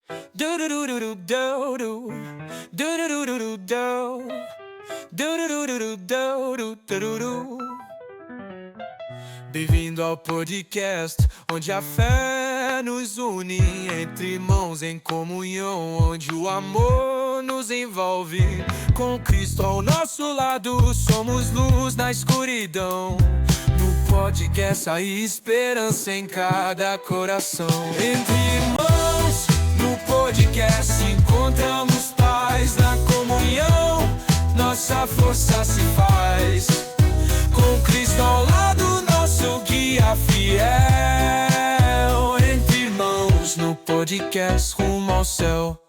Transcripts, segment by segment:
Do do do do do do do do do do do do do do do do do do do do. Bem-vindo ao podcast onde a fé nos une entre irmãos em comunhão, onde o amor nos envolve. Com Cristo ao nosso lado, somos luz na escuridão. No podcast há esperança em cada coração. Entre irmãos, no podcast encontramos paz na comunhão. Nossa força se faz. Com Cristo ao lado, nosso guia fiel. Entre irmãos, no podcast rumo ao céu.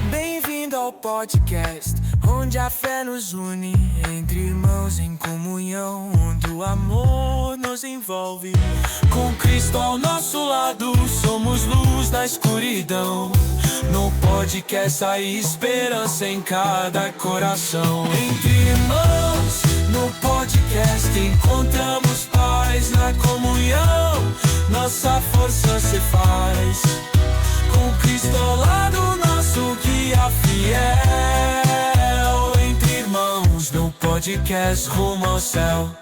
Bem-vindo ao podcast onde a fé nos une, entre irmãos em comunhão, onde o amor nos envolve. Com Cristo ao nosso lado, somos luz na escuridão. No podcast há esperança em cada coração. Entre irmãos, no podcast encontramos paz na comunhão. Nossa força se faz. Com Cristo ao lado, nosso guia fiel. Entre irmãos, no podcast rumo ao céu.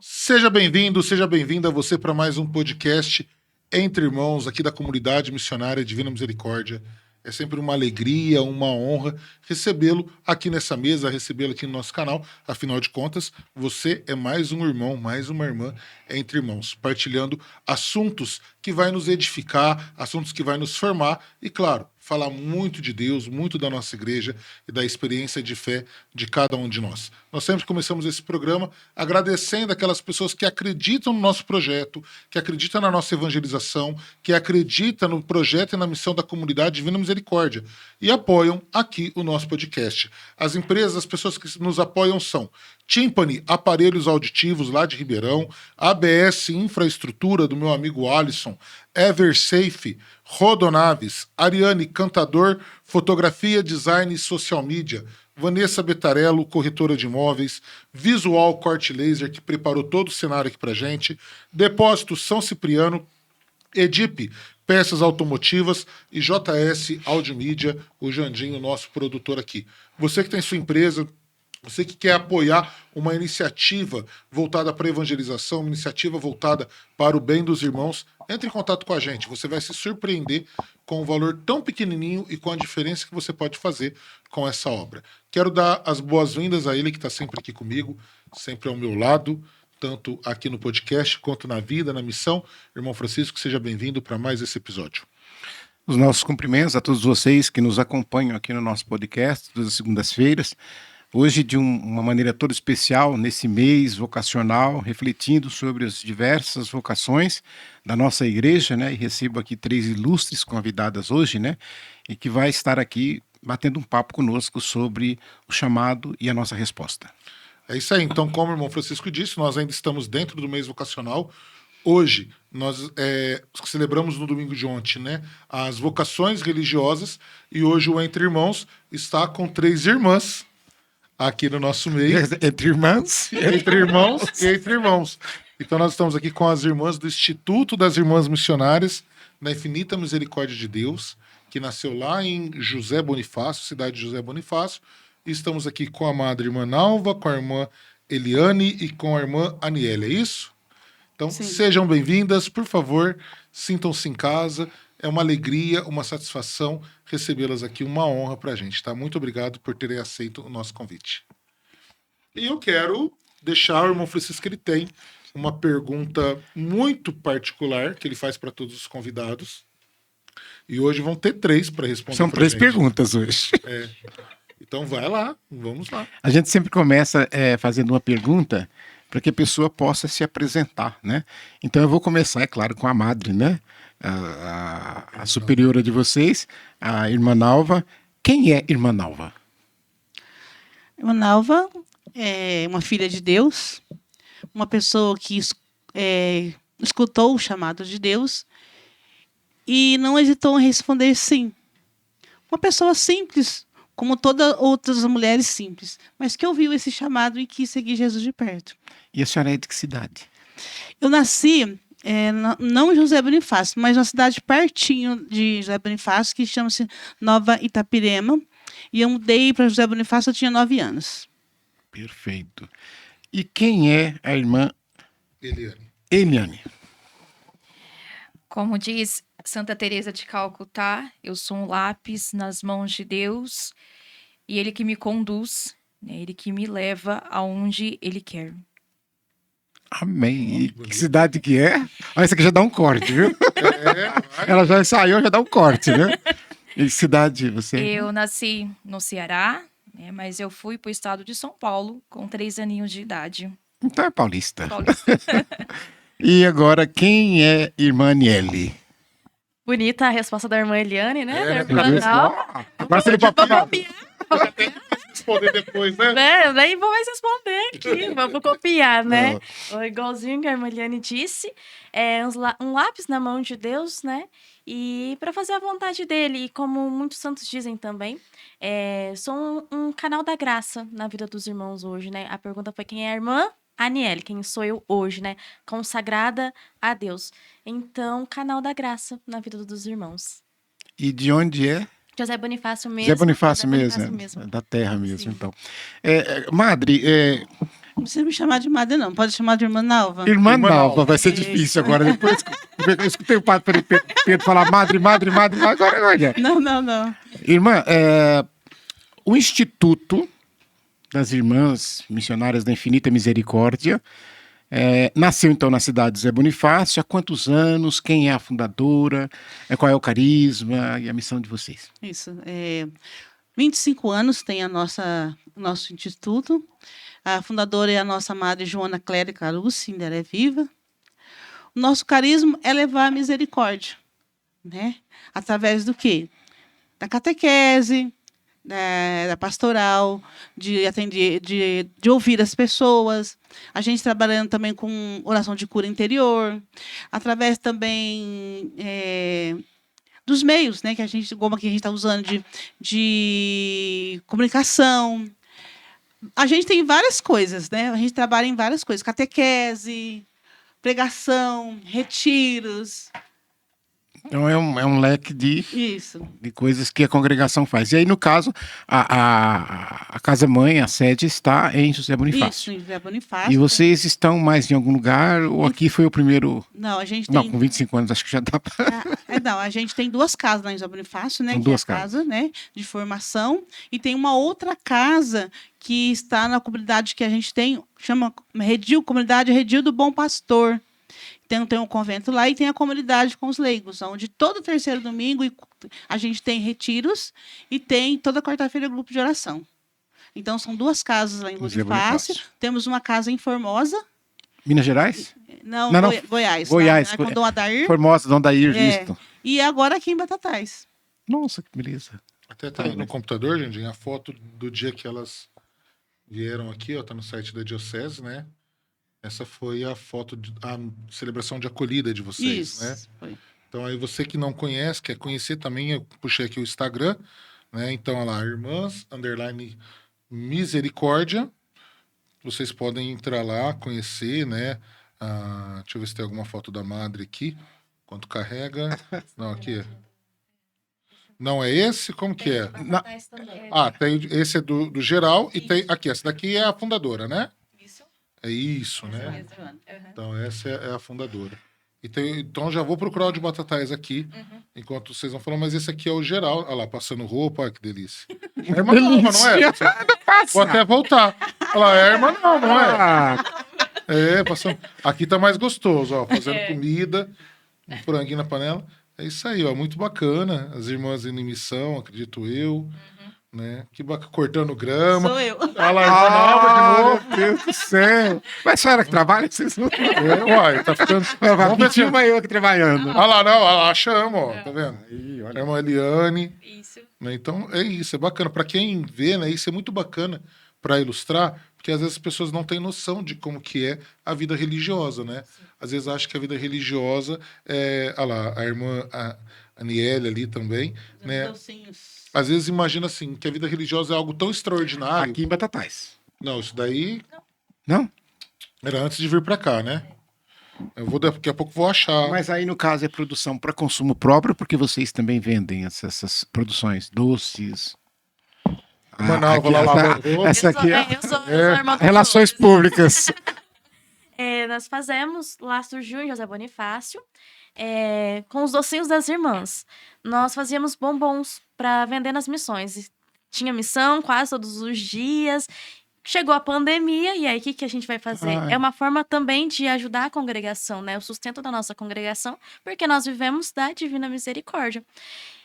Seja bem-vindo, seja bem-vinda você para mais um podcast Entre Irmãos, aqui da comunidade missionária Divina Misericórdia. É sempre uma alegria, uma honra recebê-lo aqui nessa mesa, recebê-lo aqui no nosso canal. Afinal de contas, você é mais um irmão, mais uma irmã entre irmãos, partilhando assuntos que vai nos edificar, assuntos que vai nos formar e, claro, falar muito de Deus, muito da nossa igreja e da experiência de fé de cada um de nós. Nós sempre começamos esse programa agradecendo aquelas pessoas que acreditam no nosso projeto, que acreditam na nossa evangelização, que acreditam no projeto e na missão da comunidade Divina Misericórdia e apoiam aqui o nosso podcast. As empresas, as pessoas que nos apoiam são Timpani, aparelhos auditivos lá de Ribeirão, ABS Infraestrutura do meu amigo Alisson, Eversafe, Rodonaves, Ariane Cantador, Fotografia, Design e Social Media, Vanessa Betarello, corretora de imóveis, Visual Corte Laser, que preparou todo o cenário aqui pra gente, Depósito São Cipriano, Edip, peças automotivas e JS Audiomídia, o Jandinho, nosso produtor aqui. Você que tem sua empresa, você que quer apoiar uma iniciativa voltada para a evangelização, uma iniciativa voltada para o bem dos irmãos, entre em contato com a gente. Você vai se surpreender com um valor tão pequenininho e com a diferença que você pode fazer com essa obra. Quero dar as boas-vindas a ele que está sempre aqui comigo, sempre ao meu lado, tanto aqui no podcast quanto na vida, na missão. Irmão Francisco, seja bem-vindo para mais esse episódio. Os nossos cumprimentos a todos vocês que nos acompanham aqui no nosso podcast, todas as segundas-feiras. Hoje, de uma maneira toda especial, nesse mês vocacional, refletindo sobre as diversas vocações da nossa igreja, né? E recebo aqui 3 ilustres convidadas hoje, né? E que vai estar aqui batendo um papo conosco sobre o chamado e a nossa resposta. É isso aí. Então, como o irmão Francisco disse, nós ainda estamos dentro do mês vocacional. Hoje, nós celebramos no domingo de ontem, né? As vocações religiosas. E hoje o Entre Irmãos está com 3 irmãs aqui no nosso meio. Entre irmãs? Entre irmãos e entre irmãos. Então nós estamos aqui com as irmãs do Instituto das Irmãs Missionárias da Infinita Misericórdia de Deus, que nasceu lá em José Bonifácio, cidade de José Bonifácio. E estamos aqui com a madre irmã Nalva, com a irmã Eliane e com a irmã Aniele, é isso? Então Sim. Sejam bem-vindas, por favor, sintam-se em casa. É uma alegria, uma satisfação recebê-las aqui, uma honra para a gente, tá? Muito obrigado por terem aceito o nosso convite. E eu quero deixar o irmão Francisco, ele tem uma pergunta muito particular que ele faz para todos os convidados. E hoje vão ter 3 para responder. São 3 gente. perguntas hoje. Então vai lá, vamos lá. A gente sempre começa fazendo uma pergunta para que a pessoa possa se apresentar, né? Então eu vou começar, é claro, com a madre, né? A superiora de vocês, a irmã Nalva. Quem é irmã Nalva? Irmã Nalva uma filha de Deus, uma pessoa que escutou o chamado de Deus e não hesitou em responder sim. Uma pessoa simples, como todas outras mulheres simples, mas que ouviu esse chamado e quis seguir Jesus de perto. E a senhora é de que cidade? Eu nasci, não em José Bonifácio, mas numa cidade pertinho de José Bonifácio, que chama-se Nova Itapirema. E eu mudei para José Bonifácio, eu tinha 9 anos. Perfeito. E quem é a irmã Eliane? Como diz Santa Teresa de Calcutá, eu sou um lápis nas mãos de Deus e Ele que me conduz, né? Ele que me leva aonde Ele quer. Amém. E que cidade que é? Ah, isso aqui já dá um corte, viu? Ela já ensaiou, já dá um corte, né? E que cidade você? Eu nasci no Ceará, né? Mas eu fui para o estado de São Paulo com 3 aninhos de idade. Então é paulista. Paulista. E agora, quem é irmã Aniele? Bonita a resposta da irmã Eliane, né? Da Meu irmã Deus, Ana. agora você não pode Responder depois, né? Né? Nem vou mais responder aqui, vamos copiar, né? Igualzinho que a irmã Eliane disse, um lápis na mão de Deus, né? E para fazer a vontade dele, e como muitos santos dizem também, sou um canal da graça na vida dos irmãos hoje, né? A pergunta foi quem é a irmã? Aniele, quem sou eu hoje, né? Consagrada a Deus. Então, canal da graça na vida dos irmãos. E de onde é? José Bonifácio mesmo. Zé Bonifácio José mesmo, Bonifácio é da terra mesmo, Sim. então. Madre, Não precisa me chamar de madre, não. Pode chamar de irmã Nalva. irmã Irmã Nalva, Nalva. vai ser difícil agora. Depois eu escutei o padre Pedro falar madre, agora olha. Não. Irmã, o Instituto das Irmãs Missionárias da Infinita Misericórdia nasceu então na cidade de Zé Bonifácio. Há quantos anos? Quem é a fundadora? Qual é o carisma e a missão de vocês? Isso. 25 anos tem o nosso instituto. A fundadora é a nossa madre Joana Cléria Carucci, ainda ela é viva. O nosso carisma é levar a misericórdia, né? Através do quê? Da catequese, da pastoral, de atender, de ouvir as pessoas. A gente trabalhando também com oração de cura interior, através também dos meios, né, que a gente está usando de comunicação. A gente tem várias coisas, né? A gente trabalha em várias coisas: catequese, pregação, retiros. Então é um leque de Isso. coisas que a congregação faz. E aí, no caso, a casa-mãe, a sede, está em José Bonifácio. Isso, em José Bonifácio. E vocês estão mais em algum lugar? Ou aqui foi o primeiro? Não, a gente Não, tem... com 25 anos acho que já dá para... Não, a gente tem 2 casas lá em José Bonifácio, né? São que é 2 a casa, né, de formação. E tem uma outra casa que está na comunidade que a gente tem, chama Comunidade Redil do Bom Pastor. Tem um convento lá e tem a comunidade com os leigos, onde todo terceiro domingo a gente tem retiros e tem toda quarta-feira grupo de oração. Então, são 2 casas lá em Bonifácio. Temos uma casa em Formosa. Minas Gerais? Não, Não. Goiás. Goiás. Lá, com Dom Adair. Formosa, Dom Adair, visto. E agora aqui em Batatais. Nossa, que beleza. Até tá aí no computador, gente, a foto do dia que elas vieram aqui, ó, tá no site da Diocese, né? Essa foi a foto a celebração de acolhida de vocês, Isso, né? foi. Então aí você que não conhece, quer conhecer também, eu puxei aqui o Instagram, né? Então, olha lá, Irmãs, _Misericórdia. Vocês podem entrar lá, conhecer, né? Deixa eu ver se tem alguma foto da madre aqui. Quanto carrega? Não, aqui. Não é esse? Como que é? Tem, esse é do geral e tem aqui, essa daqui é a fundadora, né? É isso, né? Então, essa é a fundadora. Então, já vou procurar o de Batatais aqui, enquanto vocês vão falar, mas esse aqui é o geral. Olha lá, passando roupa, olha que delícia. É a irmã Nalva, não é? Vou até voltar. Olha lá, é a irmã Nalva, não é? Passando. Aqui tá mais gostoso, ó, fazendo comida, um franguinho na panela. É isso aí, ó, muito bacana. As irmãs em missão, acredito eu. Né? Que bacana, cortando grama. Sou eu. Olha lá, irmã Nalva de novo. Meu Deus do céu. Mas a senhora que trabalha? Vocês não... Uai, tá ficando. Vamos ver se eu aqui trabalhando. Olha lá, não, olha lá, chama, ó, tá vendo? Aí, A olha. irmã Eliane. Isso. né? Então é isso, é bacana. Para quem vê, né, isso é muito bacana para ilustrar, porque às vezes as pessoas não têm noção de como que é a vida religiosa, né? Às vezes acham que a vida religiosa é, olha lá, a irmã a Aniele ali também, né? Docinhos. Às vezes imagina assim, que a vida religiosa é algo tão extraordinário. Aqui em Batatais. Não, isso daí Não? era antes de vir para cá, né? Eu vou daqui a pouco vou achar. Mas aí, no caso, é produção para consumo próprio, porque vocês também vendem essas produções, doces. Manaus, aqui, vou lá lavar roupa. essa aqui é Eu sou a irmã dos relações outros. públicas. Nós fazemos, lá surgiu em José Bonifácio, com os docinhos das irmãs. Nós fazíamos bombons para vender nas missões. E tinha missão quase todos os dias. Chegou a pandemia, e aí o que a gente vai fazer? Ai. É uma forma também de ajudar a congregação, né? O sustento da nossa congregação, porque nós vivemos da Divina Misericórdia.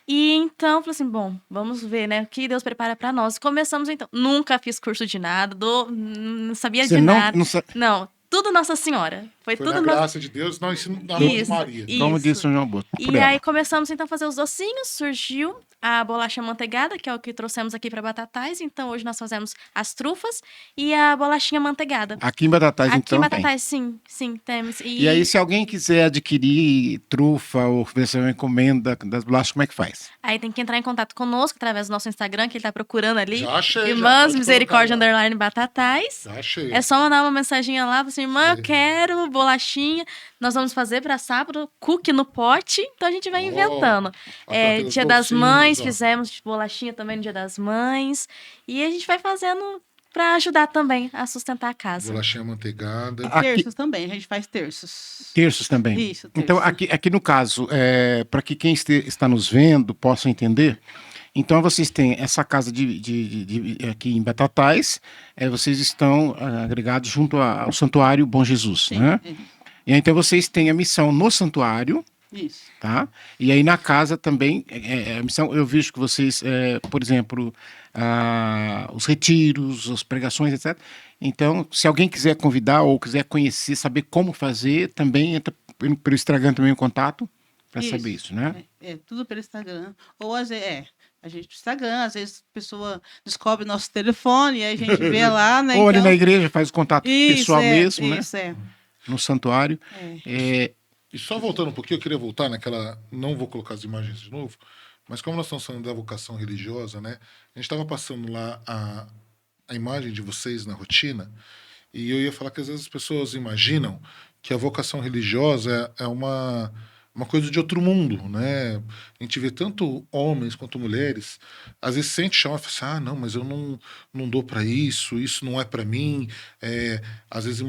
E então, falei assim, bom, vamos ver, né? O que Deus prepara para nós. Começamos então. Nunca fiz curso de nada, não sabia Você de não, nada. não sabe. Não, tudo Nossa Senhora. Foi Foi tudo na graça de Deus, não ensino da mão de Isso, Maria. Como isso. disse o João Boto. E aí começamos então a fazer os docinhos, surgiu a bolacha manteigada, que é o que trouxemos aqui para Batatais. Então hoje nós fazemos as trufas e a bolachinha manteigada. Aqui em Batatais, Aqui então, em tem. Batatais, sim, temos. E aí, se alguém quiser adquirir trufa ou fazer uma encomenda das bolachas, como é que faz? Aí tem que entrar em contato conosco através do nosso Instagram, que ele tá procurando ali. Já achei. já Irmãs pode Misericórdia colocar lá. Underline Batatais. Já achei. É só mandar uma mensaginha lá, assim, irmã, eu Sim. quero bolachinha. Nós vamos fazer para sábado, cookie no pote. Então a gente vai Ó, inventando. aqueles Dia das docinhos, Mães, ó. fizemos bolachinha também no Dia das Mães. E a gente vai fazendo para ajudar também a sustentar a casa. Bolachinha manteigada. Aqui- Terços também, a gente faz terços. Terços também. Isso, Então, terços. aqui no caso, para que quem está nos vendo possa entender, então vocês têm essa casa aqui em Batatais, vocês estão agregados junto ao Santuário Bom Jesus, Sim, né? E aí, então vocês têm a missão no santuário, isso. tá? E aí na casa também, a missão, eu vejo que vocês, por exemplo, os retiros, as pregações, etc. Então, se alguém quiser convidar ou quiser conhecer, saber como fazer, também entra pelo Instagram também em contato para saber isso, né? Tudo pelo Instagram. Ou às vezes, a gente no Instagram, às vezes a pessoa descobre nosso telefone e aí a gente vê lá, né? Ou ali então- na igreja faz o contato Isso, pessoal mesmo, né? Isso, No santuário. E só voltando um pouquinho, eu queria voltar naquela. Não vou colocar as imagens de novo, mas como nós estamos falando da vocação religiosa, né? A gente estava passando lá a imagem de vocês na rotina, e eu ia falar que às vezes as pessoas imaginam que a vocação religiosa é uma coisa de outro mundo, né? A gente vê tanto homens quanto mulheres, às vezes sente chama e fala assim, não, mas eu não dou para isso não é para mim. Às vezes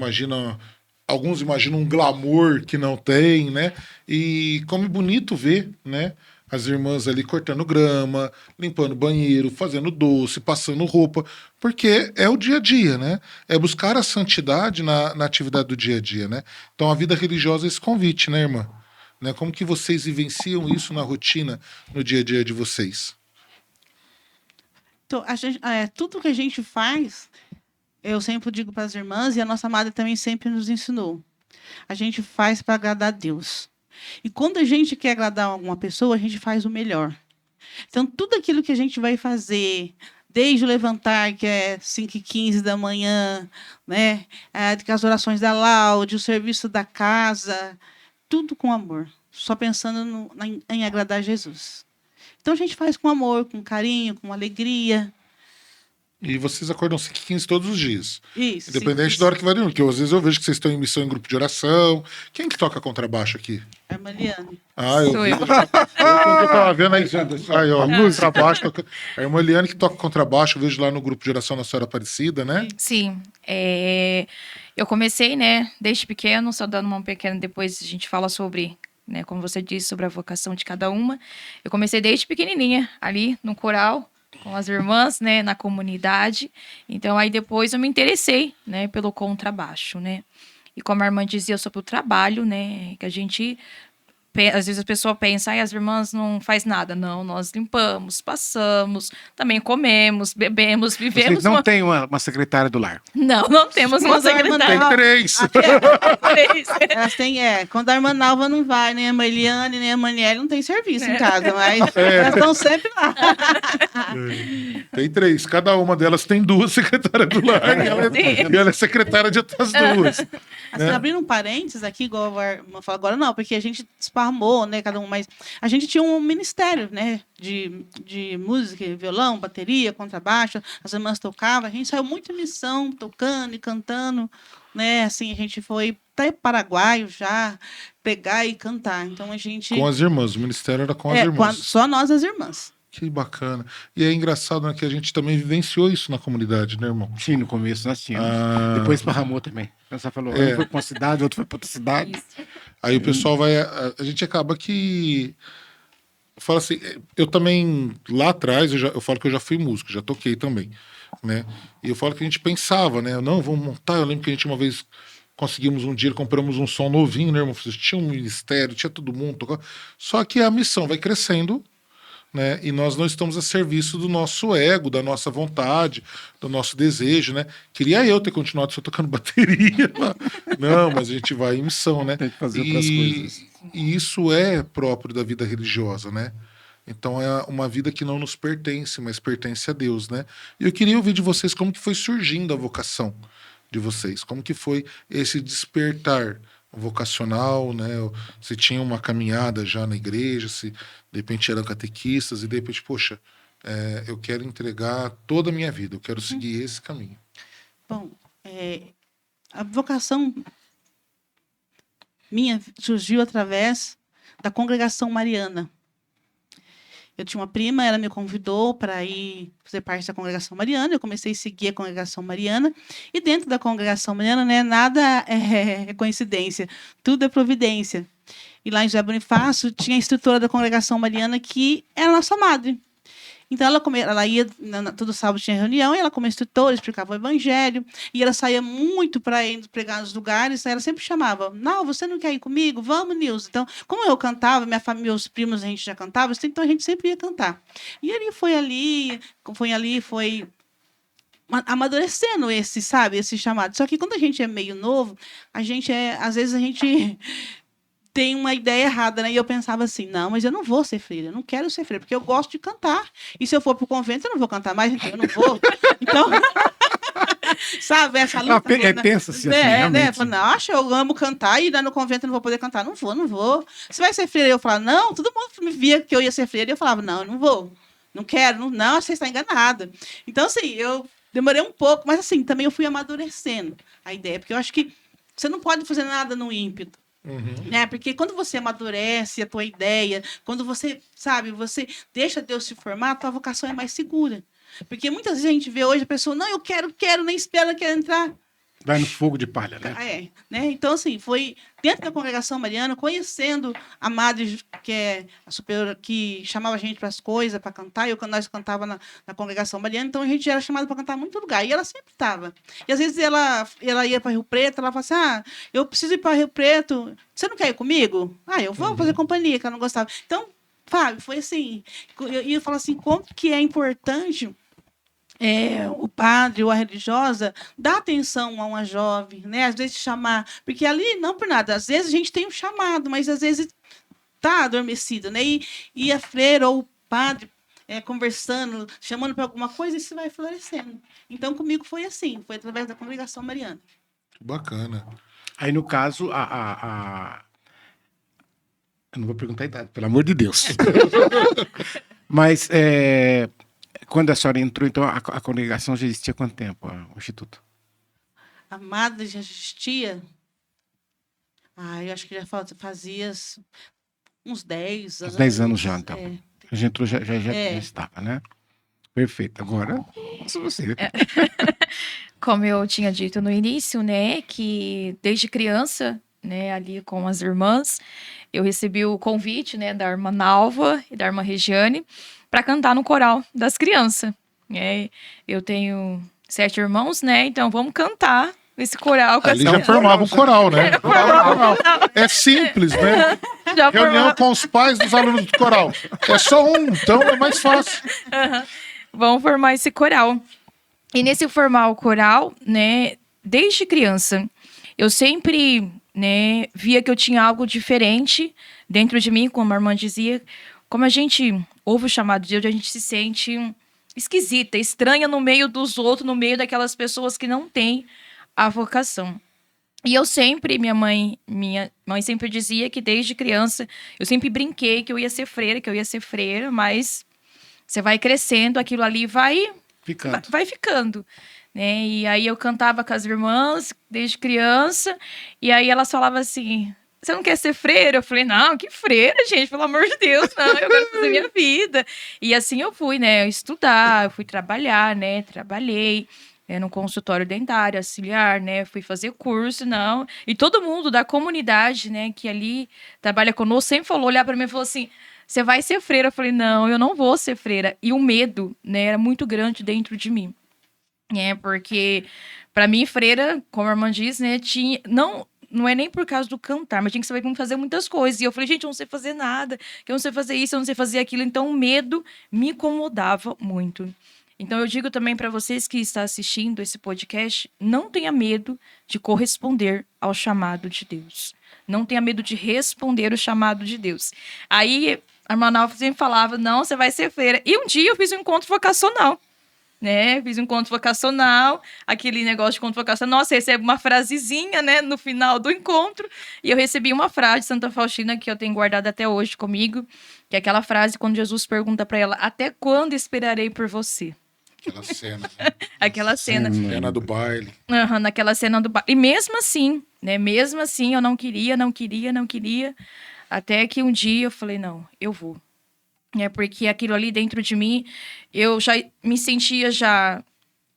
alguns imaginam um glamour que não tem, né? E como é bonito ver, né? As irmãs ali cortando grama, limpando banheiro, fazendo doce, passando roupa, porque é o dia a dia, né? É buscar a santidade na atividade do dia a dia, né? Então a vida religiosa é esse convite, né, irmã? Né? Como que vocês vivenciam isso na rotina, no dia a dia de vocês? Então, tudo que a gente faz, eu sempre digo para as irmãs, e a nossa madre também sempre nos ensinou. A gente faz para agradar a Deus. E quando a gente quer agradar alguma pessoa, a gente faz o melhor. Então, tudo aquilo que a gente vai fazer, desde o levantar, que é 5h15 da manhã, né? As orações da laude, o serviço da casa, tudo com amor, só pensando em agradar Jesus. Então, a gente faz com amor, com carinho, com alegria. E vocês acordam 5h15 todos os dias. Isso. Independente sim, da hora que vai dormir. Porque às vezes eu vejo que vocês estão em missão em grupo de oração. Quem que toca contrabaixo aqui? A Mariane. Eu Sou vi. eu. Eu tava vendo aí, ó, contrabaixo. A irmã Eliane que toca contrabaixo, eu vejo lá no grupo de oração Nossa Senhora Aparecida, né? Sim, eu comecei, né, desde pequeno, só dando uma pequena, depois a gente fala sobre, né, como você disse, sobre a vocação de cada uma. Eu comecei desde pequenininha, ali no coral, com as irmãs, né, na comunidade. Então, aí depois eu me interessei, né, pelo contrabaixo, né. E como a irmã dizia, eu sou pro trabalho, né, que a gente às vezes a pessoa pensa, as irmãs não faz nada. Não, nós limpamos, passamos, também comemos, bebemos, vivemos. Vocês não têm uma secretária do lar? Não temos uma Quando a irmã secretária. Nalva- Três. Elas têm, quando a irmã Nalva não vai, nem a Mariane, nem a Maniele não tem serviço em casa, mas elas estão sempre lá. Tem 3. Cada uma delas tem 2 secretárias do lar. E ela é secretária de outras 2. Assim, abrindo um parênteses aqui, igual a irmã fala agora, não, porque a gente esparramou, né, cada um, mas a gente tinha um ministério, né, de música, violão, bateria, contrabaixo, as irmãs tocavam, a gente saiu muito em missão, tocando e cantando, né, assim, a gente foi até Paraguai já, pregar e cantar, então a gente... Com as irmãs, o ministério era com as irmãs. Só nós as irmãs. Que bacana. E é engraçado, né, que a gente também vivenciou isso na comunidade, né, irmão? Sim, no começo nós tínhamos. Ah. Depois esparramou também. Você falou, um foi para uma cidade, outro foi para outra cidade. Aí o pessoal vai... A gente acaba que... Fala assim, eu também, lá atrás, eu falo que eu já fui músico, já toquei também, né? E eu falo que a gente pensava, né? Não, vamos montar. Eu lembro que a gente uma vez conseguimos um dia, compramos um som novinho, né, irmão? Tinha um ministério, tinha todo mundo tocando. Só que a missão vai crescendo, né? E nós não estamos a serviço do nosso ego, da nossa vontade, do nosso desejo, né? Queria eu ter continuado só tocando bateria. Não, mas a gente vai em missão, né? Tem que fazer outras coisas. E isso é próprio da vida religiosa, né? Então é uma vida que não nos pertence, mas pertence a Deus, né? E eu queria ouvir de vocês como que foi surgindo a vocação de vocês, como que foi esse despertar vocacional, né? Se tinha uma caminhada já na igreja, se de repente eram catequistas e de repente, poxa, eu quero entregar toda a minha vida, eu quero seguir esse caminho. Bom, a vocação minha surgiu através da congregação mariana. Eu tinha uma prima, ela me convidou para ir fazer parte da congregação mariana. Eu comecei a seguir a congregação mariana. E dentro da congregação mariana, né, nada é coincidência, tudo é providência. E lá em José Bonifácio tinha a instrutora da congregação mariana que era a nossa madre. Então, ela ia, todo sábado tinha reunião, e ela, como instrutora, explicava o evangelho, e ela saía muito para ir pregar nos lugares, ela sempre chamava, não, você não quer ir comigo? Vamos, Nilson. Então, como eu cantava, minha família, meus primos, a gente já cantava, então a gente sempre ia cantar. E ele foi amadurecendo esse chamado. Só que quando a gente é meio novo, às vezes a gente... tem uma ideia errada, né? E eu pensava assim, não, mas eu não vou ser freira, eu não quero ser freira, porque eu gosto de cantar. E se eu for para o convento, eu não vou cantar mais, então eu não vou. Então, sabe, essa luta... Pensa-se assim, realmente. Não, eu amo cantar e lá no convento eu não vou poder cantar. Não vou. Você vai ser freira? Eu falava, não, todo mundo me via que eu ia ser freira, e eu falava, não, eu não vou. Não quero, não, você está enganada. Então, assim, eu demorei um pouco, mas assim, também eu fui amadurecendo a ideia, porque eu acho que você não pode fazer nada no ímpeto. Né? Porque quando você amadurece a tua ideia, quando você deixa Deus se formar, a tua vocação é mais segura. Porque muitas vezes a gente vê hoje a pessoa, não, eu quero, nem espera, quer entrar. Vai no fogo de palha, né? Né? Então, assim, foi dentro da congregação mariana, conhecendo a madre, que é a superiora, que chamava a gente para as coisas, para cantar. Nós cantava na congregação mariana, então a gente era chamado para cantar em muito lugar. E ela sempre estava. E às vezes ela ia para Rio Preto, ela falava assim, eu preciso ir para Rio Preto, você não quer ir comigo? Eu vou fazer companhia, que ela não gostava. Então, Fábio, foi assim. E eu falo assim, como que é importante... o padre ou a religiosa dá atenção a uma jovem, né? Às vezes chamar, porque ali não por nada, às vezes a gente tem um chamado, mas às vezes está adormecido, né? E a freira ou o padre conversando, chamando para alguma coisa, isso vai florescendo. Então comigo foi assim, foi através da congregação mariana. Bacana. Aí no caso eu não vou perguntar a idade, pelo amor de Deus. Mas quando a senhora entrou, então, a congregação já existia há quanto tempo, o Instituto? A madre já existia? Eu acho que já fazia uns 10 anos. Uns 10 anos já, então. A gente entrou, já estava, né? Perfeito. Agora, só você. Como eu tinha dito no início, né, que desde criança, né, ali com as irmãs, eu recebi o convite, né, da irmã Nalva e da irmã Regiane para cantar no coral das crianças. Eu tenho 7 irmãos, né? Então vamos cantar nesse coral. Com Ali essa- já formava um coral, né? É simples, né? Já Reunião formava- com os pais dos alunos do coral. É só um, então é mais fácil. Vão formar esse coral. E nesse formar o coral, né, desde criança, eu sempre, né, via que eu tinha algo diferente dentro de mim, como a irmã dizia. Como a gente ouve o chamado de Deus, a gente se sente esquisita, estranha no meio dos outros, no meio daquelas pessoas que não têm a vocação. E eu sempre, minha mãe sempre dizia que desde criança, eu sempre brinquei que eu ia ser freira, mas você vai crescendo, aquilo ali vai ficando, né? E aí eu cantava com as irmãs desde criança, e aí elas falavam assim: você não quer ser freira? Eu falei: não, que freira, gente, pelo amor de Deus, não, eu quero fazer minha vida. E assim eu fui, né, estudar, eu fui trabalhar, né, trabalhei no consultório dentário, auxiliar, né, fui fazer curso, não. E todo mundo da comunidade, né, que ali trabalha conosco, sempre falou, olhar para mim e falou assim: você vai ser freira? Eu falei: não, eu não vou ser freira. E o medo, né, era muito grande dentro de mim. Porque para mim, freira, como a irmã diz, né, não é nem por causa do cantar, mas tinha que saber como fazer muitas coisas. E eu falei: gente, eu não sei fazer nada, eu não sei fazer isso, eu não sei fazer aquilo. Então, o medo me incomodava muito. Então, eu digo também para vocês que estão assistindo esse podcast, não tenha medo de corresponder ao chamado de Deus. Não tenha medo de responder o chamado de Deus. Aí, a irmã Nalva sempre falava: não, você vai ser freira. E um dia eu fiz um encontro vocacional. Né? Fiz um encontro vocacional, aquele negócio de encontro vocacional, você recebe uma frasezinha, né, no final do encontro, e eu recebi uma frase de Santa Faustina que eu tenho guardado até hoje comigo, que é aquela frase quando Jesus pergunta para ela: até quando esperarei por você? Aquela cena. Né? Aquela cena. Cena do baile. Naquela cena do baile. E mesmo assim, né, eu não queria, até que um dia eu falei: não, eu vou. Porque aquilo ali dentro de mim, eu já me sentia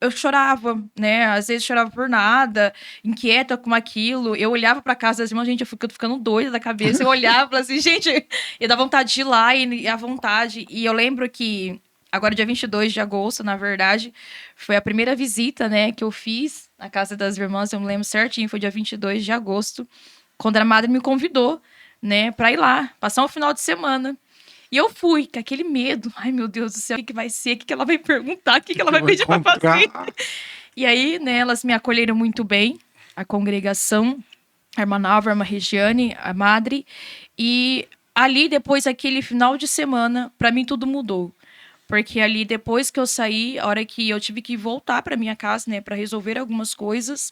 eu chorava, né? Às vezes chorava por nada, inquieta com aquilo. Eu olhava pra casa das irmãs, gente, eu tô ficando doida da cabeça. Eu olhava e falava assim, gente, eu dava vontade de ir lá e a vontade. E eu lembro que agora, dia 22 de agosto, na verdade, foi a primeira visita, né, que eu fiz na casa das irmãs. Eu me lembro certinho, foi dia 22 de agosto, quando a madre me convidou, né, pra ir lá, passar um final de semana. E eu fui, com aquele medo. Ai, meu Deus do céu, o que vai ser? O que ela vai perguntar? O que ela vai pedir pra fazer? E aí, né, elas me acolheram muito bem. A congregação, a irmã Nalva, a irmã Regiane, a madre. E ali, depois, aquele final de semana, pra mim tudo mudou. Porque ali, depois que eu saí, a hora que eu tive que voltar pra minha casa, né, pra resolver algumas coisas,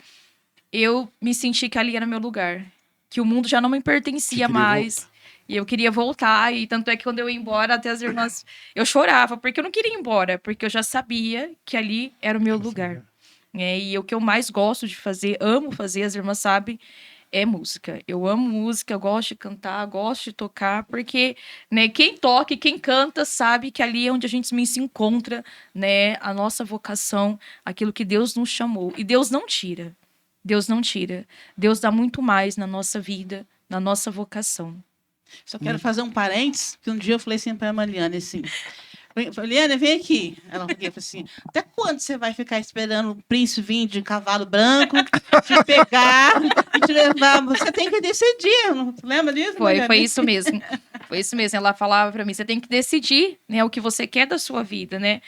eu me senti que ali era meu lugar. Que o mundo já não me pertencia mais. Voltar. E eu queria voltar, e tanto é que quando eu ia embora, até as irmãs... Eu chorava, porque eu não queria ir embora, porque eu já sabia que ali era o meu lugar. E o que eu mais gosto de fazer, amo fazer, as irmãs sabem, é música. Eu amo música, eu gosto de cantar, gosto de tocar, porque, né, quem toca e quem canta sabe que ali é onde a gente se encontra, né, a nossa vocação, aquilo que Deus nos chamou. E Deus não tira. Deus não tira. Deus dá muito mais na nossa vida, na nossa vocação. Só quero fazer um parênteses, que um dia eu falei assim para a Mariane, assim, Mariane, vem aqui. Ela falou assim: até quando você vai ficar esperando o príncipe vir de cavalo branco, te pegar e te levar? Você tem que decidir, não lembra disso? Foi isso mesmo. Foi isso mesmo. Ela falava para mim: você tem que decidir, né, o que você quer da sua vida, né?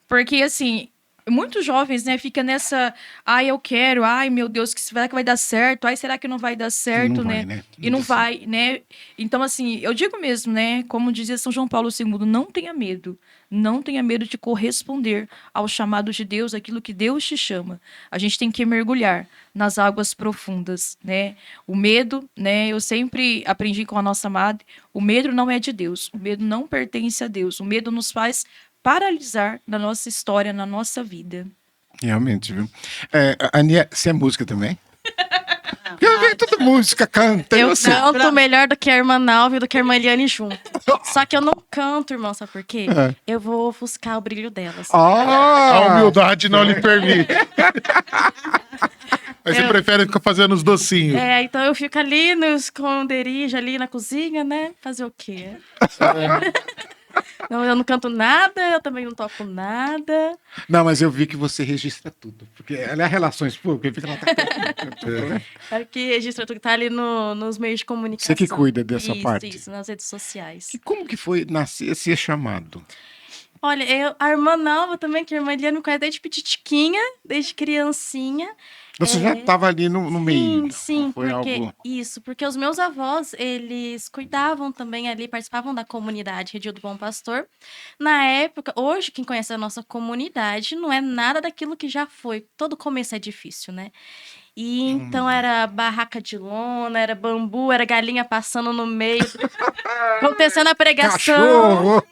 Porque, assim, muitos jovens, né, ficam nessa... Ai, eu quero. Ai, meu Deus, será que vai dar certo? Ai, será que não vai dar certo, né? E não vai, né? Então, assim, eu digo mesmo, né? Como dizia São João Paulo II, não tenha medo. Não tenha medo de corresponder ao chamado de Deus, aquilo que Deus te chama. A gente tem que mergulhar nas águas profundas, né? O medo, né? Eu sempre aprendi com a nossa madre, o medo não é de Deus. O medo não pertence a Deus. O medo nos faz paralisar na nossa história, na nossa vida. Realmente, viu? Aninha, você é música também? Eu vejo toda música, canta. Eu canto melhor do que a irmã Nalva e do que a irmã Eliane junto. Só que eu não canto, irmão, sabe por quê? Eu vou ofuscar o brilho delas. A humildade não lhe permite. Aí você prefere ficar fazendo os docinhos. Então eu fico ali no esconderijo, ali na cozinha, né? Fazer o quê? Não, eu não canto nada, eu também não toco nada. Não, mas eu vi que você registra tudo. Porque ela é relações públicas, ela tá... É que registra tudo que tá ali nos meios de comunicação. Você que cuida dessa isso, parte. Isso, nas redes sociais. E como que foi nascer esse chamado? Olha, a irmã Nova também, que a irmã Eliane me conhece desde petitiquinha, desde criancinha. Você já estava ali no meio. Sim, Foi porque algo... isso, porque os meus avós, eles cuidavam também ali, participavam da comunidade Redil do Bom Pastor. Na época, hoje quem conhece a nossa comunidade não é nada daquilo que já foi. Todo começo é difícil, né? E então era barraca de lona, era bambu, era galinha passando no meio, acontecendo a pregação. Cachorro!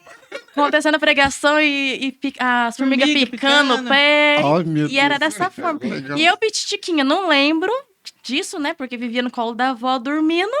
Acontecendo a pregação e as formigas Formiga picando o picando. pé. Ai, meu E era Deus. dessa forma. Legal. E eu, petitiquinha, não lembro disso, né? Porque vivia no colo da avó dormindo.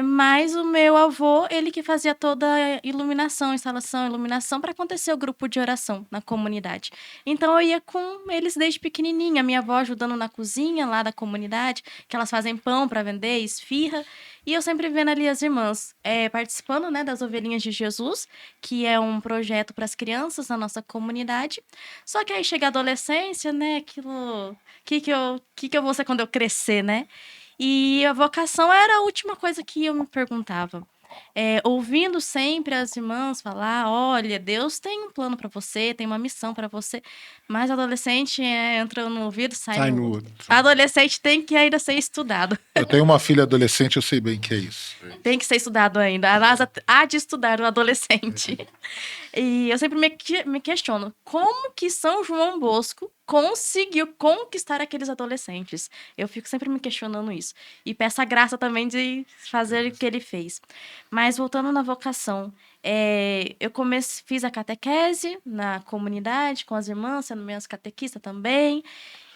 Mas o meu avô, ele que fazia toda a iluminação, instalação, iluminação, para acontecer o grupo de oração na comunidade. Então eu ia com eles desde pequenininha, minha avó ajudando na cozinha lá da comunidade, que elas fazem pão para vender, esfirra, e eu sempre vendo ali as irmãs participando, né, das Ovelhinhas de Jesus, que é um projeto para as crianças na nossa comunidade. Só que aí chega a adolescência, né, aquilo, que eu vou ser quando eu crescer, né? E a vocação era a última coisa que eu me perguntava. Ouvindo sempre as irmãs falar, olha, Deus tem um plano para você, tem uma missão para você, mas adolescente entra no ouvido, sai no outro. Adolescente tem que ainda ser estudado. Eu tenho uma filha adolescente, eu sei bem que é isso. Tem que ser estudado ainda. A NASA há de estudar o adolescente. E eu sempre me questiono, como que São João Bosco conseguiu conquistar aqueles adolescentes? Eu fico sempre me questionando isso. E peço a graça também de fazer o que ele fez. Mas voltando na vocação, eu fiz a catequese na comunidade, com as irmãs, sendo meus catequista também.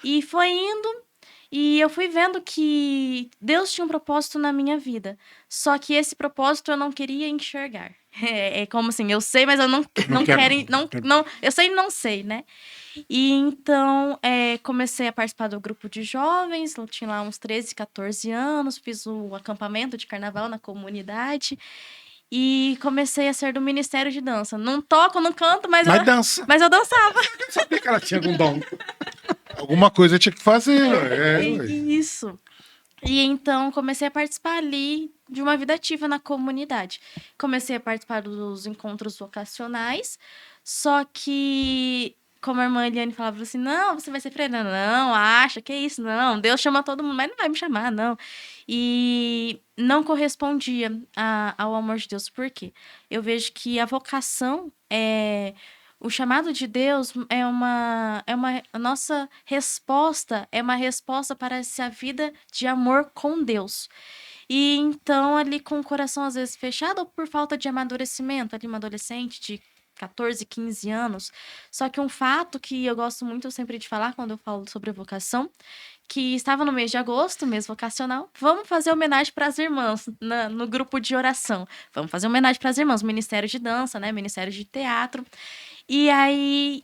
E foi indo... E eu fui vendo que Deus tinha um propósito na minha vida. Só que esse propósito eu não queria enxergar. É como assim, eu sei, mas eu não quero. Eu sei e não sei, né? E então comecei a participar do grupo de jovens. Eu tinha lá uns 13, 14 anos. Fiz o acampamento de carnaval na comunidade. E comecei a ser do Ministério de Dança. Não toco, não canto, mas dança. Mas eu dançava. Eu sabia que ela tinha algum dom. Alguma coisa tinha que fazer. Isso. E então comecei a participar ali de uma vida ativa na comunidade. Comecei a participar dos encontros vocacionais, só que, como a irmã Eliane falava assim, não, você vai ser freira, não, acha, que isso, não, Deus chama todo mundo, mas não vai me chamar, não. E não correspondia ao amor de Deus. Por quê? Eu vejo que a vocação o chamado de Deus a nossa resposta é uma resposta para essa vida de amor com Deus. E então, ali com o coração às vezes fechado, ou por falta de amadurecimento, ali uma adolescente de 14, 15 anos. Só que um fato que eu gosto muito sempre de falar quando eu falo sobre vocação, que estava no mês de agosto, mês vocacional, vamos fazer homenagem para as irmãs no grupo de oração. Vamos fazer homenagem para as irmãs, Ministério de Dança, né, Ministério de Teatro. E aí,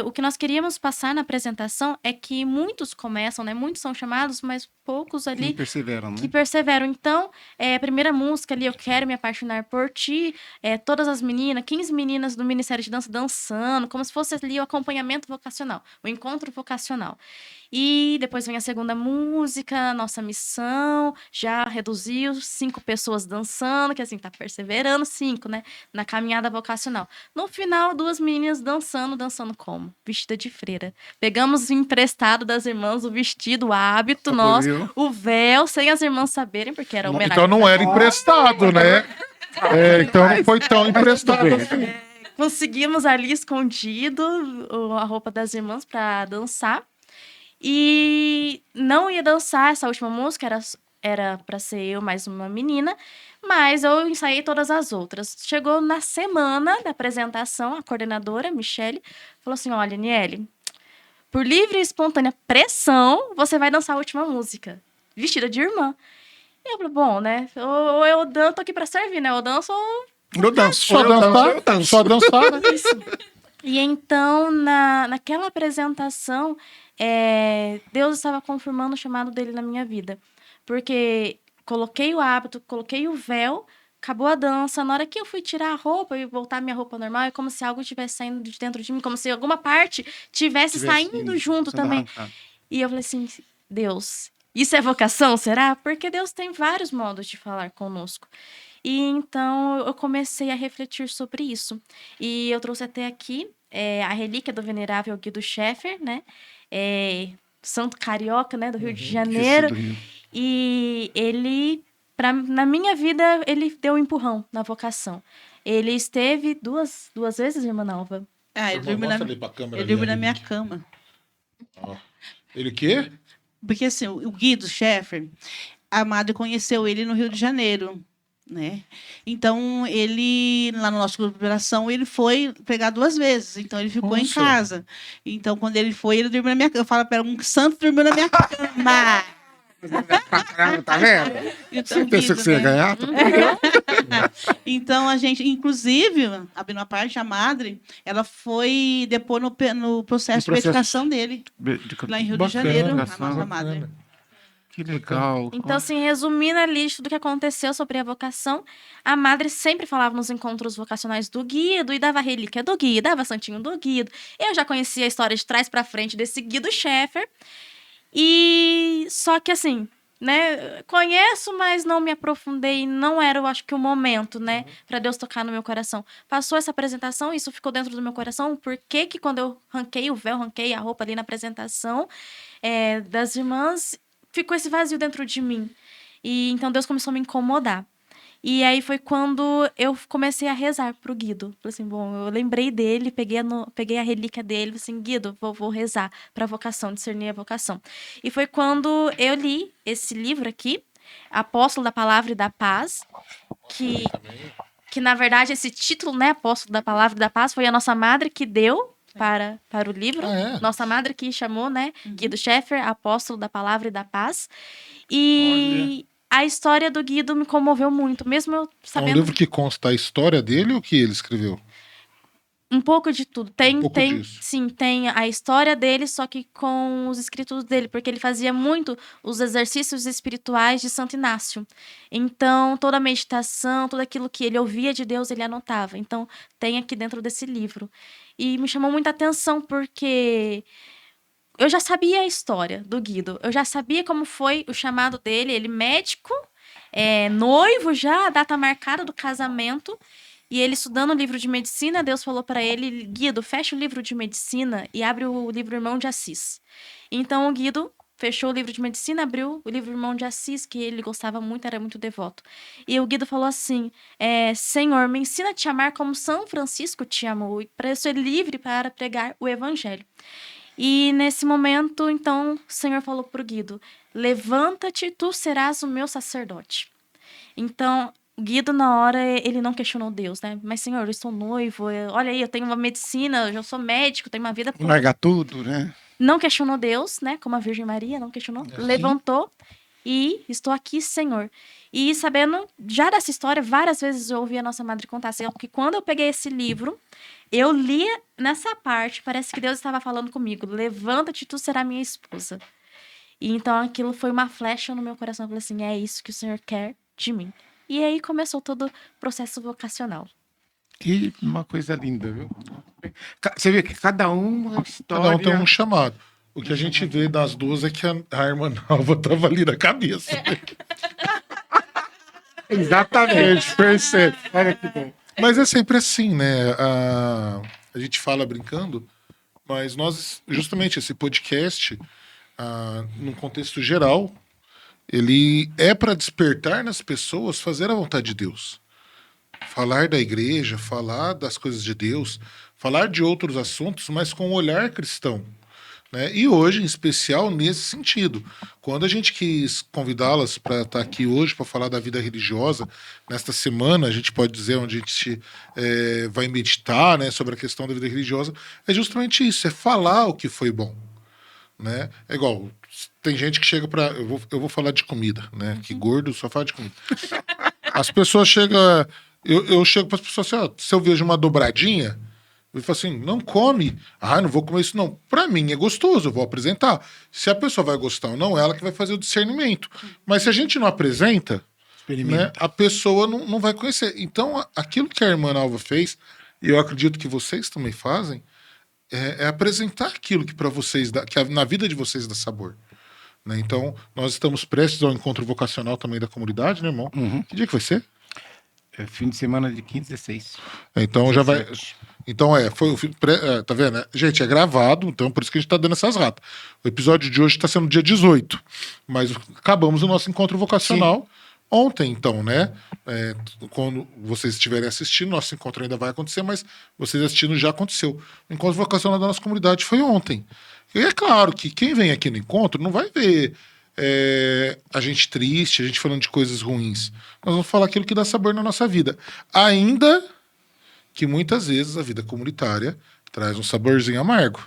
o que nós queríamos passar na apresentação é que muitos começam, né? Muitos são chamados, mas poucos ali... Que perseveram, né? Que perseveram. Então, a primeira música ali, Eu Quero Me Apaixonar por Ti, todas as meninas, 15 meninas do Ministério de Dança dançando, como se fosse ali o acompanhamento vocacional, o encontro vocacional. E depois vem a segunda música, Nossa Missão, já reduziu 5 pessoas dançando, que assim, tá perseverando 5, né? Na caminhada vocacional. No final, 2 meninas dançando como? Vestida de freira. Pegamos emprestado das irmãs o vestido, o hábito nosso, o véu, sem as irmãs saberem, porque era homenagem. Então não era emprestado, né? Então não foi tão emprestado. Conseguimos ali escondido a roupa das irmãs para dançar. E não ia dançar essa última música, era para ser eu mais uma menina, mas eu ensaiei todas as outras. Chegou na semana da apresentação, a coordenadora, Michele, falou assim, olha, Niele, por livre e espontânea pressão, você vai dançar a última música, vestida de irmã. E eu falei, bom, né, ou eu danço, tô aqui para servir, né, eu danço ou... Eu danço. Só dançar, né? Isso. E então, naquela apresentação, Deus estava confirmando o chamado dele na minha vida. Porque coloquei o hábito, coloquei o véu, acabou a dança, na hora que eu fui tirar a roupa e voltar a minha roupa normal, é como se algo estivesse saindo de dentro de mim, como se alguma parte tivesse saindo junto também. E eu falei assim, Deus, isso é vocação, será? Porque Deus tem vários modos de falar conosco. E então eu comecei a refletir sobre isso. E eu trouxe até aqui a relíquia do venerável Guido Schaeffer, né? Santo carioca, né? Do Rio de Janeiro. E ele, na minha vida, ele deu um empurrão na vocação. Ele esteve duas vezes, irmã Nalva. Ele dormiu na minha cama. Ele o quê? Porque assim, o Guido Schaeffer, a madre conheceu ele no Rio de Janeiro, né? Então, ele, lá no nosso grupo de oração, ele foi pregar 2 vezes. Então, ele ficou em casa. Então, quando ele foi, ele dormiu na minha cama. Eu falo para ela, um santo dormiu na minha cama. Tá vendo? Então, você pensou que você ia ganhar? Então, a gente, inclusive, abrindo a parte, a madre, ela foi depor no processo de beatificação dele, lá em Rio de Janeiro, a nossa madre. Que legal. Então, assim, resumindo a lista do que aconteceu sobre a vocação, a madre sempre falava nos encontros vocacionais do Guido e dava a relíquia do Guido, dava santinho do Guido. Eu já conhecia a história de trás para frente desse Guido Schaeffer. E só que assim, né, conheço, mas não me aprofundei, não era, eu acho que o momento, né, para Deus tocar no meu coração. Passou essa apresentação, isso ficou dentro do meu coração, porque que quando eu ranquei o véu, ranquei a roupa ali na apresentação das irmãs, ficou esse vazio dentro de mim. E então Deus começou a me incomodar. E aí foi quando eu comecei a rezar pro Guido. Falei assim, bom, eu lembrei dele, peguei a relíquia dele, falei assim, Guido, vou rezar pra vocação, discernir a vocação. E foi quando eu li esse livro aqui, Apóstolo da Palavra e da Paz, que na verdade esse título, né, Apóstolo da Palavra e da Paz, foi a nossa madre que deu para o livro. Nossa madre que chamou, né, Guido Schaeffer, Apóstolo da Palavra e da Paz. E... a história do Guido me comoveu muito, mesmo eu sabendo... É um livro que consta a história dele ou o que ele escreveu? Um pouco de tudo. Tem disso. Sim, tem a história dele, só que com os escritos dele, porque ele fazia muito os exercícios espirituais de Santo Inácio. Então, toda a meditação, tudo aquilo que ele ouvia de Deus, ele anotava. Então, tem aqui dentro desse livro. E me chamou muita atenção, porque... eu já sabia a história do Guido. Eu já sabia como foi o chamado dele. Ele médico, noivo já, a data marcada do casamento. E ele estudando o livro de medicina, Deus falou para ele, Guido, fecha o livro de medicina e abre o livro Irmão de Assis. Então o Guido fechou o livro de medicina, abriu o livro Irmão de Assis, que ele gostava muito, era muito devoto. E o Guido falou assim, Senhor, me ensina a te amar como São Francisco te amou, e para eu ser livre para pregar o evangelho. E nesse momento, então, o Senhor falou para o Guido, levanta-te, tu serás o meu sacerdote. Então, o Guido, na hora, ele não questionou Deus, né? Mas, Senhor, eu estou noivo, olha aí, eu tenho uma medicina, eu já sou médico, tenho uma vida... larga tudo, né? Não questionou Deus, né? Como a Virgem Maria, não questionou. Levantou e estou aqui, Senhor. E sabendo, já dessa história, várias vezes eu ouvi a nossa madre contar assim, que quando eu peguei esse livro... eu li nessa parte, parece que Deus estava falando comigo. Levanta-te, tu será minha esposa. E então aquilo foi uma flecha no meu coração. Eu falei assim, é isso que o Senhor quer de mim. E aí começou todo o processo vocacional. Que uma coisa linda, viu? Você vê que cada uma história... Cada um tem um chamado. O que a gente vê das duas é que a irmã Nalva estava ali na cabeça. Exatamente, percebe. Olha que bom. Mas é sempre assim, né? A gente fala brincando, mas nós, justamente, esse podcast, num contexto geral, ele é para despertar nas pessoas fazer a vontade de Deus. Falar da igreja, falar das coisas de Deus, falar de outros assuntos, mas com um olhar cristão. Né? E hoje, em especial, nesse sentido. Quando a gente quis convidá-las para estar aqui hoje para falar da vida religiosa, nesta semana, a gente pode dizer onde a gente vai meditar, né, sobre a questão da vida religiosa, é justamente isso, é falar o que foi bom. Né? É igual, tem gente que chega para... Eu vou falar de comida, né? Que gordo só fala de comida. As pessoas chegam... Eu chego para as pessoas assim, se eu vejo uma dobradinha... eu falo assim, não come. Não vou comer isso não. Pra mim é gostoso, eu vou apresentar. Se a pessoa vai gostar ou não, ela que vai fazer o discernimento. Mas se a gente não apresenta, Experimenta. A pessoa não vai conhecer. Então, aquilo que a irmã Alva fez, e eu acredito que vocês também fazem, é apresentar aquilo que para vocês, que na vida de vocês dá sabor. Né? Então, nós estamos prestes ao encontro vocacional também da comunidade, né, irmão? Uhum. Que dia que vai ser? É fim de semana de 15 e 16. Então já vai. 17. Então foi o tá vendo? Gente, é gravado, então por isso que a gente tá dando essas ratas. O episódio de hoje tá sendo dia 18, mas acabamos o nosso encontro vocacional ontem, então, né? Quando vocês estiverem assistindo, nosso encontro ainda vai acontecer, mas vocês assistindo já aconteceu. O encontro vocacional da nossa comunidade foi ontem. E é claro que quem vem aqui no encontro não vai ver a gente triste, a gente falando de coisas ruins. Nós vamos falar aquilo que dá sabor na nossa vida. Ainda que muitas vezes a vida comunitária traz um saborzinho amargo,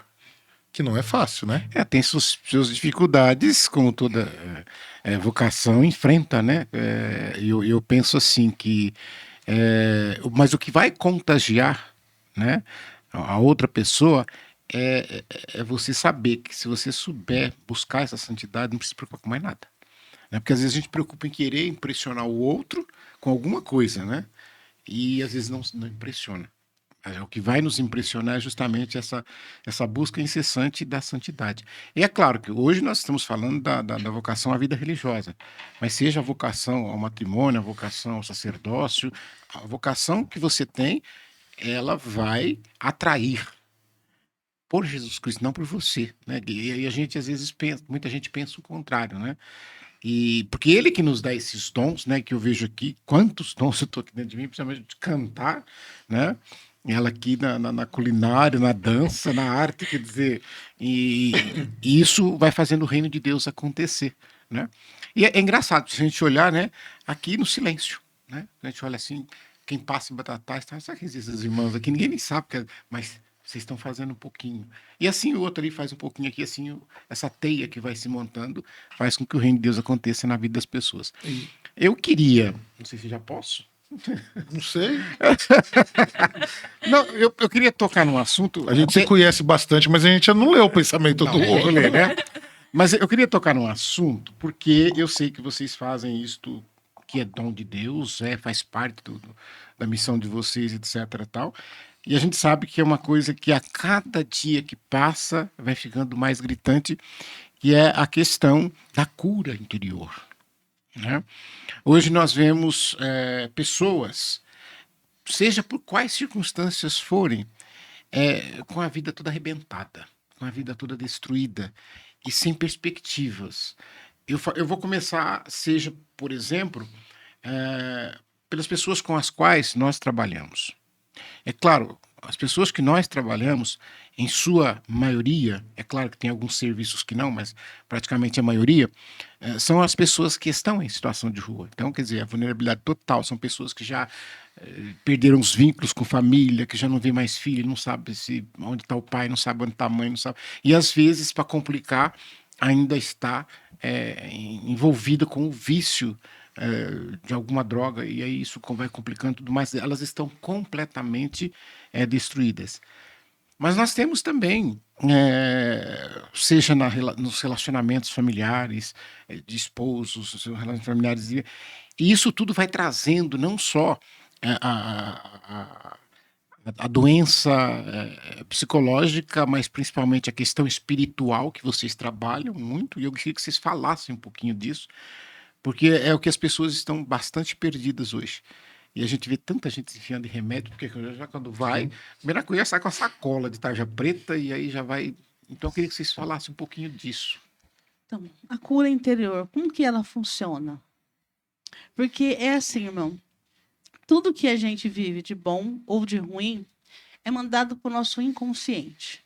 que não é fácil, né? Tem suas dificuldades, como toda vocação enfrenta, né? Eu penso assim que... mas o que vai contagiar, né, a outra pessoa é você saber que se você souber buscar essa santidade, não precisa se preocupar com mais nada. Né? Porque às vezes a gente se preocupa em querer impressionar o outro com alguma coisa, né? E às vezes não impressiona. O que vai nos impressionar é justamente essa busca incessante da santidade. E é claro que hoje nós estamos falando da vocação à vida religiosa, mas seja a vocação ao matrimônio, a vocação ao sacerdócio, a vocação que você tem, ela vai atrair por Jesus Cristo, não por você. Né? E aí a gente às vezes pensa, muita gente pensa o contrário, né? E porque ele que nos dá esses dons, né? Que eu vejo aqui, quantos dons eu estou aqui dentro de mim, principalmente de cantar, né? Ela aqui na culinária, na dança, na arte, quer dizer, e isso vai fazendo o reino de Deus acontecer, né? E é engraçado, se a gente olhar, né? Aqui no silêncio, né? A gente olha assim, quem passa em Batatais, tá, sabe que esses irmãos aqui, ninguém nem sabe, mas vocês estão fazendo um pouquinho. E assim o outro ali faz um pouquinho aqui, assim, essa teia que vai se montando faz com que o reino de Deus aconteça na vida das pessoas. Eu queria, não sei se já posso. Não sei. Não, eu queria tocar num assunto. A gente se conhece bastante, mas a gente já não leu o pensamento do outro. Né? Mas eu queria tocar num assunto, porque eu sei que vocês fazem isto que é dom de Deus, faz parte da missão de vocês, etc. Tal. E a gente sabe que é uma coisa que a cada dia que passa vai ficando mais gritante, que é a questão da cura interior. Né? Hoje nós vemos pessoas, seja por quais circunstâncias forem, com a vida toda arrebentada, com a vida toda destruída e sem perspectivas. Eu vou começar, seja, por exemplo, pelas pessoas com as quais nós trabalhamos. É claro, as pessoas que nós trabalhamos, em sua maioria, é claro que tem alguns serviços que não, mas praticamente a maioria, são as pessoas que estão em situação de rua. Então, quer dizer, a vulnerabilidade total, são pessoas que já perderam os vínculos com família, que já não vê mais filho, não sabe onde está o pai, não sabe onde está a mãe, não sabe. E às vezes, para complicar, ainda está envolvida com o vício de alguma droga, e aí isso vai complicando tudo mais. Elas estão completamente destruídas. Mas nós temos também, seja nos relacionamentos familiares, de esposos, relacionamentos familiares, e isso tudo vai trazendo não só a doença psicológica, mas principalmente a questão espiritual, que vocês trabalham muito, e eu queria que vocês falassem um pouquinho disso, porque é o que as pessoas estão bastante perdidas hoje. E a gente vê tanta gente se enfiando em remédio, porque já quando vai, a primeira coisa sai com a sacola de tarja preta e aí já vai. Então eu queria que vocês falassem um pouquinho disso. Então, a cura interior, como que ela funciona? Porque é assim, irmão, tudo que a gente vive de bom ou de ruim é mandado para o nosso inconsciente.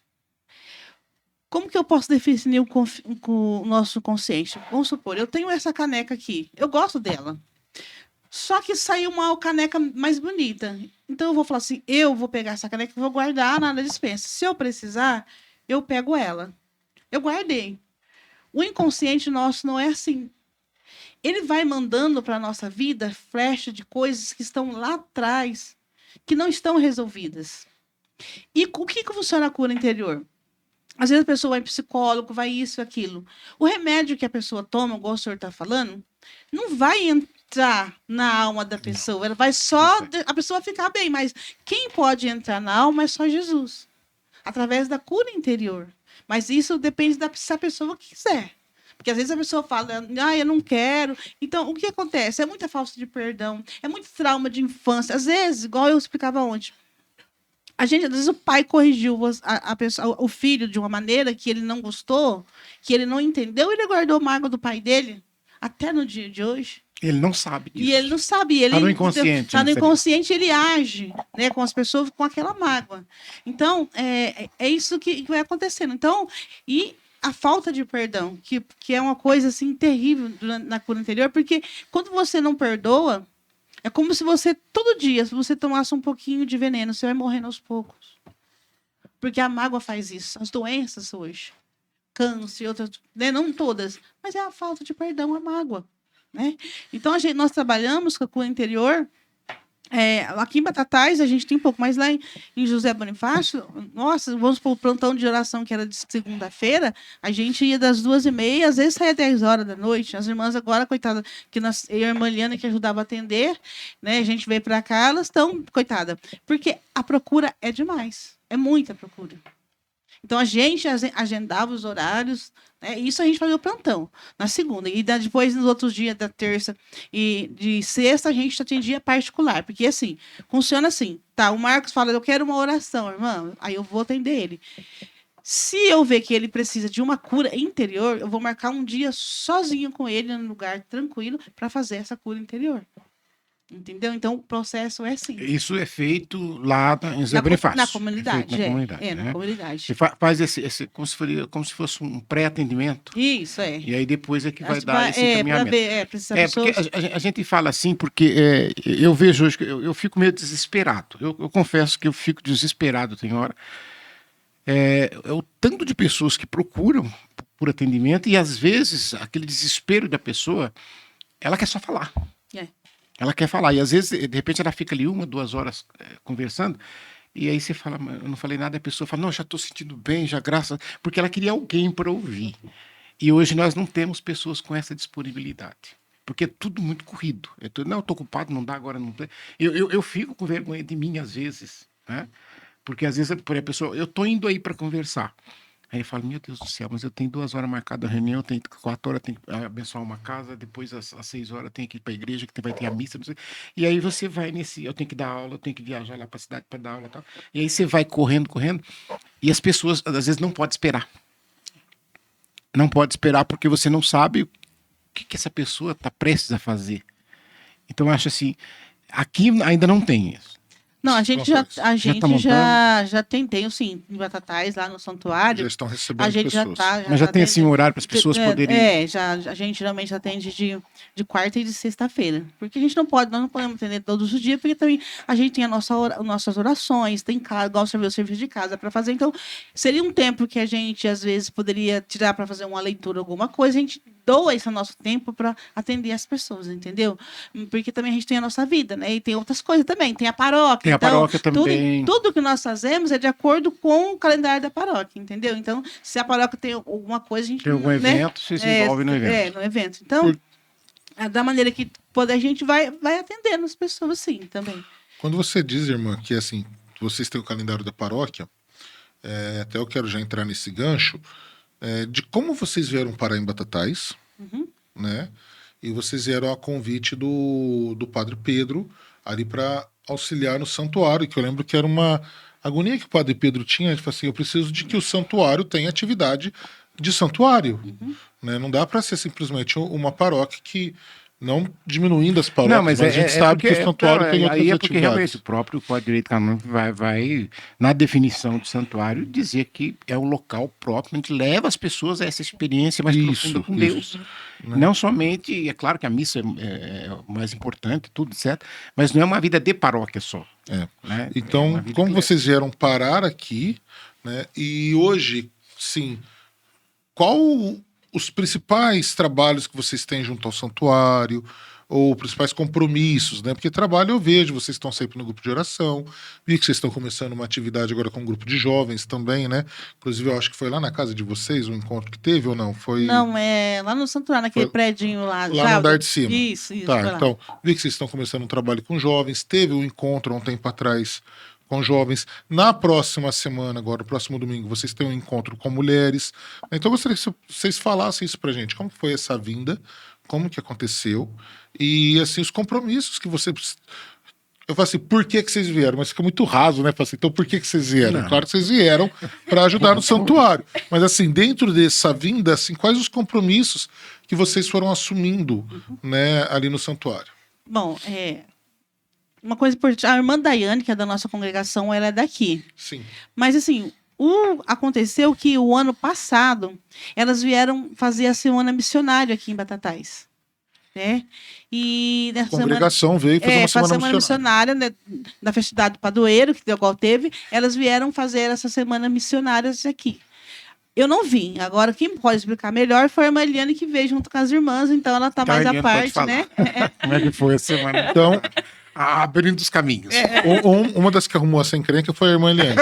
Como que eu posso definir o nosso consciente? Vamos supor, eu tenho essa caneca aqui, eu gosto dela. Só que saiu uma caneca mais bonita. Então eu vou falar assim, eu vou pegar essa caneca e vou guardar na despensa. Se eu precisar, eu pego ela. Eu guardei. O inconsciente nosso não é assim. Ele vai mandando para a nossa vida flecha de coisas que estão lá atrás, que não estão resolvidas. E o que funciona a cura interior? Às vezes a pessoa vai em psicólogo, vai isso, aquilo. O remédio que a pessoa toma, igual o senhor está falando, não vai entrar na alma da pessoa. Ela vai a pessoa ficar bem, mas quem pode entrar na alma é só Jesus, através da cura interior. Mas isso depende se a pessoa quiser. Porque às vezes a pessoa fala, eu não quero. Então, o que acontece? É muita falta de perdão, é muito trauma de infância. Às vezes, igual eu explicava ontem, às vezes o pai corrigiu a pessoa, o filho de uma maneira que ele não gostou, que ele não entendeu, e ele guardou mágoa do pai dele até no dia de hoje. Ele não sabe disso. E ele não sabe. Ele está no inconsciente. Está no inconsciente, ele age, né, com as pessoas com aquela mágoa. Então, é isso que vai acontecendo. Então, e a falta de perdão, que é uma coisa assim terrível na cura interior, porque quando você não perdoa, é como se você, todo dia, se você tomasse um pouquinho de veneno, você vai morrendo aos poucos. Porque a mágoa faz isso. As doenças hoje, câncer e outras, né, não todas, mas é a falta de perdão, a mágoa. Né? Então, nós trabalhamos com a cura interior. Aqui em Batatais, a gente tem um pouco, mas lá em José Bonifácio, nossa, vamos para o plantão de oração, que era de segunda-feira, a gente ia das 2h30, às vezes saía 10 horas da noite. As irmãs agora, coitada, eu e a irmã Liana, que ajudava a atender, né? A gente veio para cá, elas estão, coitada, porque a procura é demais, é muita procura. Então, a gente agendava os horários, né? Isso a gente fazia o plantão, na segunda. E depois, nos outros dias, da terça e de sexta, a gente atendia particular. Porque, assim, funciona assim. Tá, o Marcos fala, eu quero uma oração, irmã. Aí eu vou atender ele. Se eu ver que ele precisa de uma cura interior, eu vou marcar um dia sozinho com ele, num lugar tranquilo, para fazer essa cura interior. Entendeu? Então, o processo é assim. Isso é feito lá em Zé Bonifácio. Na comunidade, na comunidade. Você faz esse como se fosse um pré-atendimento. Isso, E aí depois é que vai dar esse encaminhamento. Porque a gente fala assim, porque eu vejo hoje, eu fico meio desesperado. Eu confesso que eu fico desesperado, tem hora. É o tanto de pessoas que procuram por atendimento e, às vezes, aquele desespero da pessoa, ela quer só falar. Ela quer falar, e às vezes, de repente, ela fica ali 1, 2 horas conversando, e aí você fala, eu não falei nada, a pessoa fala, não, já estou sentindo bem, já graças... Porque ela queria alguém para ouvir. E hoje nós não temos pessoas com essa disponibilidade, porque é tudo muito corrido. Não, eu estou ocupado, não dá agora, não tem. Eu fico com vergonha de mim, às vezes, né? Porque às vezes a pessoa, eu estou indo aí para conversar. Aí eu falo, meu Deus do céu, mas eu tenho 2 horas marcadas a reunião, tenho 4 horas, tenho que abençoar uma casa, depois às 6 horas tenho que ir para a igreja, que vai ter a missa, não sei. E aí você vai eu tenho que dar aula, eu tenho que viajar lá para a cidade para dar aula e tal. E aí você vai correndo, e as pessoas às vezes não podem esperar. Não pode esperar porque você não sabe o que essa pessoa está prestes a fazer. Então eu acho assim, aqui ainda não tem isso. Não, a gente já tem, sim, em Batatais, lá no santuário. Já estão recebendo a gente pessoas. Mas já tem assim um horário para as pessoas poderem... A gente geralmente atende de quarta e de sexta-feira. Porque nós não podemos atender todos os dias, porque também a gente tem nossas orações, tem casa, gosta de ver o serviço de casa para fazer. Então, seria um tempo que a gente, às vezes, poderia tirar para fazer uma leitura, alguma coisa, a gente doa esse nosso tempo para atender as pessoas, entendeu? Porque também a gente tem a nossa vida, né? E tem outras coisas também, tem a paróquia. Tem a paróquia também. Tudo que nós fazemos é de acordo com o calendário da paróquia, entendeu? Então, se a paróquia tem alguma coisa, a gente... Tem algum evento, você se envolve no evento. No evento. Então, da maneira que a gente vai atendendo as pessoas, sim, também. Quando você diz, irmã, que assim, vocês têm o calendário da paróquia, até eu quero já entrar nesse gancho, de como vocês vieram parar em Batatais, né? E vocês vieram a convite do Padre Pedro ali para auxiliar no santuário, que eu lembro que era uma agonia que o Padre Pedro tinha. Ele falou assim, eu preciso de que o santuário tenha atividade de santuário. Né? Não dá para ser simplesmente uma paróquia que, não diminuindo as paróquias, mas a gente sabe que o santuário tem outras atividades. Porque realmente o próprio Código de Direito Canônico vai, na definição do santuário, dizer que é o local próprio onde leva as pessoas a essa experiência mais profunda com Deus. Né? Não somente, é claro que a missa é o mais importante, tudo certo, mas não é uma vida de paróquia só. Né? Então, como vocês vieram parar aqui, né? E hoje, sim, qual os principais trabalhos que vocês têm junto ao santuário, ou principais compromissos, né? Porque trabalho eu vejo, vocês estão sempre no grupo de oração, vi que vocês estão começando uma atividade agora com um grupo de jovens também, né? Inclusive, eu acho que foi lá na casa de vocês o encontro que teve ou não? Foi... Não, é lá no santuário, naquele prédinho lá. Lá no andar de cima. Isso. Tá, foi lá. então, vi que vocês estão começando um trabalho com jovens, teve um encontro há um tempo atrás com jovens. Na próxima semana, agora, no próximo domingo, vocês têm um encontro com mulheres. Então, eu gostaria que vocês falassem isso pra gente. Como foi essa vinda? Como que aconteceu? E, assim, os compromissos que você... Eu falo assim, por que vocês vieram? Mas fica muito raso, né? Assim, então, por que vocês vieram? Não. Claro que vocês vieram para ajudar no santuário. Mas, assim, dentro dessa vinda, assim, quais os compromissos que vocês foram assumindo, né, ali no santuário? Bom, uma coisa importante, a irmã Daiane, que é da nossa congregação, ela é daqui. Sim. Mas, assim, aconteceu que o ano passado, elas vieram fazer a semana missionária aqui em Batatais. Né? E A congregação veio fazer uma semana missionária. Né, da festividade do Padroeiro, que qual teve, elas vieram fazer essa semana missionária aqui. Eu não vim. Agora, quem pode explicar melhor foi a irmã Eliane, que veio junto com as irmãs, então ela está mais à parte, né? Como é que foi a semana? Então, Abrindo os caminhos. uma das que arrumou essa encrenca foi a irmã Eliane.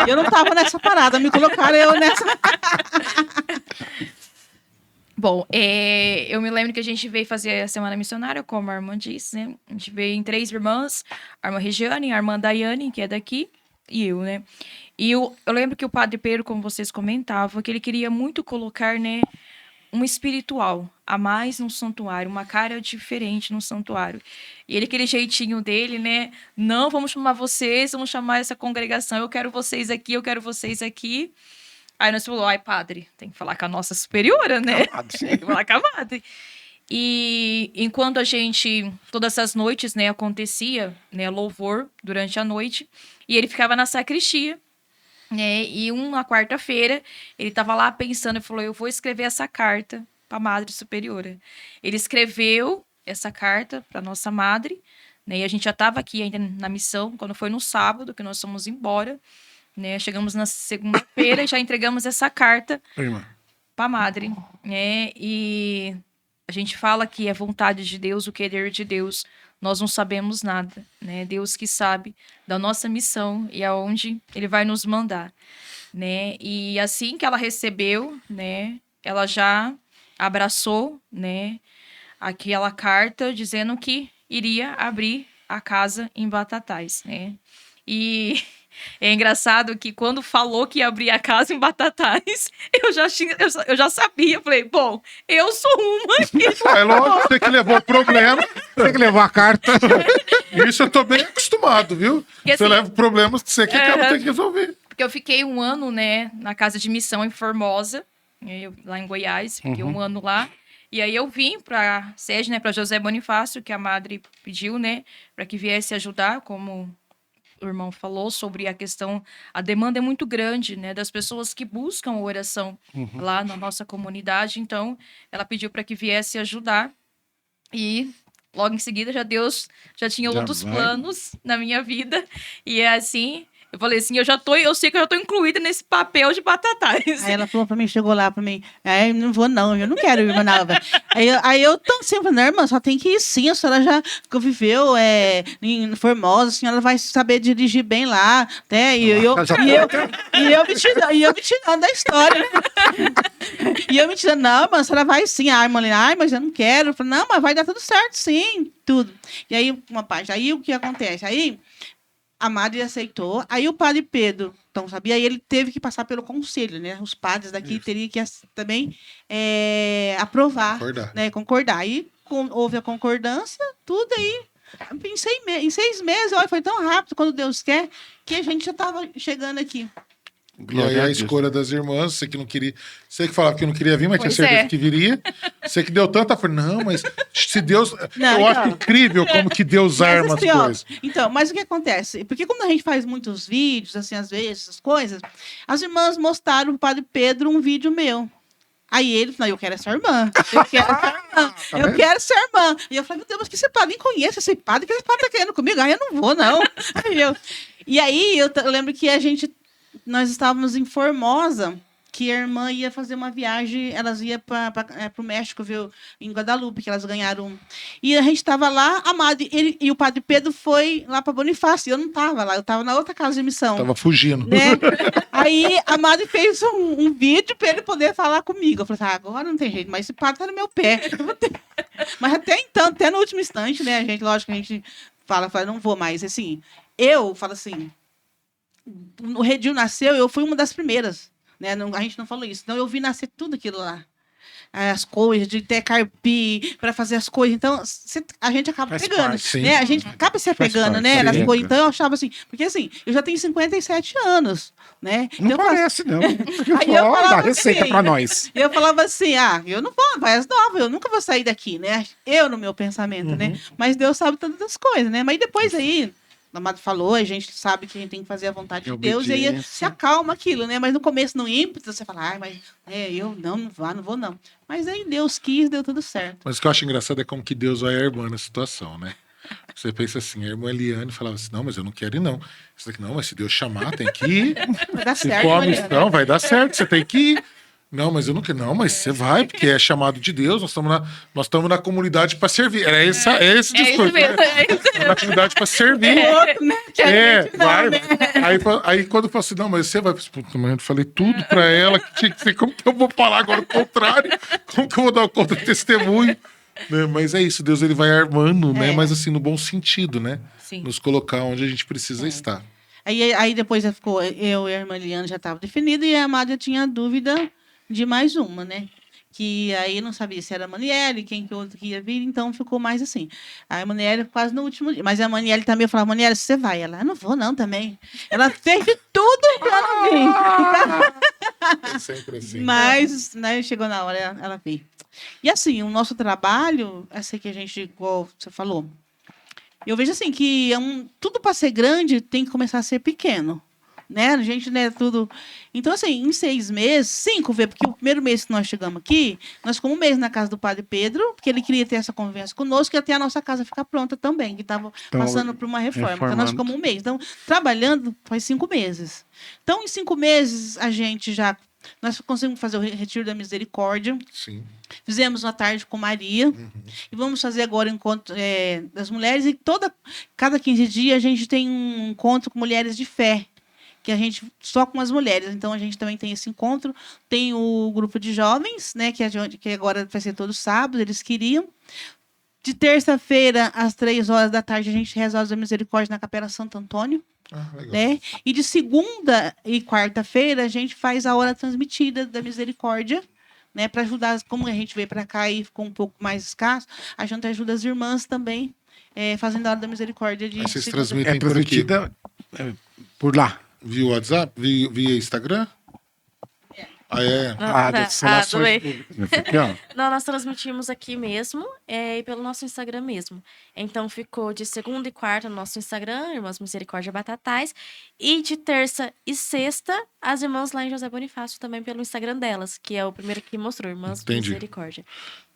Eu não estava nessa parada, me colocaram eu nessa. Bom, eu me lembro que a gente veio fazer a semana missionária, como a irmã disse, né? A gente veio em 3 irmãs, a irmã Regiane, a irmã Daiane, que é daqui, e eu, né? E eu lembro que o Padre Pedro, como vocês comentavam, que ele queria muito colocar, né, um espiritual a mais no santuário, uma cara diferente no santuário. E ele, aquele jeitinho dele, né? Não, vamos chamar vocês, vamos chamar essa congregação, eu quero vocês aqui, eu quero vocês aqui. Aí nós falamos, ai, padre, tem que falar com a nossa superiora, né? Tem que falar com a madre. E enquanto a gente, todas as noites, né, acontecia, né, louvor durante a noite, e ele ficava na sacristia, né, e uma quarta-feira, ele estava lá pensando, e falou, eu vou escrever essa carta para a madre superiora. Ele escreveu essa carta para nossa madre, né, e a gente já estava aqui ainda na missão, quando foi no sábado, que nós fomos embora, né, chegamos na segunda-feira e já entregamos essa carta para a madre, né, e a gente fala que é vontade de Deus, o querer de Deus, nós não sabemos nada, né, Deus que sabe da nossa missão e aonde Ele vai nos mandar, né, e assim que ela recebeu, né, ela já abraçou, né, aquela carta dizendo que iria abrir a casa em Batatais, né, e é engraçado que quando falou que ia abrir a casa em Batatais, eu já sabia. Falei, bom, eu sou uma aqui. É lógico, você que levou o problema, Tem que levar a carta. isso eu tô bem acostumado, viu? Porque, Você assim, leva problemas que você que acaba tendo que resolver. Porque eu fiquei um ano, né, na casa de missão em Formosa, lá em Goiás, fiquei um ano lá. E aí eu vim para sede, né, para José Bonifácio, que a madre pediu, né, para que viesse ajudar, como o irmão falou sobre a questão, a demanda é muito grande, né, das pessoas que buscam a oração lá na nossa comunidade. Então, ela pediu para que viesse ajudar e logo em seguida Deus já tinha outros planos na minha vida. E é assim, eu falei assim, eu sei que eu já tô incluída nesse papel de Batatais. Aí ela falou pra mim, chegou lá pra mim, aí não vou não, eu não quero ir, irmã Nalva. Aí eu tô sempre, né, irmã, só tem que ir sim, a senhora já viveu em Formosa, a senhora vai saber dirigir bem lá, né, e eu me tirando da história, né? E eu me tirando, não, irmã, a senhora vai sim, irmã, mas eu não quero, eu falei, não, mas vai dar tudo certo sim, tudo. E aí, uma parte, aí o que acontece? Aí, a madre aceitou. Aí o padre Pedro, então, sabia? Aí ele teve que passar pelo conselho, né? Os padres daqui teriam que também aprovar, concordar. Aí houve a concordância, tudo aí. Em 6 meses, olha, foi tão rápido, quando Deus quer, que a gente já estava chegando aqui. E aí a escolha das irmãs, você que não queria, você que falava que não queria vir, mas tinha certeza que viria. Você que deu tanta, falei, não, mas se Deus, eu acho incrível como que Deus arma assim, as coisas. Então, mas o que acontece? Porque quando a gente faz muitos vídeos, assim, às vezes, essas coisas, as irmãs mostraram pro padre Pedro um vídeo meu. Aí ele falou, eu quero essa irmã, eu quero essa irmã. E eu falei, meu Deus, mas que esse padre nem conhece esse padre, que esse padre tá querendo comigo? Aí eu não vou, não. E aí eu lembro que nós estávamos em Formosa, que a irmã ia fazer uma viagem, elas iam para o México, viu, em Guadalupe, que elas ganharam. E a gente estava lá, a Madre, e o Padre Pedro foi lá para Bonifácio, e eu não estava lá, eu estava na outra casa de missão. Tava fugindo. Né? Aí a Madre fez um vídeo para ele poder falar comigo. Eu falei, agora não tem jeito, mas esse padre tá no meu pé. Mas até então, até no último instante, né, a gente, lógico que a gente fala, não vou mais, assim, eu falo assim, o Redil nasceu, eu fui uma das primeiras, né? Não, a gente não falou isso. Então, eu vi nascer tudo aquilo lá. As coisas, de ter carpi para fazer as coisas. Então, a gente acaba Faz pegando. parte, né? A gente acaba se apegando, né? Nas sim. coisas. Então, eu achava assim... Porque, assim, eu já tenho 57 anos, né? Não então, parece, não. Aí eu Dá falava receita assim, pra nós. eu falava assim, eu não vou, vai as novas, eu nunca vou sair daqui, né? Eu no meu pensamento, né? Mas Deus sabe todas as coisas, né? Mas depois aí... A Madre falou, a gente sabe que a gente tem que fazer a vontade de Deus, e aí se acalma aquilo, né? Mas no começo, no ímpeto, você fala, mas eu não vou não. Mas aí Deus quis, deu tudo certo. Mas o que eu acho engraçado é como que Deus vai armando a situação, né? Você pensa assim, a irmã Eliane falava assim, não, mas eu não quero ir não. Você daqui, não, mas se Deus chamar, tem que ir. Vai dar Se certo, for a Mariana. missão, vai dar certo, você tem que ir. Não, mas eu não quero. Não, mas você vai, porque é chamado de Deus, nós estamos na comunidade para servir. É esse discurso. mesmo, né? Estamos na comunidade para servir. Outro, né? Que a gente não, vai. né? Aí quando eu falo assim, não, mas você vai. Puta, mas eu falei tudo para ela, que tinha que ser, como que eu vou falar agora o contrário? Como que eu vou dar o contra-testemunho? Né? Mas é isso, Deus ele vai armando, né? Mas assim, no bom sentido, né? Sim. Nos colocar onde a gente precisa estar. Aí depois ficou, eu e a irmã Eliana já estava definido, e a Madre tinha dúvida de mais uma, né? Que aí não sabia se era a Maniele, quem que outro que ia vir, então ficou mais assim. Aí a Maniele quase no último dia. Mas a Maniele também, eu falava, Maniele, você vai? Ela, eu não vou não também. Ela fez de tudo pra não vir. É sempre assim. Mas, né, chegou na hora, ela veio. E assim, o nosso trabalho, essa que a gente, igual você falou, eu vejo assim, que tudo para ser grande tem que começar a ser pequeno. Né? A gente, né, tudo... Então, assim, em 6 meses, 5, porque o primeiro mês que nós chegamos aqui, nós ficamos um mês na casa do Padre Pedro, porque ele queria ter essa convivência conosco e até a nossa casa ficar pronta também, que estava passando por uma reforma. Então, nós ficamos um mês. Então, trabalhando faz 5 meses. Então, em 5 meses, nós conseguimos fazer o Retiro da Misericórdia. Sim. Fizemos uma tarde com Maria. E vamos fazer agora o encontro das mulheres. E cada 15 dias a gente tem um encontro com mulheres de fé, que a gente só com as mulheres. Então a gente também tem esse encontro. Tem o grupo de jovens, né, que agora vai ser todo sábado, eles queriam. De terça-feira, às 3h da tarde, a gente reza a da Misericórdia na Capela Santo Antônio. Legal. Né? E de segunda e quarta-feira, a gente faz a hora transmitida da Misericórdia, né, para ajudar, como a gente veio para cá e ficou um pouco mais escasso, a gente ajuda as irmãs também, fazendo a hora da Misericórdia de Aí vocês segunda. transmitem É por aqui. transmitida por lá. Via WhatsApp? Via Instagram? Das relações adorei. públicas. Aqui, ó. Não, nós transmitimos aqui mesmo, e pelo nosso Instagram mesmo. Então, ficou de segunda e quarta no nosso Instagram, Irmãs Misericórdia Batatais. E de terça e sexta, as irmãs lá em José Bonifácio, também pelo Instagram delas, que é o primeiro que mostrou, Irmãs Entendi. Misericórdia.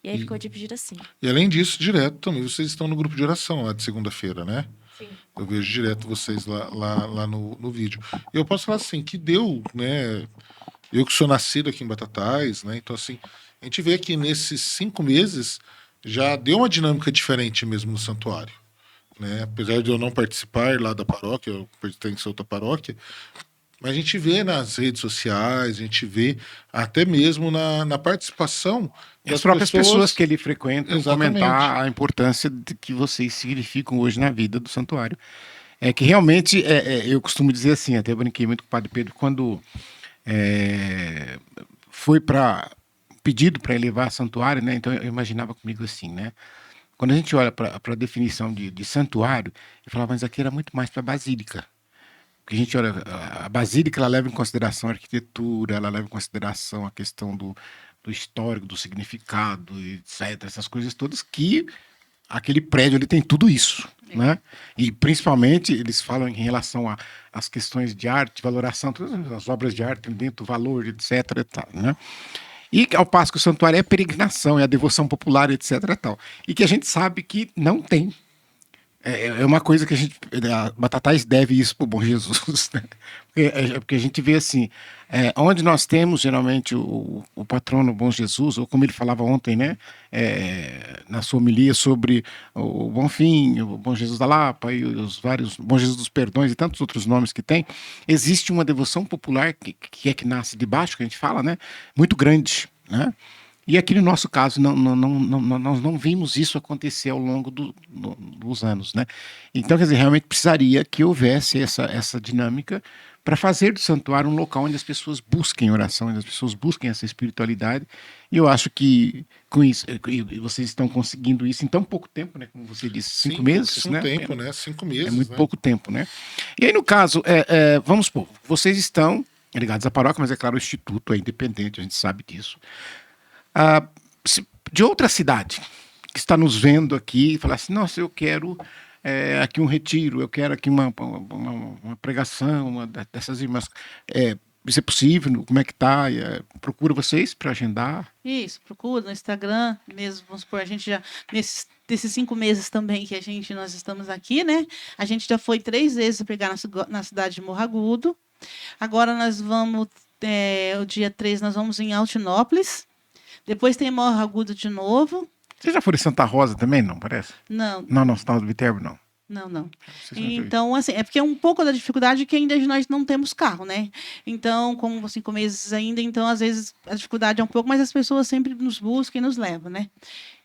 E aí ficou dividido assim. E além disso, direto também, vocês estão no grupo de oração lá de segunda-feira, né? Sim. Eu vejo direto vocês lá no vídeo. E eu posso falar assim, que deu, né? Eu que sou nascido aqui em Batatais, né? Então, assim, a gente vê que nesses 5 meses já deu uma dinâmica diferente mesmo no santuário. Né? Apesar de eu não participar lá da paróquia, eu pertenço a outra paróquia, mas a gente vê nas redes sociais, a gente vê até mesmo na participação E as próprias pessoas que ele frequenta Exatamente. comentar a importância de que vocês significam hoje na vida do santuário. É que realmente, eu costumo dizer assim, até brinquei muito com o Padre Pedro, quando foi pedido para elevar santuário, né? Então eu imaginava comigo assim, né? Quando a gente olha para a definição de santuário, eu falava, mas aqui era muito mais para basílica. Porque a gente olha, a basílica ela leva em consideração a arquitetura, ela leva em consideração a questão do histórico, do significado, etc. Essas coisas todas que aquele prédio ele tem tudo isso, né? E principalmente eles falam em relação às questões de arte, valoração, todas as obras de arte dentro do valor, etc. E tal, né? E ao passo que o santuário é peregrinação, é a devoção popular, etc. E tal. E que a gente sabe que não tem É uma coisa que a Batatais deve isso pro Bom Jesus, né? Porque a gente vê assim, onde nós temos geralmente o patrono Bom Jesus, ou como ele falava ontem, né? Na sua homilia sobre o Bonfim, o Bom Jesus da Lapa e os vários Bom Jesus dos Perdões e tantos outros nomes que tem, existe uma devoção popular que nasce de baixo, que a gente fala, né? Muito grande, né? E aqui no nosso caso, nós não vimos isso acontecer ao longo dos anos, né? Então, quer dizer, realmente precisaria que houvesse essa dinâmica para fazer do santuário um local onde as pessoas busquem oração, onde as pessoas busquem essa espiritualidade. E eu acho que com isso, e vocês estão conseguindo isso em tão pouco tempo, né? Como você disse, 5 meses, né? Tempo, né? 5 meses, É muito né? pouco tempo, né? E aí, no caso, vamos supor, vocês estão ligados à paróquia, mas é claro, o Instituto é independente, a gente sabe disso. De outra cidade que está nos vendo aqui e falar assim, nossa, eu quero aqui um retiro, eu quero aqui uma pregação, uma dessas irmãs. Isso é possível? Como é que está? Procura vocês para agendar? Isso, procura no Instagram mesmo, vamos supor, a gente já, desses 5 meses também que nós estamos aqui, né? A gente já foi 3 vezes pregar na cidade de Morro Agudo. Agora nós vamos, o dia 3, nós vamos em Altinópolis. Depois tem Morro Agudo de novo. Você já foi em Santa Rosa também, não, parece? Não, Não, Santa Rosa do Viterbo, não. não. Vocês não Então, assim, é porque é um pouco da dificuldade que ainda nós não temos carro, né? Então, como 5 meses ainda, então, às vezes, a dificuldade é um pouco, mas as pessoas sempre nos buscam e nos levam, né?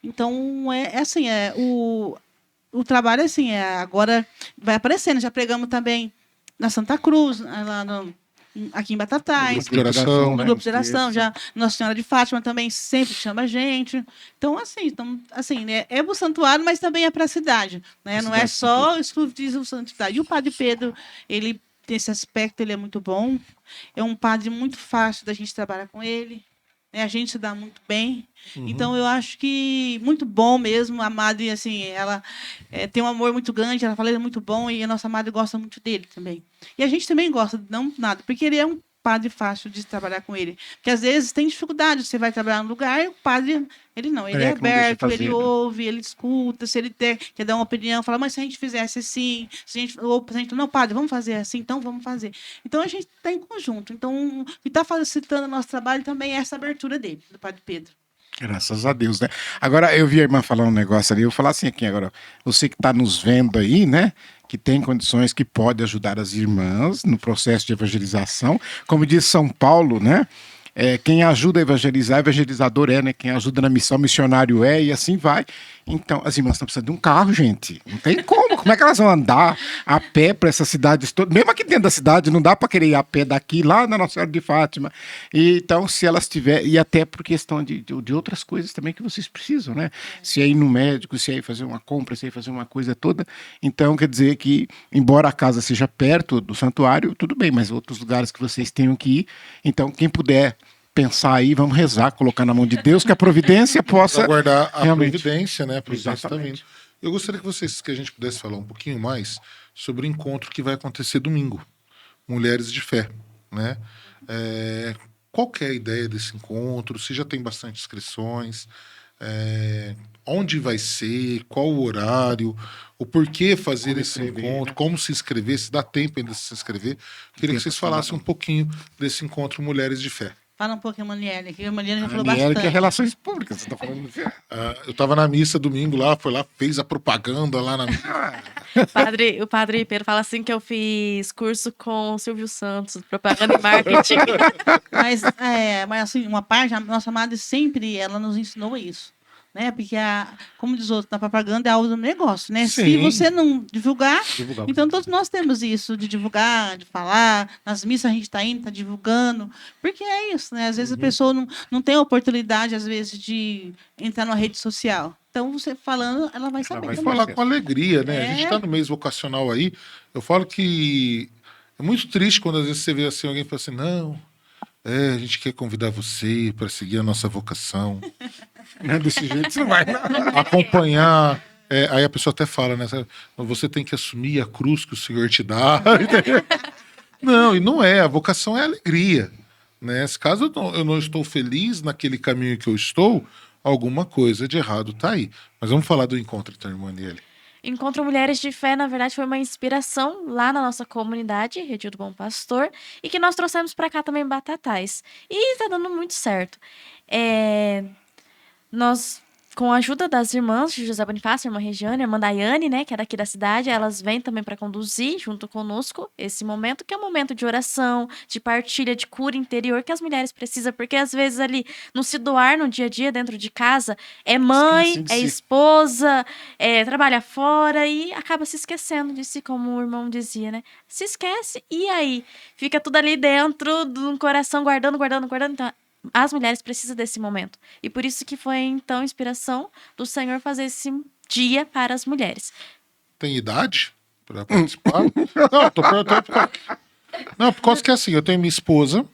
Então, assim, o trabalho, assim, agora vai aparecendo. Já pregamos também na Santa Cruz, lá aqui em Batatais. Grupo de oração, No né? grupo de oração, já Nossa Senhora de Fátima também sempre chama a gente. Então, assim, né, é para o santuário, mas também é para a cidade. Né? Não é só exclusivo santidade. E o Padre Pedro, ele, nesse aspecto, ele é muito bom. É um padre muito fácil da gente trabalhar com ele. Né? A gente se dá muito bem. Então, eu acho que muito bom mesmo. A Madre, assim, ela tem um amor muito grande, ela fala, ele é muito bom, e a nossa Madre gosta muito dele também. E a gente também gosta, não nada, porque ele é um padre fácil de trabalhar com ele. Porque às vezes tem dificuldade, você vai trabalhar num lugar, o padre, ele não, ele é que não deixa aberto, fazer, ele né? ouve, ele escuta, se ele quer dar uma opinião, fala, mas se a gente fizesse assim, ou se a gente, não, padre, vamos fazer assim, então vamos fazer. Então a gente está em conjunto. Então, o que está facilitando o nosso trabalho também é essa abertura dele, do Padre Pedro. Graças a Deus, né? Agora, eu vi a irmã falar um negócio ali, eu vou falar assim aqui agora, você que está nos vendo aí, né, que tem condições, que pode ajudar as irmãs no processo de evangelização, como diz São Paulo, né, quem ajuda a evangelizar, evangelizador né, quem ajuda na missão, missionário e assim vai. Então, as irmãs estão precisando de um carro, gente, não tem como é que elas vão andar a pé para essas cidades todas, mesmo aqui dentro da cidade, não dá para querer ir a pé daqui, lá na Nossa Senhora de Fátima, e, então, se elas tiverem, e até por questão de outras coisas também que vocês precisam, né, se é ir no médico, se é ir fazer uma compra, se é ir fazer uma coisa toda, então, quer dizer que, embora a casa seja perto do santuário, tudo bem, mas outros lugares que vocês tenham que ir, então, quem puder pensar aí, vamos rezar, colocar na mão de Deus, que a providência possa Aguardar a realmente. providência, né? A providência está Exatamente. vindo. Eu gostaria que a gente pudesse falar um pouquinho mais sobre o encontro que vai acontecer domingo, Mulheres de Fé, né? Qual que é a ideia desse encontro? Se já tem bastante inscrições, onde vai ser, qual o horário, o porquê fazer Como esse inscrever, encontro, né? como se inscrever, se dá tempo ainda de se inscrever. Queria que vocês falassem um pouquinho desse encontro Mulheres de Fé. Fala um pouquinho, Maniele, que a Maniele já falou Aniele, que é bastante. relações públicas, você está falando assim. Eu estava na missa domingo lá, foi lá, fez a propaganda lá na O padre Pedro fala assim que eu fiz curso com o Silvio Santos, propaganda e marketing. Mas assim, uma parte, a nossa Madre sempre, ela nos ensinou isso. Né? Porque, como diz outro, na propaganda é algo do negócio, né? Se Sim. você não divulgar, Divulgar. então todos nós temos isso, de divulgar, de falar. Nas missas a gente está indo, está divulgando. Porque é isso, né? Às vezes a pessoa não tem a oportunidade, às vezes, de entrar numa rede social. Então, você falando, ela vai saber. vai E também. falar com alegria, né? A gente está no mês vocacional aí. Eu falo que é muito triste quando às vezes você vê assim, alguém fala assim, não, a gente quer convidar você para seguir a nossa vocação. Não é desse jeito, você não vai, não. Acompanhar. Aí a pessoa até fala, né? Você tem que assumir a cruz que o Senhor te dá. Entendeu? Não, e não é. A vocação é alegria. Né? Se caso eu não estou feliz naquele caminho que eu estou, alguma coisa de errado está aí. Mas vamos falar do encontro, então, irmã Aniele. Encontro Mulheres de Fé, na verdade, foi uma inspiração lá na nossa comunidade, Redil do Bom Pastor, e que nós trouxemos para cá também em Batatais. E tá dando muito certo. Nós, com a ajuda das irmãs de José Bonifácio, a irmã Regiane, a irmã Daiane, né, que é daqui da cidade, elas vêm também para conduzir junto conosco esse momento, que é um momento de oração, de partilha, de cura interior que as mulheres precisam, porque às vezes ali não se doar no dia a dia dentro de casa, é mãe, Esquecem de é si. esposa, trabalha fora e acaba se esquecendo de si, como o irmão dizia, né? Se esquece e aí fica tudo ali dentro do coração, guardando. Então, as mulheres precisam desse momento. E por isso que foi, então, inspiração do Senhor fazer esse dia para as mulheres. Tem idade pra participar? Não, tô perguntando por causa... Não, por causa que assim, eu tenho minha esposa,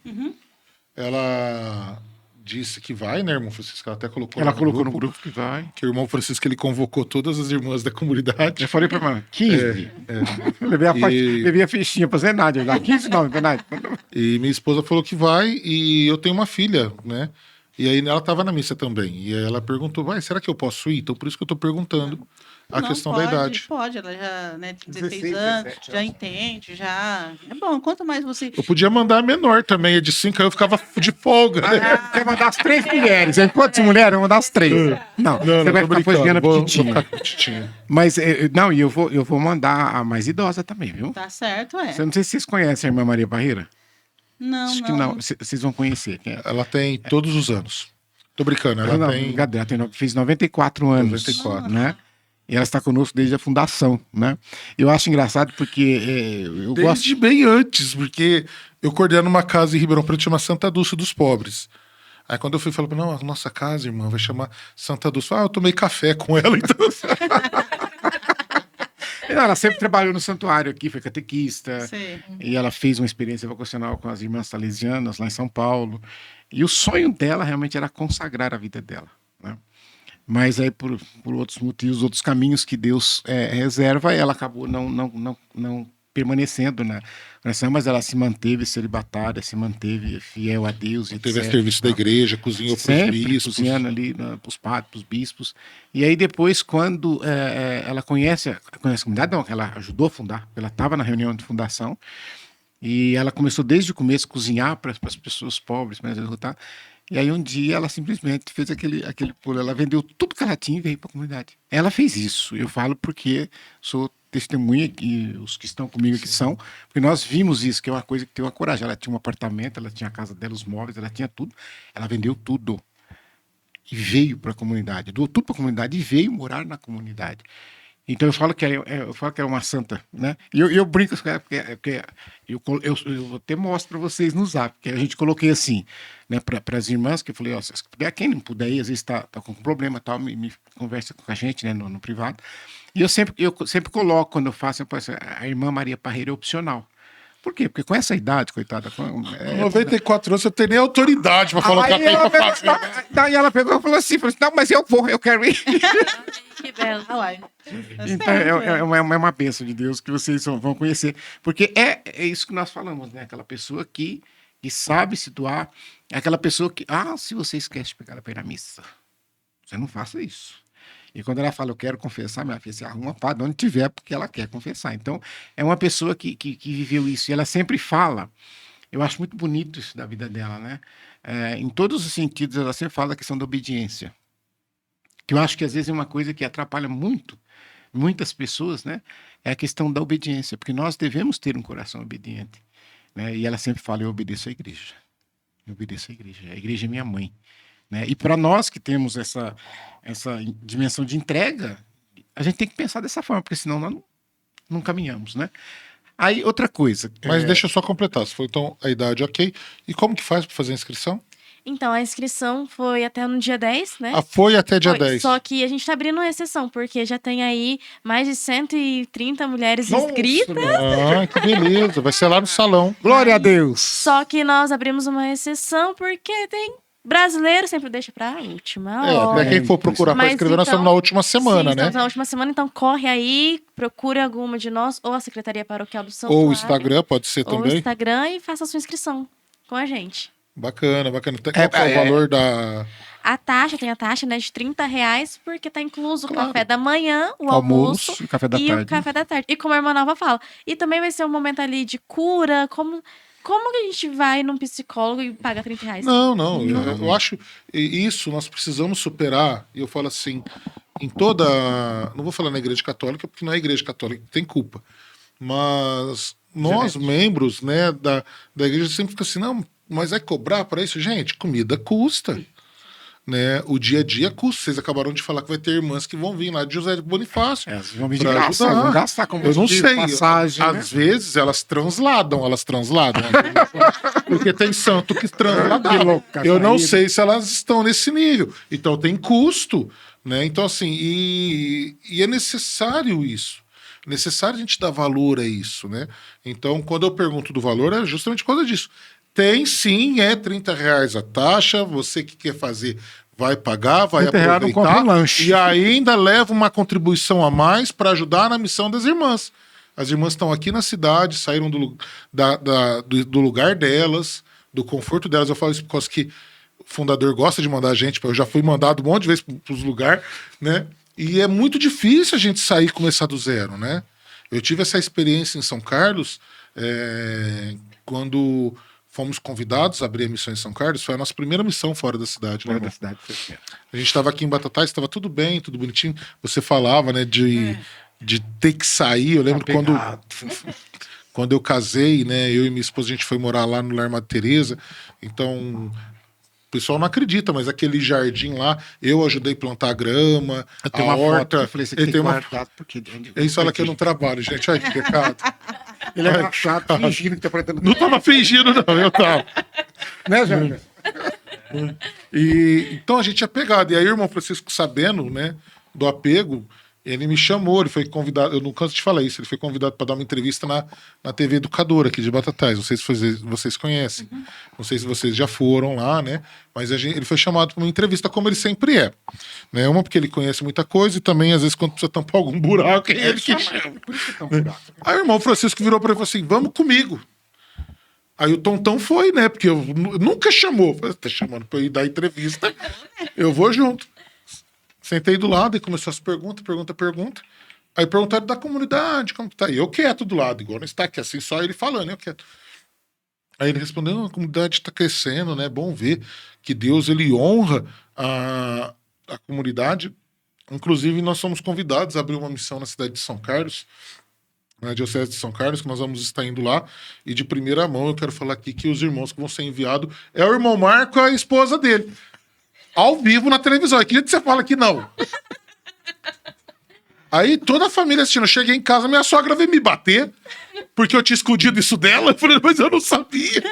ela disse que vai, né, irmão Francisco? Ela até colocou Ela lá colocou no grupo que vai. que o irmão Francisco, ele convocou todas as irmãs da comunidade. Eu falei pra ela, 15. Levei, E- levei a fichinha pra Zenaide. 15 não, Zenaide. E minha esposa falou que vai, e eu tenho uma filha, né? E aí ela estava na missa também. E aí ela perguntou, vai, será que eu posso ir? Então por isso que eu tô perguntando a Não, questão pode, da idade. Pode, ela já, né, tem 16 16, anos, 17 já entende, já. É bom, quanto mais você. Eu podia mandar a menor também, é de 5, aí eu ficava de folga, né? Quer mandar as 3 mulheres. Quantas mulheres? Eu vou mandar as 3. Não, você vai tô ficar folgando vou petitinha. ficar petitinha. Mas, não, e eu vou mandar a mais idosa também, viu? Tá certo, é. Eu não sei se vocês conhecem a irmã Maria Barreira. Não, Acho que não. Vocês vão conhecer. Quem é? Ela tem todos os anos. Tô brincando, ela Não, tem brincadeira, fez 94 anos. 94. Né? E ela está conosco desde a fundação, né? Eu acho engraçado porque eu gosto... desde bem antes, porque eu coordeno uma casa em Ribeirão Preto, chama Santa Dulce dos Pobres. Aí quando eu fui falar, não, a nossa casa, irmã, vai chamar Santa Dulce. Ah, eu tomei café com ela, então... Não, ela sempre trabalhou no santuário aqui, foi catequista. Sei. E ela fez uma experiência vocacional com as irmãs salesianas lá em São Paulo. E o sonho dela realmente era consagrar a vida dela, né? Mas aí, por outros motivos, outros caminhos que Deus reserva, ela acabou não permanecendo na oração, mas ela se manteve celibatária, se manteve fiel a Deus. Teve a etc. serviço da igreja, cozinhou para os Sempre bispos. cozinhando ali para os padres, para os bispos. E aí depois, quando ela conhece a comunidade, não, ela ajudou a fundar, ela estava na reunião de fundação, e ela começou desde o começo a cozinhar para as pessoas pobres, mas e aí um dia ela simplesmente fez aquele pulo, ela vendeu tudo que ela tinha e veio para a comunidade. Ela fez isso, eu falo porque sou testemunha, e os que estão comigo aqui são, porque nós vimos isso, que é uma coisa que tem uma coragem. Ela tinha um apartamento, ela tinha a casa dela, os móveis, ela tinha tudo, ela vendeu tudo e veio para a comunidade, doou tudo para a comunidade e veio morar na comunidade. Então eu falo que é uma santa, né? E eu brinco com ela, porque eu até mostro para vocês no Zap, que a gente coloquei assim, né, para as irmãs, que eu falei, ó, se quem não puder ir, às vezes tá com problema, tal, me conversa com a gente, né, no privado. E eu sempre coloco, quando eu faço, a irmã Maria Parreira é opcional. Por quê? Porque com essa idade, coitada... Com 94 anos, eu tenho nem autoridade para falar aí que ela ela tem pegou, pra fazer. daí ela pegou e falou assim, não, mas eu quero ir. Que belo. Ah, uai. Então é uma bênção de Deus que vocês vão conhecer. Porque é isso que nós falamos, né? Aquela pessoa que sabe se doar, é aquela pessoa que, se você esquece de pegar ela para ir na missa, você não faça isso. E quando ela fala, eu quero confessar, minha filha, você arruma para onde tiver, porque ela quer confessar. Então, é uma pessoa que viveu isso. E ela sempre fala, eu acho muito bonito isso da vida dela, né? Em todos os sentidos, ela sempre fala da questão da obediência. Que eu acho que às vezes é uma coisa que atrapalha muitas pessoas, né? É a questão da obediência, porque nós devemos ter um coração obediente, né? E ela sempre fala, eu obedeço à igreja. Eu obedeço à igreja. A igreja é minha mãe. Né? E para nós que temos essa dimensão de entrega, a gente tem que pensar dessa forma, porque senão nós não caminhamos, né? Aí, outra coisa... Mas deixa eu só completar, se for então a idade ok. E como que faz para fazer a inscrição? Então, a inscrição foi até no dia 10, né? Foi até dia Foi, 10. Só que a gente tá abrindo uma exceção, porque já tem aí mais de 130 mulheres inscritas. Que beleza. Vai ser lá no salão. Glória a Deus! Só que nós abrimos uma exceção porque tem brasileiro, sempre deixa pra última hora. Até quem for procurar para Mas escrever, nós estamos na última semana, sim, né? estamos na última semana, então corre aí, procure alguma de nós, ou a Secretaria Paroquial do Santuário. Ou o Instagram, pode ser ou também. o Instagram, e faça a sua inscrição com a gente. Bacana. Qual que é o valor da... tem a taxa, né, de R$30, porque tá incluso o Claro. café da manhã, o Almoço almoço e café da e tarde. o café da tarde. E como a irmã Nova fala. E também vai ser um momento ali de cura, como que a gente vai num psicólogo e paga R$30? Não. Eu acho isso nós precisamos superar. E eu falo assim, em toda. Não vou falar na igreja católica, porque não é a igreja católica que tem culpa. Mas nós, membros, né, da igreja, sempre fica assim, não, mas é cobrar para isso? Gente, comida custa. Né? O dia a dia custa. Vocês acabaram de falar que vai ter irmãs que vão vir lá de José de Bonifácio. Elas vão vir de pra graça, ajudar. vão gastar com Eu não sei. passagem. né? Às vezes elas transladam. Porque tem santo que translada. Que louca, Eu não saída. sei se elas estão nesse nível. Então tem custo. Né? Então, assim, e é necessário isso. É necessário a gente dar valor a isso. Né? Então, quando eu pergunto do valor, é justamente por causa disso. Tem sim, é R$30 a taxa. Você que quer fazer vai pagar, vai R$30 não compra aproveitar. um lanche. E ainda leva uma contribuição a mais para ajudar na missão das irmãs. As irmãs estão aqui na cidade, saíram do lugar delas, do conforto delas. Eu falo isso por causa que o fundador gosta de mandar a gente. Eu já fui mandado um monte de vezes para os lugares, né? E é muito difícil a gente sair e começar do zero, né? Eu tive essa experiência em São Carlos, quando fomos convidados a abrir a missão em São Carlos. Foi a nossa primeira missão fora da cidade. Fora Né, da irmão? cidade. foi assim. A gente estava aqui em Batatais, estava tudo bem, tudo bonitinho. Você falava, né, de ter que sair. Eu lembro quando eu casei, né, eu e minha esposa, a gente foi morar lá no Lar Madre Teresa. Então, o pessoal não acredita, mas aquele jardim lá, eu ajudei a plantar grama, Eu tenho a uma horta. foto, eu falei, você Ele tem tem uma... guardado, porque... Ele fala que eu não trabalho, gente. Olha que pecado. Ele é chato, fingindo que tá plantando... Não tava fingindo, não, eu tava. Né, Jânio? E então a gente é pegado. E aí o irmão Francisco, sabendo, né, do apego, ele me chamou, ele foi convidado, eu não canso de falar isso, ele foi convidado para dar uma entrevista na TV Educadora aqui de Batatais. Não sei se vocês conhecem, não sei se vocês já foram lá, né? Mas ele foi chamado para uma entrevista como ele sempre é. Né? Uma porque ele conhece muita coisa e também, às vezes, quando precisa tampar algum buraco, é ele que chama. Por isso que tá um buraco. Aí o irmão Francisco virou para ele e falou assim: vamos comigo. Aí o Tontão foi, né? Porque eu nunca chamou. Falei, tá chamando pra eu ir dar entrevista, eu vou junto. Sentei do lado e começou as perguntas. Aí perguntaram da comunidade, como que tá? E eu quieto do lado, igual não está aqui, assim, só ele falando, eu quieto. Aí ele respondeu: a comunidade está crescendo, né? É bom ver que Deus, ele honra a comunidade. Inclusive, nós somos convidados a abrir uma missão na cidade de São Carlos, na Diocese de São Carlos, que nós vamos estar indo lá. E de primeira mão eu quero falar aqui que os irmãos que vão ser enviados é o irmão Marco e a esposa dele. Ao vivo na televisão. Que jeito você fala que não? Aí toda a família assistindo. Eu cheguei em casa, minha sogra veio me bater, porque eu tinha escondido isso dela. Eu falei, mas eu não sabia.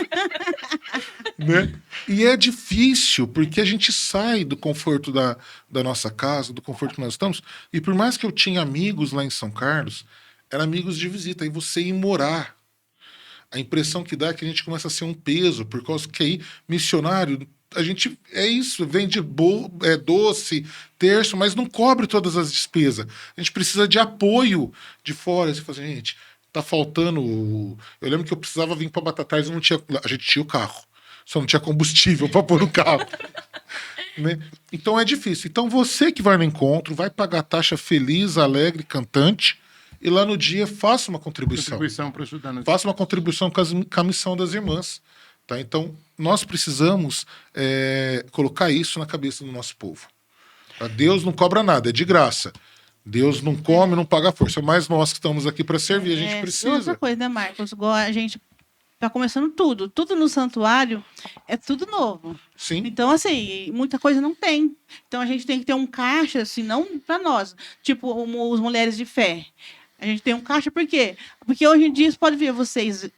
Né? E é difícil, porque a gente sai do conforto da nossa casa, do conforto que nós estamos. E por mais que eu tinha amigos lá em São Carlos, eram amigos de visita. Aí você ir morar, a impressão que dá é que a gente começa a ser um peso, por causa que aí, missionário, a gente, é isso, vende doce, terço, mas não cobre todas as despesas. A gente precisa de apoio de fora. Você fala assim, gente, tá faltando... Eu lembro que eu precisava vir para Batatais e não tinha... A gente tinha o carro, só não tinha combustível para pôr no carro. Né? Então é difícil. Então você que vai no encontro, vai pagar a taxa feliz, alegre, cantante, e lá no dia faça uma contribuição. Para ajudar. Faça uma contribuição com a missão das irmãs. Tá? Então, nós precisamos colocar isso na cabeça do nosso povo. Tá? Deus não cobra nada, é de graça. Deus não come, não paga força. Mas nós que estamos aqui para servir, a gente precisa. Outra coisa, né, Marcos? Igual a gente tá começando tudo. Tudo no santuário é tudo novo. Sim. Então, assim, muita coisa não tem. Então, a gente tem que ter um caixa, assim, não para nós. Tipo, as mulheres de fé. A gente tem um caixa, por quê? Porque hoje em dia, você pode ver vocês,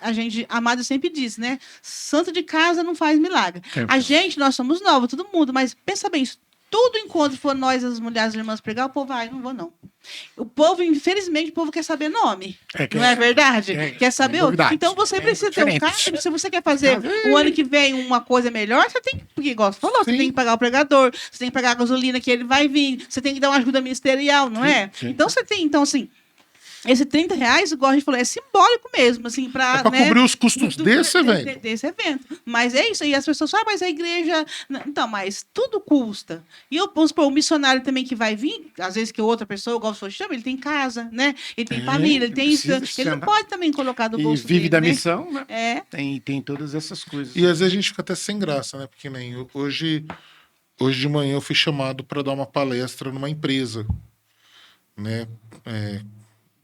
Amado sempre diz, né? Santo de casa não faz milagre. A gente, nós somos novos, todo mundo, mas pensa bem, se todo encontro for nós, as mulheres, as irmãs, pregar, o povo, não vou não. O povo, infelizmente, o povo quer saber nome. Não é verdade? Quer saber outro. Então, você precisa ter um caixa, se você quer fazer o ano que vem uma coisa melhor, você tem que, porque igual você falou, você tem que pagar o pregador, você tem que pagar a gasolina que ele vai vir, você tem que dar uma ajuda ministerial, não é? Então, você tem, assim... esse R$30, igual a gente falou, é simbólico mesmo, assim, para É pra cobrir os custos desse evento. Desse evento. Mas é isso aí, as pessoas falam, mas a igreja... Então, mas tudo custa. E eu, vamos supor, o missionário também que vai vir, às vezes que outra pessoa, igual você chama, ele tem casa, né? Ele tem família, ele tem isso. Ele não pode também colocar do bolso vive dele, da né? missão, né? É. Tem todas essas coisas. E às vezes a gente fica até sem graça, né? Porque nem hoje de manhã eu fui chamado para dar uma palestra numa empresa, né?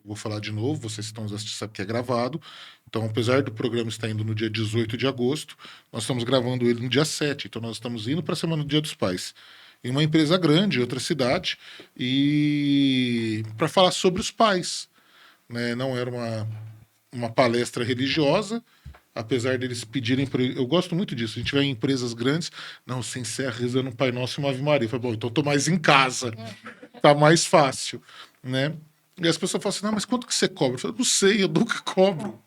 Vou falar de novo, vocês estão assistindo que é gravado. Então, apesar do programa estar indo no dia 18 de agosto, nós estamos gravando ele no dia 7. Então, nós estamos indo para a Semana do Dia dos Pais. Em uma empresa grande, em outra cidade, e para falar sobre os pais, né? Não era uma palestra religiosa, apesar deles pedirem... Eu gosto muito disso. A gente vai em empresas grandes, não, se encerra rezando um Pai Nosso e uma Ave Maria. Eu falo, bom, então estou mais em casa. Tá mais fácil, né? E as pessoas falam assim, não, mas quanto que você cobra? Eu falo, não sei, eu nunca cobro.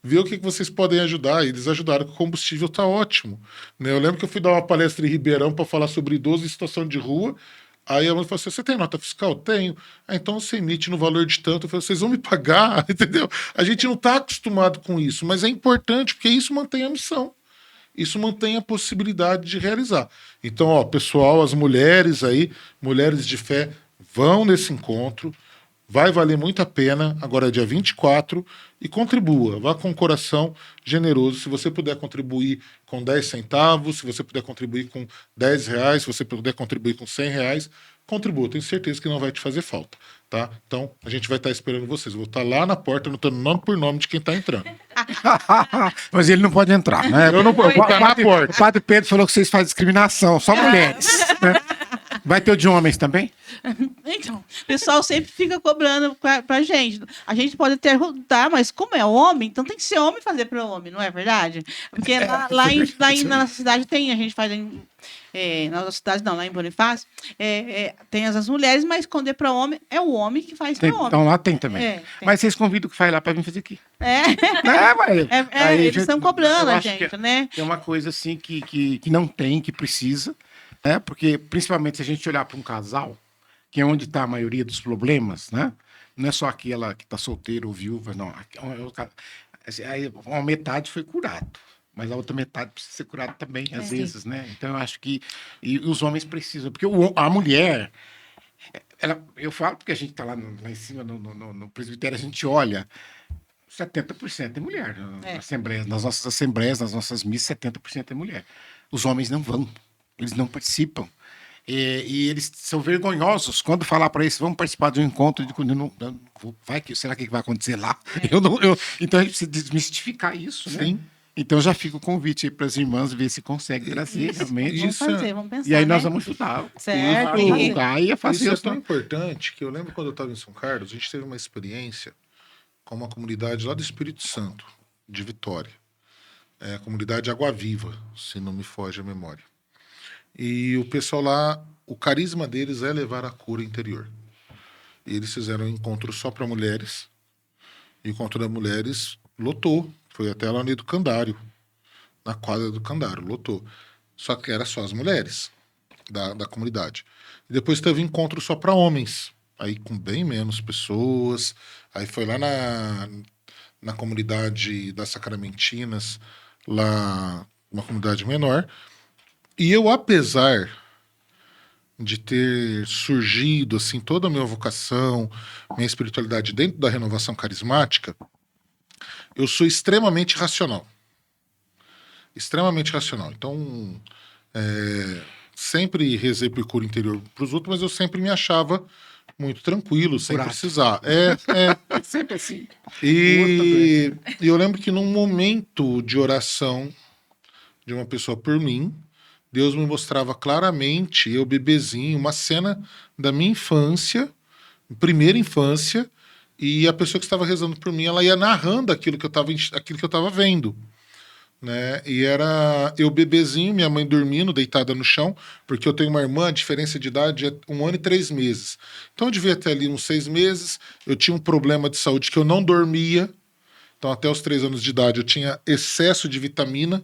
Vê o que vocês podem ajudar. E eles ajudaram, que o combustível tá ótimo, né? Eu lembro que eu fui dar uma palestra em Ribeirão para falar sobre idoso em situação de rua. Aí a mãe falou assim, você tem nota fiscal? Tenho. Ah, então você emite no valor de tanto. Eu falei, vocês vão me pagar, entendeu? A gente não está acostumado com isso, mas é importante, porque isso mantém a missão. Isso mantém a possibilidade de realizar. Então, ó, pessoal, as mulheres aí, mulheres de fé, vão nesse encontro. Vai valer muito a pena, agora é dia 24, e contribua, vá com o coração generoso. Se você puder contribuir com 10 centavos, se você puder contribuir com R$10, se você puder contribuir com R$100, contribua, tenho certeza que não vai te fazer falta, tá? Então, a gente vai estar esperando vocês. Eu vou estar lá na porta, anotando nome por nome de quem está entrando. Mas ele não pode entrar, né? Eu não vou ficar na porta. O padre Pedro falou que vocês fazem discriminação, só mulheres. Né? Vai ter o de homens também? Então, o pessoal sempre fica cobrando pra gente. A gente pode até rodar, mas como é homem, então tem que ser homem fazer para homem, não é verdade? Porque na nossa cidade tem, a gente faz na nossa cidade não, lá em Bonifácio, tem as mulheres, mas quando é para homem, é o homem que faz para homem. Então lá tem também. Tem. Mas vocês convidam que faz lá para vir fazer aqui. Eles estão cobrando a gente, né? É uma coisa assim que não tem, que precisa, né? Porque principalmente se a gente olhar para um casal, que é onde está a maioria dos problemas, né? Não é só aquela que está solteira ou viúva, não. Uma metade foi curado, mas a outra metade precisa ser curada também, às vezes, né? Então eu acho que e os homens precisam, porque a mulher, eu falo porque a gente está lá em cima no presbitério, a gente olha, 70% é mulher. Nas nossas assembleias, nas nossas missas, 70% é mulher. Os homens não vão, eles não participam. E eles são vergonhosos quando falar para eles, vamos participar de um encontro, será que vai acontecer lá? Então a gente precisa desmistificar isso, né? Sim. Então já fica o convite aí para as irmãs ver se consegue trazer realmente. Vamos pensar, e aí nós né? vamos ajudar. Certo. Divulgar e fazer Isso é tão importante que eu lembro quando eu estava em São Carlos, a gente teve uma experiência com uma comunidade lá do Espírito Santo, de Vitória. A comunidade Água Viva, se não me foge a memória. E o pessoal lá, o carisma deles é levar a cura interior. E eles fizeram um encontro só para mulheres. E o encontro das mulheres lotou. Foi até lá no Educandário, na quadra do Candário, lotou. Só que era só as mulheres da comunidade. E depois teve encontro só para homens. Aí com bem menos pessoas. Aí foi lá na comunidade das Sacramentinas, lá uma comunidade menor. E eu, apesar de ter surgido assim toda a minha vocação, minha espiritualidade dentro da renovação carismática, eu sou extremamente racional. Extremamente racional. Então, sempre rezei por cura interior para os outros, mas eu sempre me achava muito tranquilo, sem precisar. Sempre assim. E eu lembro que num momento de oração de uma pessoa por mim, Deus me mostrava claramente, eu bebezinho, uma cena da minha infância, primeira infância, e a pessoa que estava rezando por mim, ela ia narrando aquilo que eu estava vendo. Né? E era eu bebezinho, minha mãe dormindo, deitada no chão, porque eu tenho uma irmã, a diferença de idade é 1 ano e 3 meses. Então eu devia ter ali uns 6 meses, eu tinha um problema de saúde que eu não dormia, então até os 3 anos de idade eu tinha excesso de vitamina,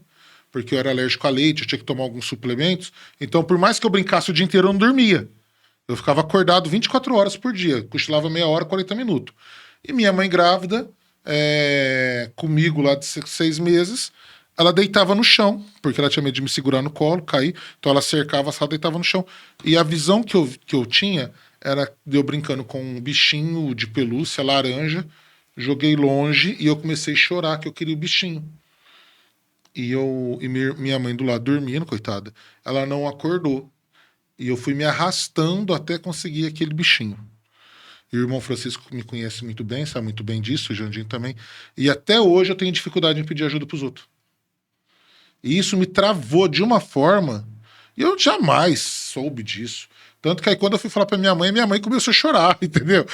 porque eu era alérgico a leite, eu tinha que tomar alguns suplementos. Então, por mais que eu brincasse o dia inteiro, eu não dormia. Eu ficava acordado 24 horas por dia, cochilava meia hora, 40 minutos. E minha mãe grávida, comigo lá de 6 meses, ela deitava no chão, porque ela tinha medo de me segurar no colo, cair. Então ela cercava a sala, deitava no chão. E a visão que eu tinha era de eu brincando com um bichinho de pelúcia laranja, joguei longe e eu comecei a chorar que eu queria o bichinho. E minha mãe do lado dormindo, coitada, ela não acordou. E eu fui me arrastando até conseguir aquele bichinho. E o irmão Francisco me conhece muito bem, sabe muito bem disso, o Jandim também. E até hoje eu tenho dificuldade em pedir ajuda pros outros. E isso me travou de uma forma... E eu jamais soube disso. Tanto que aí quando eu fui falar pra minha mãe começou a chorar, entendeu?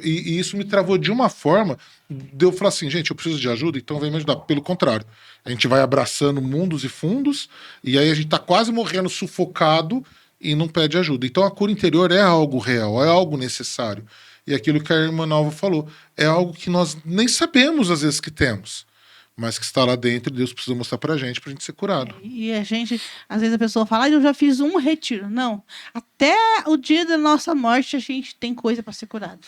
E isso me travou de uma forma de eu falar assim, gente, eu preciso de ajuda, então vem me ajudar. Pelo contrário, a gente vai abraçando mundos e fundos, e aí a gente tá quase morrendo sufocado e não pede ajuda. Então a cura interior é algo real, é algo necessário. E aquilo que a irmã Nalva falou, é algo que nós nem sabemos às vezes que temos, mas que está lá dentro e Deus precisa mostrar pra gente ser curado. E a gente, às vezes a pessoa fala, eu já fiz um retiro. Não, até o dia da nossa morte a gente tem coisa para ser curado.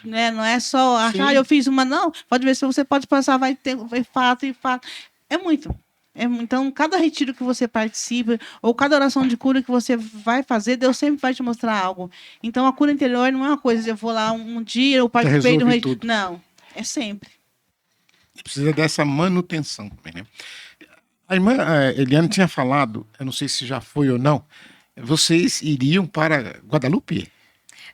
Né? Não é só achar, eu fiz uma, não. Pode ver se você pode passar, vai ter fato e fato. É muito. Então, cada retiro que você participa, ou cada oração de cura que você vai fazer, Deus sempre vai te mostrar algo. Então, a cura interior não é uma coisa, eu vou lá um dia, eu participei de um retiro. Não, é sempre. Precisa dessa manutenção também, né? A irmã Eliane tinha falado, eu não sei se já foi ou não, vocês iriam para Guadalupe?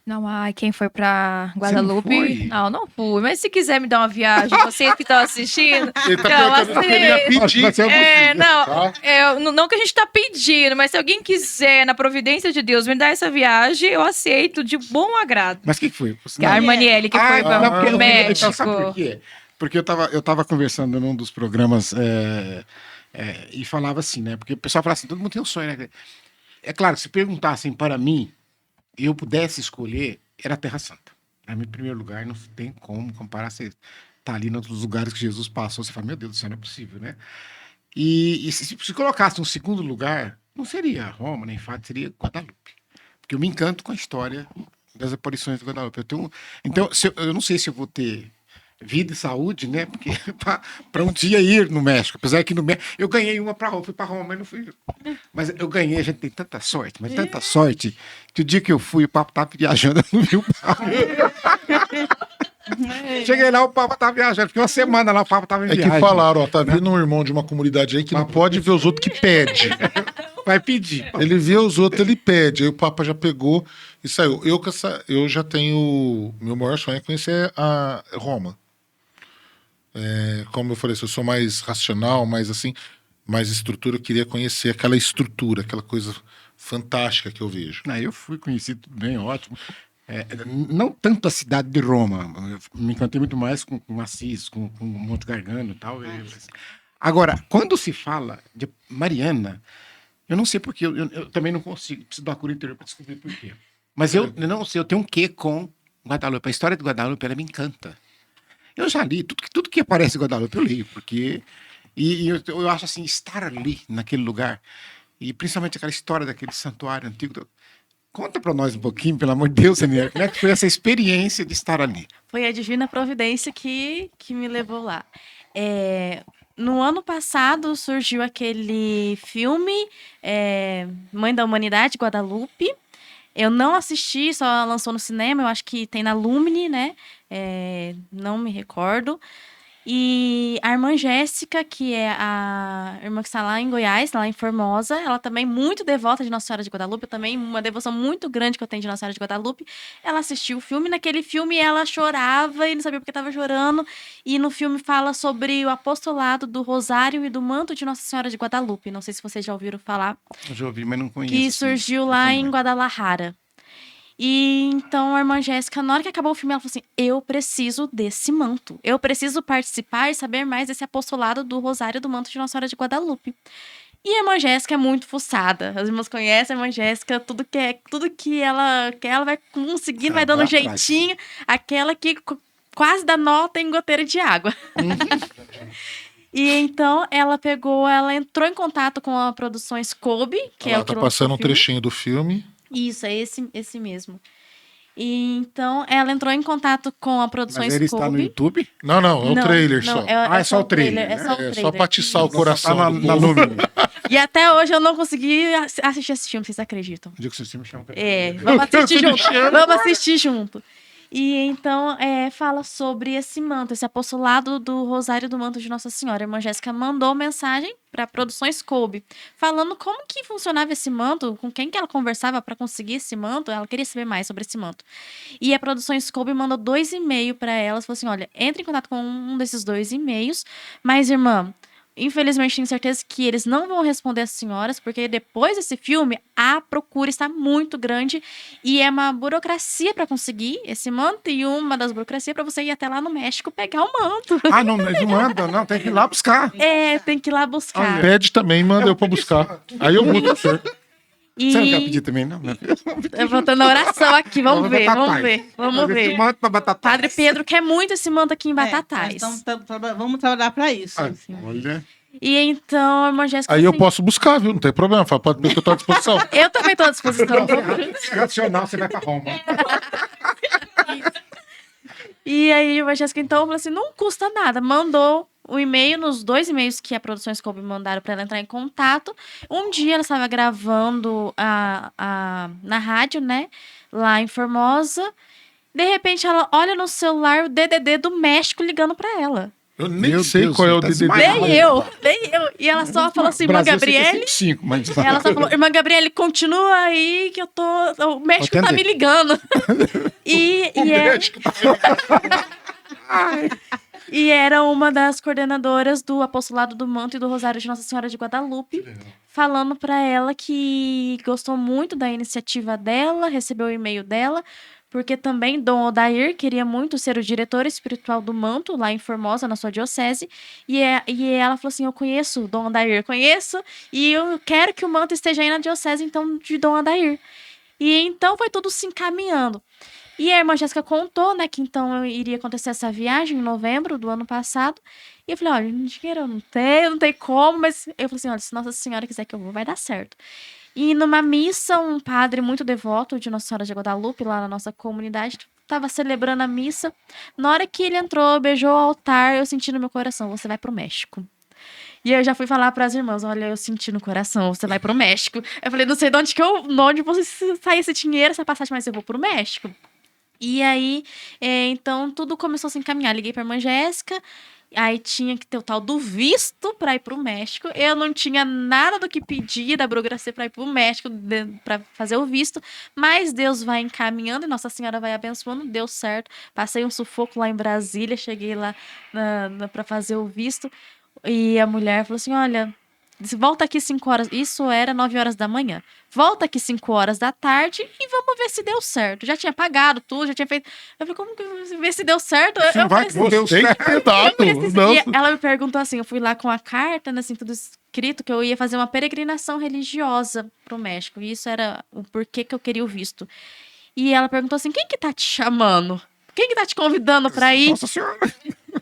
Não, quem foi pra Guadalupe? Você não foi? Não fui. Mas se quiser me dar uma viagem, vocês que estão assistindo. Ele tá perguntando se ele ia pedir. Não que a gente tá pedindo, mas se alguém quiser, na providência de Deus, me dar essa viagem, eu aceito de bom agrado. Mas o que foi? Que a Armaniele que foi para o México. Então, sabe por quê? Porque eu tava conversando num dos programas e falava assim, né? Porque o pessoal fala assim, todo mundo tem um sonho, né? É claro, se perguntassem para mim, eu pudesse escolher, era a Terra Santa. Em primeiro lugar, não tem como comparar. Você tá ali nos lugares que Jesus passou, você fala, meu Deus do céu, não é possível, né? E se colocasse um segundo lugar, não seria Roma, nem Fátima, seria Guadalupe. Porque eu me encanto com a história das aparições de Guadalupe. Então, eu não sei se eu vou ter vida e saúde, né? Porque para um dia ir no México, apesar que no México eu ganhei uma para Roma, fui para Roma, mas não fui. Mas eu ganhei, a gente tem tanta sorte, mas tanta sorte que o dia que eu fui, o Papa tava viajando, eu não vi o Papa. Cheguei lá, o Papa tava viajando, fiquei uma semana lá, o Papa tava em viagem. É que falaram, ó, tá vindo um irmão de uma comunidade aí que não pode ver os outros que pede. Vai pedir. Ele vê os outros, ele pede. Aí o Papa já pegou e saiu. Eu já tenho... Meu maior sonho é conhecer a Roma. Como eu falei, se eu sou mais racional, mais assim, mais estrutura, eu queria conhecer aquela estrutura, aquela coisa fantástica que eu vejo. Eu fui conhecido, tudo bem, ótimo. Não tanto a cidade de Roma, eu me encantei muito mais com Assis, com Monte Gargano e tal. Agora, quando se fala de Mariana, eu não sei porquê, eu também não consigo, preciso da cura interior para descobrir porquê. Mas eu não sei, eu tenho um quê com Guadalupe. A história de Guadalupe, ela me encanta. Eu já li, tudo que aparece em Guadalupe eu li, porque... E eu acho assim, estar ali, naquele lugar, e principalmente aquela história daquele santuário antigo... Conta para nós um pouquinho, pelo amor de Deus, Daniela, como é que foi essa experiência de estar ali? Foi a divina providência que me levou lá. No ano passado surgiu aquele filme Mãe da Humanidade, Guadalupe. Eu não assisti, só lançou no cinema, eu acho que tem na Lumine, né? Não me recordo. E a irmã Jéssica, que é a irmã que está lá em Goiás, lá em Formosa, ela também muito devota de Nossa Senhora de Guadalupe, também uma devoção muito grande que eu tenho de Nossa Senhora de Guadalupe. Ela assistiu o filme, naquele filme ela chorava e não sabia porque estava chorando, e no filme fala sobre o apostolado do Rosário e do Manto de Nossa Senhora de Guadalupe. Não sei se vocês já ouviram falar. Eu já ouvi, mas não conheço. Que surgiu lá em Guadalajara. E então a irmã Jéssica, na hora que acabou o filme, ela falou assim, eu preciso desse manto. Eu preciso participar e saber mais desse apostolado do Rosário do Manto de Nossa Senhora de Guadalupe. E a irmã Jéssica é muito fuçada. As irmãs conhecem a irmã Jéssica, tudo que ela quer, ela vai conseguindo, vai dando um jeitinho. Aquela que quase dá nota em goteira de água. E então ela entrou em contato com a Produções Kobe, que ela é o que tá passando um filme. trechinho do filme. Isso, é esse mesmo. E então ela entrou em contato com a Produções Mas ele está no Kobe. YouTube? Não, é o trailer só. É só o trailer, É só o É trailer. só pra atiçar o Isso. coração Tá do na povo. Lumine. E até hoje eu não consegui assistir esse filme, vocês acreditam? O dia que você me chama. Vamos assistir junto. Vamos assistir junto. E então fala sobre esse manto, esse apostolado do Rosário do Manto de Nossa Senhora. A irmã Jéssica mandou mensagem para Produções Kobe, falando como que funcionava esse manto, com quem que ela conversava para conseguir esse manto. Ela queria saber mais sobre esse manto. E a Produções Kobe mandou 2 e-mails para elas, falou assim: olha, entre em contato com um desses 2 e-mails, mas irmã, infelizmente, tenho certeza que eles não vão responder às senhoras, porque depois desse filme, a procura está muito grande e é uma burocracia para conseguir esse manto, e uma das burocracias é para você ir até lá no México pegar o manto. Ah, não manda, não, tem que ir lá buscar. Tem que ir lá buscar. Pede também, manda eu pra buscar. Aí eu mudo você. E Você não quer pedir também, não? eu vou estar na oração aqui, vamos ver. Manda Batatais. Padre Pedro quer muito esse manto aqui em Batatais. Vamos trabalhar para isso. Ah, Olha. E então, a irmã Jéssica... Aí eu assim, posso buscar, viu? Não tem problema. Fala, pode ver que eu tô à disposição. Eu também estou à disposição. É racional, você vai pra Roma. E aí, a Jéssica, então, falou assim, não custa nada. Mandou o e-mail, nos 2 e-mails que a Produções Kobe mandaram para ela entrar em contato. Um dia ela estava gravando na rádio, né? Lá em Formosa. De repente, ela olha no celular o DDD do México ligando para ela. Eu nem Meu sei Deus, qual é o tá DDD. desmaiado. Nem eu. E ela só falou assim, irmã Brasil, Gabriele... 5, mas... Ela só falou, irmã Gabriele, continua aí que eu tô... O México tá me Atender. ligando. E era uma das coordenadoras do Apostolado do Manto e do Rosário de Nossa Senhora de Guadalupe, falando para ela que gostou muito da iniciativa dela, recebeu o e-mail dela, porque também Dom Odair queria muito ser o diretor espiritual do Manto, lá em Formosa, na sua diocese, e ela falou assim, eu conheço Dom Odair, e eu quero que o Manto esteja aí na diocese, então, de Dom Odair. E então foi tudo se encaminhando. E a irmã Jéssica contou, né, que então iria acontecer essa viagem em novembro do ano passado. E eu falei, olha, dinheiro eu não tenho como, mas eu falei assim, olha, se Nossa Senhora quiser que eu vou, vai dar certo. E numa missa, um padre muito devoto de Nossa Senhora de Guadalupe, lá na nossa comunidade, estava celebrando a missa. Na hora que ele entrou, beijou o altar, eu senti no meu coração, você vai pro México. E eu já fui falar para as irmãs, olha, eu senti no coração, você vai pro México. Eu falei, não sei de onde você sair esse dinheiro, essa passagem, mas eu vou pro México. E aí, então, tudo começou a se encaminhar. Liguei pra irmã Jéssica, aí tinha que ter o tal do visto para ir pro México. Eu não tinha nada do que pedir da burocracia para ir pro México, para fazer o visto, mas Deus vai encaminhando e Nossa Senhora vai abençoando, deu certo. Passei um sufoco lá em Brasília, cheguei lá para fazer o visto, e a mulher falou assim, olha... Volta aqui 5 horas, isso era 9 horas da manhã. Volta aqui 5 horas da tarde e vamos ver se deu certo. Já tinha pagado tudo, já tinha feito. Eu falei, como que ver se deu certo? Você vai que deu Tem que certo. ter dado. Não. E ela me perguntou assim, eu fui lá com a carta, né, assim, tudo escrito, que eu ia fazer uma peregrinação religiosa pro México. E isso era o porquê que eu queria o visto. E ela perguntou assim, quem que tá te chamando? Quem que tá te convidando pra ir? Nossa Senhora.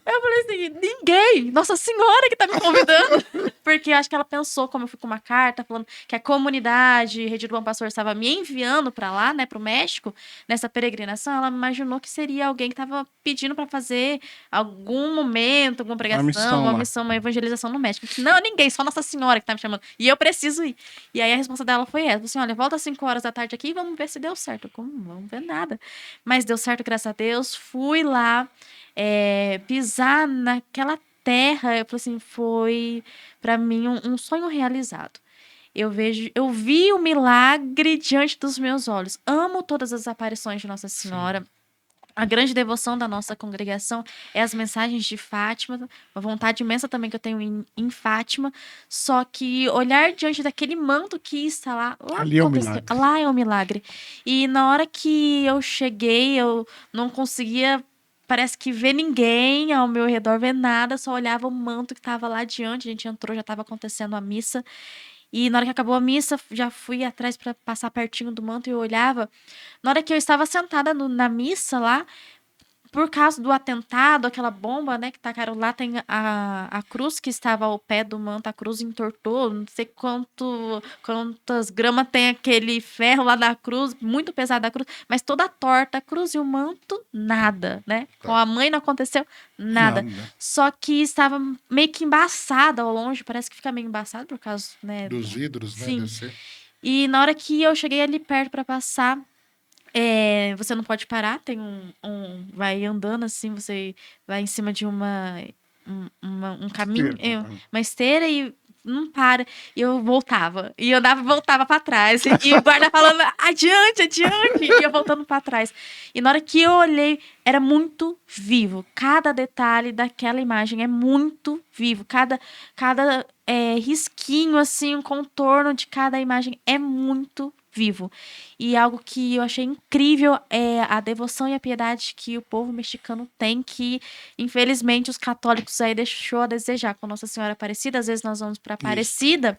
Eu falei assim, ninguém, Nossa Senhora que tá me convidando. Porque acho que ela pensou, como eu fui com uma carta, falando que a comunidade Rede do Bom Pastor estava me enviando pra lá, né, pro México, nessa peregrinação, ela imaginou que seria alguém que tava pedindo pra fazer algum momento, alguma pregação, uma missão, uma evangelização no México. Não, ninguém, só Nossa Senhora que tá me chamando. E eu preciso ir. E aí a resposta dela foi essa, assim, olha, volta às 5 horas da tarde aqui e vamos ver se deu certo. Como? Vamos ver nada. Mas deu certo, graças a Deus. Fui lá, pisar naquela terra, eu falei assim, foi para mim um sonho realizado. Eu vi o milagre diante dos meus olhos. Amo todas as aparições de Nossa Senhora. Sim. A grande devoção da nossa congregação é as mensagens de Fátima, uma vontade imensa também que eu tenho em Fátima, só que olhar diante daquele manto que está lá ali é um milagre. Lá é um milagre. E na hora que eu cheguei, eu não conseguia, parece que ver ninguém ao meu redor, ver nada, só olhava o manto que estava lá adiante, a gente entrou, já estava acontecendo a missa. E na hora que acabou a missa, já fui atrás para passar pertinho do manto e eu olhava. Na hora que eu estava sentada na missa lá, por causa do atentado, aquela bomba, né, que tacaram lá, tem a cruz que estava ao pé do manto, a cruz entortou, não sei quantas gramas tem aquele ferro lá da cruz, muito pesado da cruz, mas toda torta, a cruz e o manto, nada, né? Com a mãe não aconteceu nada. Só que estava meio que embaçada ao longe, parece que fica meio embaçado por causa, né? Dos vidros, né? Sim. Deve ser. E na hora que eu cheguei ali perto para passar, você não pode parar, tem vai andando assim, você vai em cima de um caminho, uma esteira e não para. E eu voltava. E eu voltava para trás. E o guarda falando, adiante, adiante. E eu voltando para trás. E na hora que eu olhei, era muito vivo. Cada detalhe daquela imagem é muito vivo. Cada risquinho, assim, um contorno de cada imagem é muito vivo. E algo que eu achei incrível é a devoção e a piedade que o povo mexicano tem, que infelizmente os católicos aí deixou a desejar com Nossa Senhora Aparecida. Às vezes nós vamos para Aparecida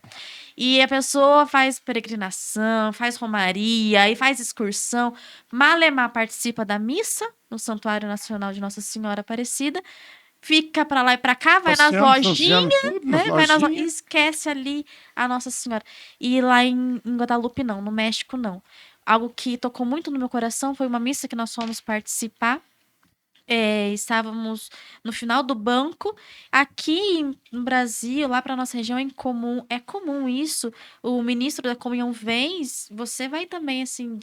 e a pessoa faz peregrinação, faz romaria e faz excursão, malemar participa da missa no Santuário Nacional de Nossa Senhora Aparecida, fica pra lá e pra cá, vai nas lojinhas, né? Vai nas e esquece ali a Nossa Senhora. E lá em Guadalupe, não. No México, não. Algo que tocou muito no meu coração foi uma missa que nós fomos participar. Estávamos no final do banco. Aqui no Brasil, lá para nossa região, é comum isso. O ministro da comunhão vem, você vai também, assim,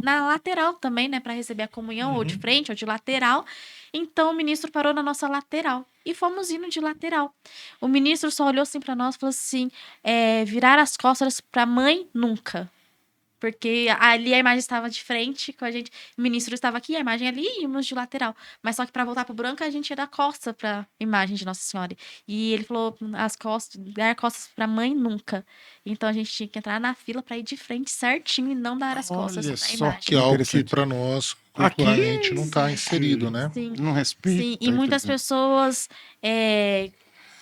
na lateral também, né, para receber a comunhão, ou de frente, ou de lateral. Então, o ministro parou na nossa lateral e fomos indo de lateral. O ministro só olhou assim para nós e falou assim: virar as costas para mãe nunca. Porque ali a imagem estava de frente com a gente, o ministro estava aqui, a imagem ali, e íamos de lateral. Mas só que para voltar pro branco, a gente ia dar costa pra imagem de Nossa Senhora. E ele falou, dar costas pra mãe nunca. Então a gente tinha que entrar na fila para ir de frente certinho e não dar as costas na imagem. Só que é algo que para nós, culturalmente, não está inserido, né? Sim. Não respeita. Sim, e muitas pessoas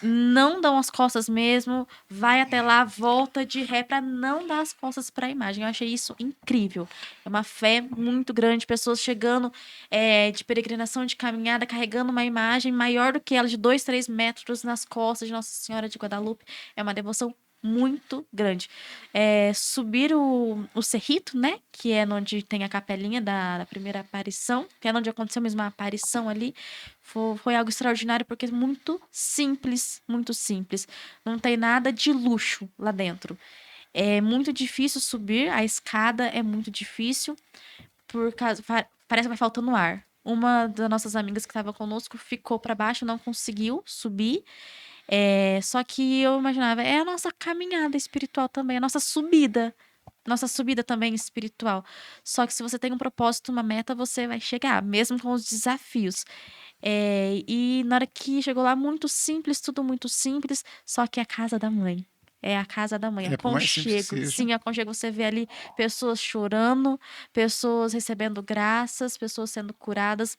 não dão as costas mesmo, vai até lá, volta de ré para não dar as costas para a imagem. Eu achei isso incrível. É uma fé muito grande, pessoas chegando de peregrinação, de caminhada, carregando uma imagem maior do que ela, de 2, 3 metros nas costas de Nossa Senhora de Guadalupe. É uma devoção muito grande. Subir o Cerrito, né? Que é onde tem a capelinha da primeira aparição, que é onde aconteceu mesmo a aparição ali. Foi algo extraordinário, porque é muito simples, muito simples. Não tem nada de luxo lá dentro. É muito difícil subir, a escada é muito difícil, parece que vai faltando ar. Uma das nossas amigas que estava conosco ficou para baixo, não conseguiu subir. Só que eu imaginava, é a nossa caminhada espiritual também, a nossa subida também espiritual. Só que se você tem um propósito, uma meta, você vai chegar, mesmo com os desafios. E na hora que chegou lá, muito simples, tudo muito simples, só que é a casa da mãe. É a casa da mãe, aconchego. Sim, aconchego. Você vê ali pessoas chorando, pessoas recebendo graças, pessoas sendo curadas.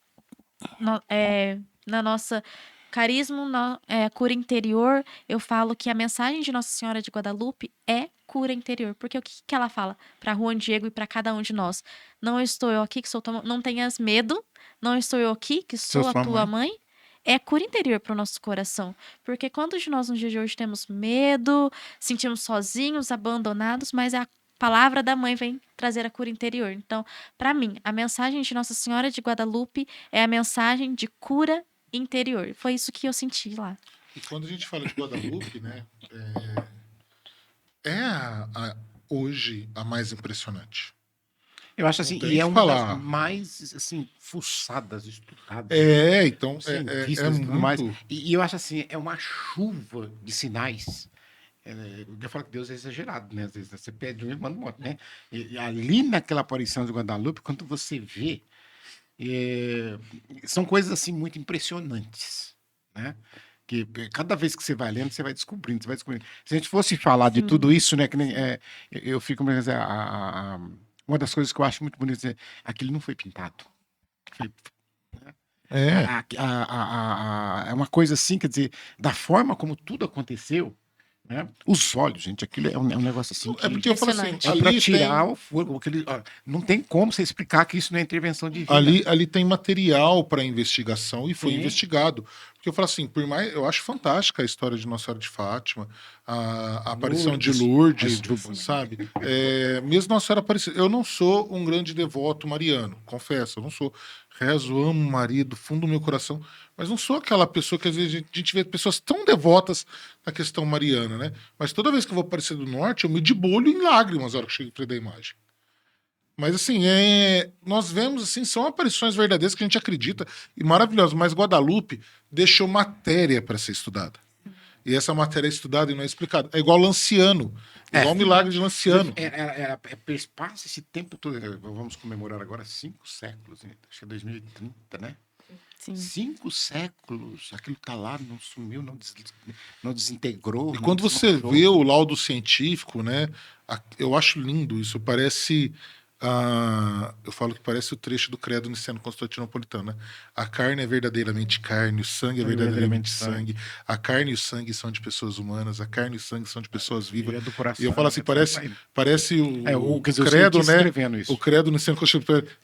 Na nossa carisma, cura interior, eu falo que a mensagem de Nossa Senhora de Guadalupe é cura interior. Porque o que ela fala para Juan Diego e para cada um de nós? Não estou eu aqui que sou tua mãe, não tenhas medo, não estou eu aqui que sou a tua mãe. É cura interior para o nosso coração. Porque quantos de nós no dia de hoje temos medo, sentimos sozinhos, abandonados, mas a palavra da mãe vem trazer a cura interior. Então, para mim, a mensagem de Nossa Senhora de Guadalupe é a mensagem de cura interior. Foi isso que eu senti lá. E quando a gente fala de Guadalupe, né, hoje a mais impressionante. Eu acho assim, e é uma das mais assim, fuçadas, estudadas. Então é muito... mais. E eu acho assim, é uma chuva de sinais. Eu falo que Deus é exagerado, né? Às vezes você pede um e manda um outro, né? E ali naquela aparição de Guadalupe, quando você vê, são coisas assim muito impressionantes, né? Que cada vez que você vai lendo, você vai descobrindo, Se a gente fosse falar de tudo isso, né? Que nem, eu fico, uma das coisas que eu acho muito bonito é aquilo não foi pintado. É uma coisa assim, quer dizer, da forma como tudo aconteceu, né? Os olhos, gente, aquilo é um negócio assim que É porque eu falo assim, Impressionante. é para ali tirar tem, o fogo. Não tem como você explicar que isso não é intervenção divina. ali tem material para investigação e foi Sim. investigado. Porque eu falo assim, por mais, eu acho fantástica a história de Nossa Senhora de Fátima, a aparição de Lourdes, sabe? Mesmo Nossa Senhora Aparecida. Eu não sou um grande devoto mariano, confesso, eu não sou. Rezo, amo Maria do fundo do meu coração, mas não sou aquela pessoa que às vezes a gente vê pessoas tão devotas na questão mariana, né? Mas toda vez que eu vou aparecer do norte, eu me debolho em lágrimas na hora que eu chego em frente da imagem. Mas assim, nós vemos assim, são aparições verdadeiras que a gente acredita e maravilhosas, mas Guadalupe deixou matéria para ser estudada. E essa matéria é estudada e não é explicada. É igual Lanciano, igual o milagre de Lanciano. Passa esse tempo todo. Vamos comemorar agora 5 séculos, né? Acho que é 2030, né? Sim. 5 séculos, aquilo tá lá, não sumiu, não desintegrou. E não quando você desmoronou. vê o laudo científico, né? Eu acho lindo isso. Parece. Eu falo que parece o trecho do Credo Niceno-Constantinopolitano, né? A carne é verdadeiramente carne, o sangue é verdadeiramente sangue. A carne e o sangue são de pessoas humanas, a carne e o sangue são de pessoas vivas. É do coração, E eu falo assim, né? parece Quer dizer, credo, o cientista né? escrevendo isso. O credo Niceno-Constantinopolitano.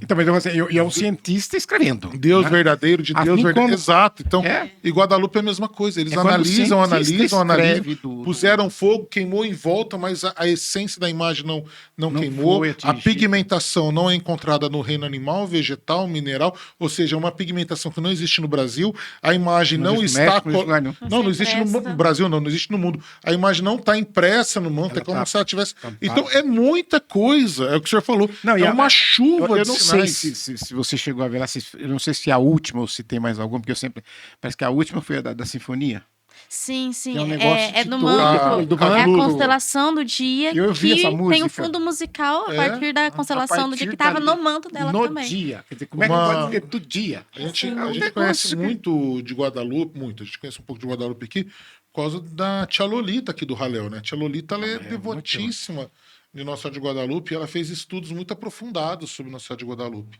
Então, mas assim, e é um cientista escrevendo. Deus né? verdadeiro, de Assim Deus verdadeiro. como- Exato. Então, É. e Guadalupe é a mesma coisa. Eles É quando o analisam, cientista escreve puseram fogo, queimou em volta, mas a essência da imagem não queimou. foi A atingida. pigmentação não é encontrada no reino animal, vegetal, mineral, ou seja, é uma pigmentação que não existe no Brasil. A imagem não existe no está. México, não existe em lugar nenhum. Não existe no Impressa. Brasil, não existe no mundo. A imagem não está impressa no manto, Ela é como tá se ela tivesse. tampada. Então é muita coisa, é o que o senhor falou. Não, e é a- uma chuva Eu de não sei sinais. se você chegou a ver lá, eu não sei se é a última ou se tem mais alguma, porque eu sempre. Parece que a última foi a da Sinfonia. Sim, sim. Que é um negócio É de no todo- manto. do É a manto. constelação do dia Eu vi que essa tem música. um fundo musical a É, partir da constelação do dia que estava no manto dela no também. dia. Quer dizer, como é que Uma- pode ser do dia? A gente, É um a gente negócio conhece que- muito de Guadalupe, muito. A gente conhece um pouco de Guadalupe aqui por causa da tia Lolita aqui do Raléu, né? Tia Lolita, ela é devotíssima de Nossa Senhora de Guadalupe e ela fez estudos muito aprofundados sobre Nossa Senhora de Guadalupe.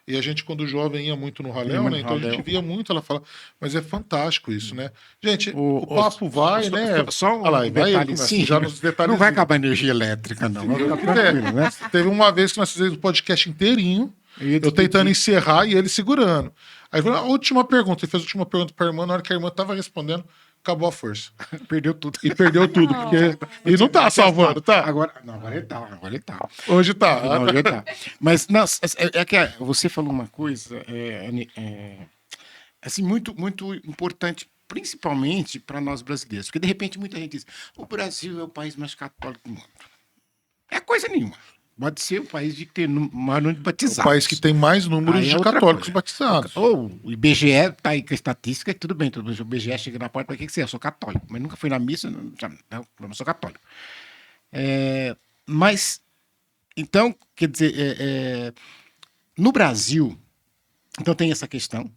E a gente, quando jovem, ia muito no Raléu, muito né? no Então a Raléu. gente via muito ela falar. Mas é fantástico isso, né? Gente, O- o papo vai, né? Só um Olha lá, e vai ele detalhe, começa, sim. já nos detalhes. Não vai acabar a energia elétrica, não. Vai ficar tranquilo, né? Teve uma vez que nós fizemos o podcast inteirinho, eu tentando encerrar e ele segurando. Aí veio a última pergunta, ele fez a última pergunta para a irmã, na hora que a irmã estava respondendo, acabou a força. Perdeu tudo. E perdeu tudo, porque. E não tá salvando, tá? Agora ele tá. Hoje tá. Não, já tá. Mas não, é que você falou uma coisa assim, muito, muito importante, principalmente para nós brasileiros. Porque, de repente, muita gente diz: o Brasil é o país mais católico do mundo. É coisa nenhuma. Pode ser o país de ter maior número de O batizados. país que tem mais números Aí é de outra católicos coisa. batizados. Ou o IBGE tá aí com a estatística, e tudo bem. O IBGE chega na porta, para que você é? Eu sou católico. Mas nunca fui na missa, não, eu sou católico. Mas, então, quer dizer, no Brasil, então tem essa questão.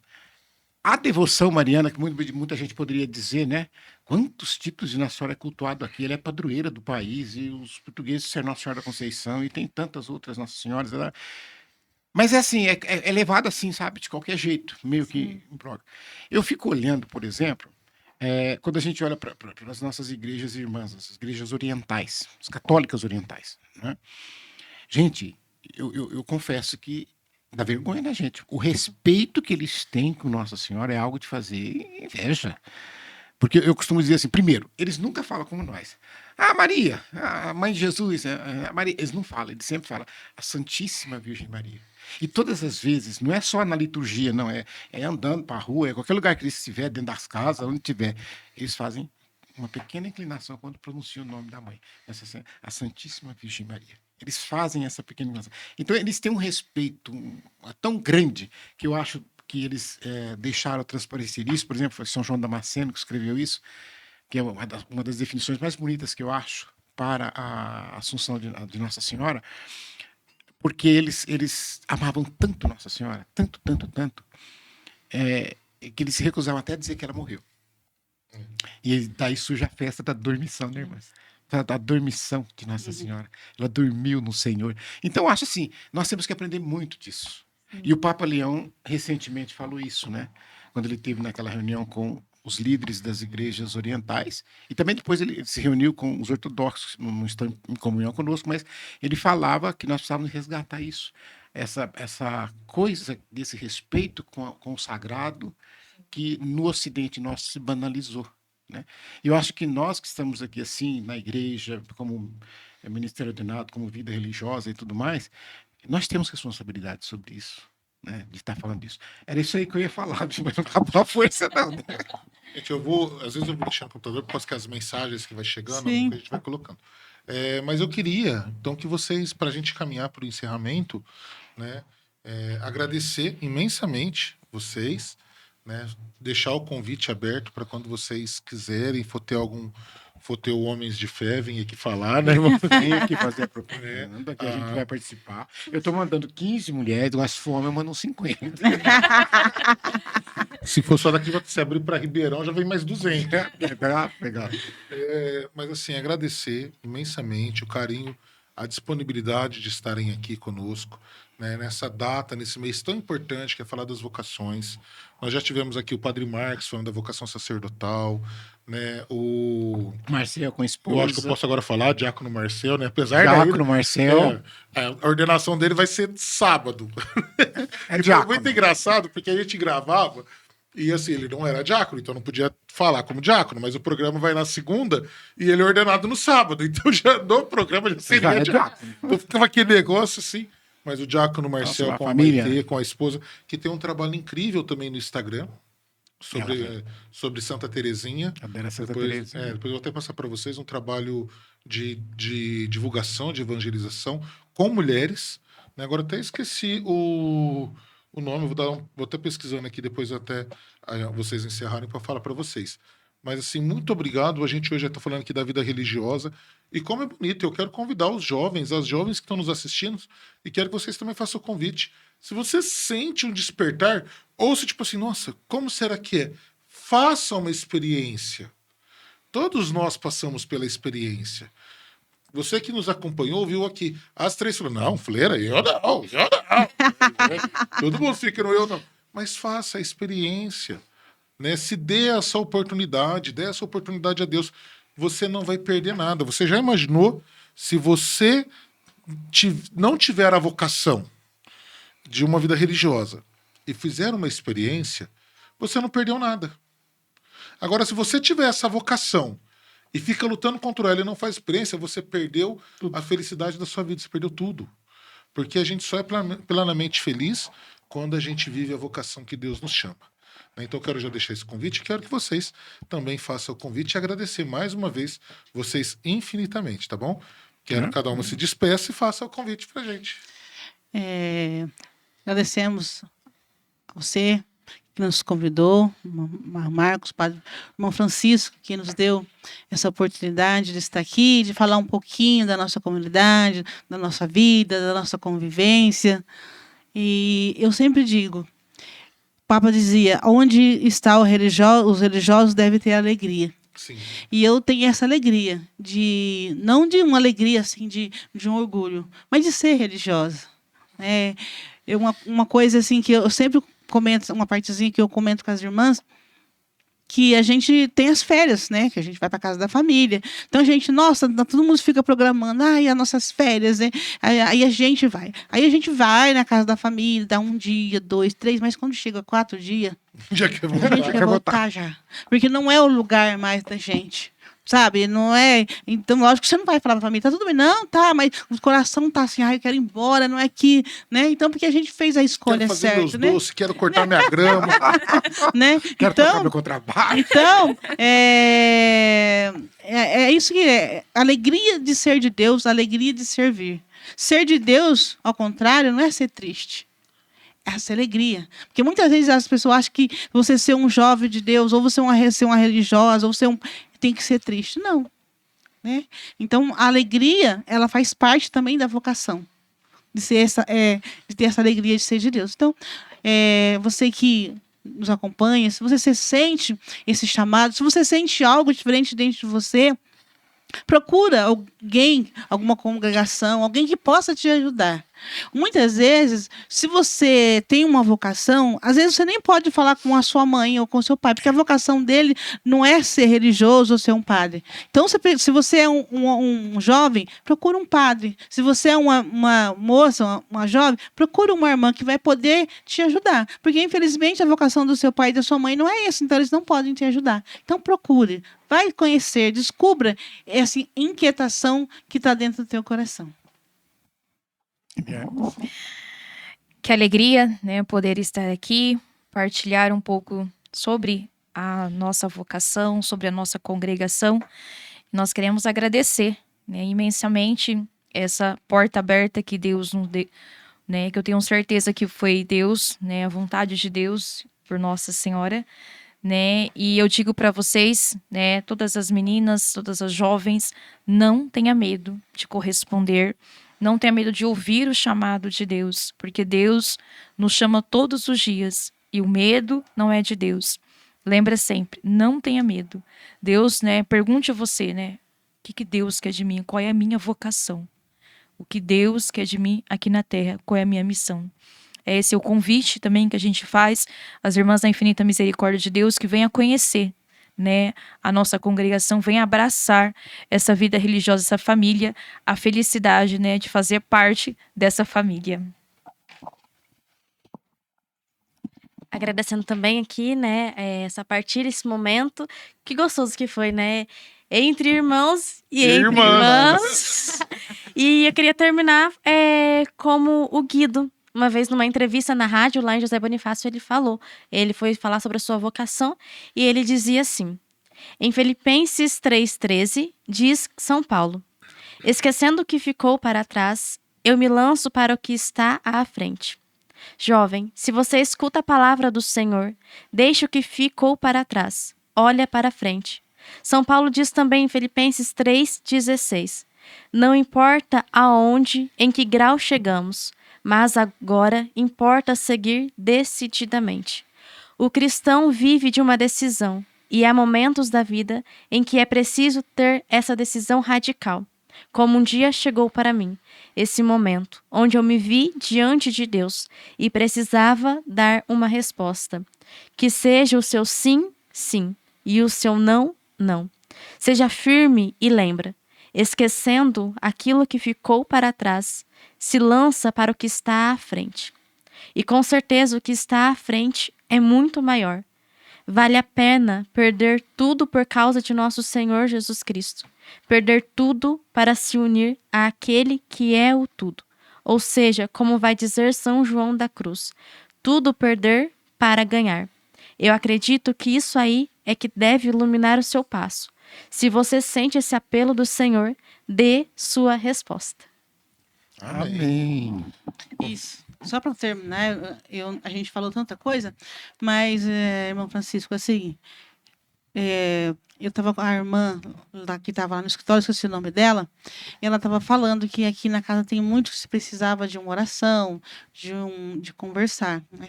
A devoção mariana, que muita gente poderia dizer, né? Quantos tipos de Nossa Senhora é cultuado aqui? Ela é padroeira do país, e os portugueses são Nossa Senhora da Conceição, e tem tantas outras Nossas Senhoras. Mas é assim, é levado assim, sabe? De qualquer jeito, meio que em prol. Eu fico olhando, por exemplo, quando a gente olha para as nossas igrejas irmãs, as igrejas orientais, as católicas orientais, né? Gente, eu confesso que dá vergonha da gente. O respeito que eles têm com Nossa Senhora é algo de fazer inveja. Porque eu costumo dizer assim, primeiro, eles nunca falam como nós. Ah, Maria, a mãe de Jesus, a Maria. Eles não falam, eles sempre falam a Santíssima Virgem Maria. E todas as vezes, não é só na liturgia, não, é andando para a rua, é qualquer lugar que eles estiver, dentro das casas, onde tiver, eles fazem uma pequena inclinação quando pronunciam o nome da mãe, a Santíssima Virgem Maria. Eles fazem essa pequena inclinação. Então, eles têm um respeito tão grande que eu acho que eles deixaram transparecer isso. Por exemplo, foi São João Damasceno que escreveu isso, que é uma das definições mais bonitas que eu acho para a Assunção de Nossa Senhora, porque eles amavam tanto Nossa Senhora, tanto, que eles se recusavam até a dizer que ela morreu. E daí surge a festa da dormição, né, irmãs? Da dormição de Nossa Senhora. Ela dormiu no Senhor. Então, eu acho assim, nós temos que aprender muito disso. E o Papa Leão recentemente falou isso, né? Quando ele esteve naquela reunião com os líderes das igrejas orientais, e também depois ele se reuniu com os ortodoxos, que não estão em comunhão conosco, mas ele falava que nós precisávamos resgatar isso, essa coisa desse respeito com o sagrado, que no Ocidente nosso se banalizou, né? Eu acho que nós que estamos aqui assim, na igreja, como ministério ordenado, como vida religiosa e tudo mais, nós temos responsabilidade sobre isso, né, de estar falando disso. Era isso aí que eu ia falar, mas não acabou a força, não. Gente, às vezes eu vou deixar no computador por causa que as mensagens que vai chegando, Sim. a gente vai colocando. Mas eu queria, então, que vocês, para a gente caminhar para o encerramento, né, agradecer imensamente vocês, né, deixar o convite aberto para quando vocês quiserem, for ter o Homens de Fé, vem aqui falar, né, irmão? Vem aqui fazer a propaganda, que a gente vai participar. Eu estou mandando 15 mulheres, mas se for homem, eu mando uns 50. Se for só daqui, você abrir para Ribeirão, já vem mais 200. Legal. Mas assim, agradecer imensamente o carinho, a disponibilidade de estarem aqui conosco, né, nessa data, nesse mês tão importante que é falar das vocações. Nós já tivemos aqui o Padre Marcos falando da vocação sacerdotal, né, o Marcel com a esposa. eu acho que eu posso agora falar, Diácono Marcel, né? Apesar Diácono Marcel. a ordenação dele vai ser sábado. É E foi diácono. muito engraçado, porque a gente gravava e assim, ele não era diácono, então não podia falar como diácono, mas o programa vai na segunda e ele é ordenado no sábado. Então já no programa já seria Já é diácono. Então ficava aquele negócio assim. Mas o Diácono Marcel Nossa, com uma a família. Maitê, com a esposa, que tem um trabalho incrível também no Instagram sobre Santa Terezinha. A Bela Santa Depois, Teresa. depois eu vou até passar para vocês um trabalho de divulgação, de evangelização com mulheres. Né? Agora eu até esqueci o nome, vou até pesquisando aqui depois até vocês encerrarem para falar para vocês. Mas assim, muito obrigado. A gente hoje já está falando aqui da vida religiosa. E como é bonito, eu quero convidar os jovens, as jovens que estão nos assistindo, e quero que vocês também façam o convite. Se você sente um despertar, ou se tipo assim, nossa, como será que é? Faça uma experiência. Todos nós passamos pela experiência. Você que nos acompanhou, viu aqui. As três falaram, não, Fleira, eu não. Todo mundo fica no eu não. Mas faça a experiência. Né? Se dê essa oportunidade, dê essa oportunidade a Deus. Você não vai perder nada. Você já imaginou se você não tiver a vocação de uma vida religiosa e fizer uma experiência, você não perdeu nada. Agora, se você tiver essa vocação e fica lutando contra ela e não faz experiência, você perdeu a felicidade da sua vida, você perdeu tudo. Porque a gente só é plenamente feliz quando a gente vive a vocação que Deus nos chama. Então, eu quero já deixar esse convite, quero que vocês também façam o convite e agradecer mais uma vez vocês infinitamente, tá bom? Quero que cada uma se despeça e faça o convite pra gente. Agradecemos a você que nos convidou, irmão Marcos, Padre, irmão Francisco, que nos deu essa oportunidade de estar aqui, de falar um pouquinho da nossa comunidade, da nossa vida, da nossa convivência. E eu sempre digo, o Papa dizia, onde está os religiosos devem ter alegria. Sim. E eu tenho essa alegria, não de uma alegria assim, de um orgulho, mas de ser religiosa. Uma coisa assim que eu sempre comento, uma partezinha que eu comento com as irmãs, que a gente tem as férias, né? Que a gente vai para casa da família. Então, todo mundo fica programando, as nossas férias, né? Aí a gente vai. Aí a gente vai na casa da família, dá 1 dia, 2, 3, mas quando chega 4 dias, Já quer a gente voltar. quer voltar já. Porque não é o lugar mais da gente. Sabe? Não é. Então, lógico que você não vai falar pra família, tá tudo bem, não, tá, mas o coração tá assim, eu quero ir embora, não é que. Né? Então, porque a gente fez a escolha Quero fazer certa, meus né? doces, quero cortar minha grama. Né? Quero tocar meu contrabaixo. Então, é isso que é. Alegria de ser de Deus, alegria de servir. Ser de Deus, ao contrário, não é ser triste. É essa alegria. Porque muitas vezes as pessoas acham que você ser um jovem de Deus, ou você ser uma religiosa, ou tem que ser triste. Não. Né? Então, a alegria, ela faz parte também da vocação. De ter essa alegria de ser de Deus. Então, você que nos acompanha, se você sente esse chamado, se você sente algo diferente dentro de você, procura alguém, alguma congregação, alguém que possa te ajudar. Muitas vezes, se você tem uma vocação, às vezes você nem pode falar com a sua mãe ou com o seu pai, porque a vocação dele não é ser religioso ou ser um padre. Então, se você é um jovem, procura um padre. Se você é uma moça, uma jovem, procura uma irmã que vai poder te ajudar. Porque, infelizmente, a vocação do seu pai e da sua mãe não é essa, então eles não podem te ajudar. Então, procure, vai conhecer, descubra essa inquietação que está dentro do teu coração. Que alegria, né, poder estar aqui, partilhar um pouco sobre a nossa vocação, sobre a nossa congregação. Nós queremos agradecer, né, imensamente essa porta aberta que Deus nos deu, né, que eu tenho certeza que foi Deus, né, a vontade de Deus por Nossa Senhora, né, e eu digo para vocês, né, todas as meninas, todas as jovens, não tenha medo de corresponder. Não tenha medo de ouvir o chamado de Deus, porque Deus nos chama todos os dias e o medo não é de Deus. Lembra sempre, não tenha medo. Deus, né, pergunte a você, né, o que Deus quer de mim? Qual é a minha vocação? O que Deus quer de mim aqui na Terra? Qual é a minha missão? Esse é o convite também que a gente faz às irmãs da Infinita Misericórdia de Deus que venham conhecer, né, a nossa congregação, vem abraçar essa vida religiosa, essa família, a felicidade, né, de fazer parte dessa família. Agradecendo também aqui, né, essa partilha, esse momento. Que gostoso que foi, né? Entre irmãos e entre irmãs. E eu queria terminar como o Guido. Uma vez, numa entrevista na rádio, lá em José Bonifácio, ele foi falar sobre a sua vocação, e ele dizia assim, em Filipenses 3,13, diz São Paulo, esquecendo o que ficou para trás, eu me lanço para o que está à frente. Jovem, se você escuta a palavra do Senhor, deixe o que ficou para trás, olha para frente. São Paulo diz também em Filipenses 3,16, não importa aonde, em que grau chegamos, mas agora importa seguir decididamente. O cristão vive de uma decisão, e há momentos da vida em que é preciso ter essa decisão radical. Como um dia chegou para mim, esse momento, onde eu me vi diante de Deus e precisava dar uma resposta. Que seja o seu sim, sim, e o seu não, não. Seja firme e lembra, esquecendo aquilo que ficou para trás, se lança para o que está à frente. E com certeza o que está à frente é muito maior. Vale a pena perder tudo por causa de nosso Senhor Jesus Cristo. Perder tudo para se unir àquele que é o tudo. Ou seja, como vai dizer São João da Cruz, tudo perder para ganhar. Eu acredito que isso aí é que deve iluminar o seu passo. Se você sente esse apelo do Senhor, dê sua resposta. Amém. Isso. Só para terminar, a gente falou tanta coisa, mas, irmão Francisco, assim, eu estava com a irmã lá, que estava lá no escritório, esqueci o nome dela, e ela estava falando que aqui na casa tem muito que se precisava de uma oração, de conversar, né?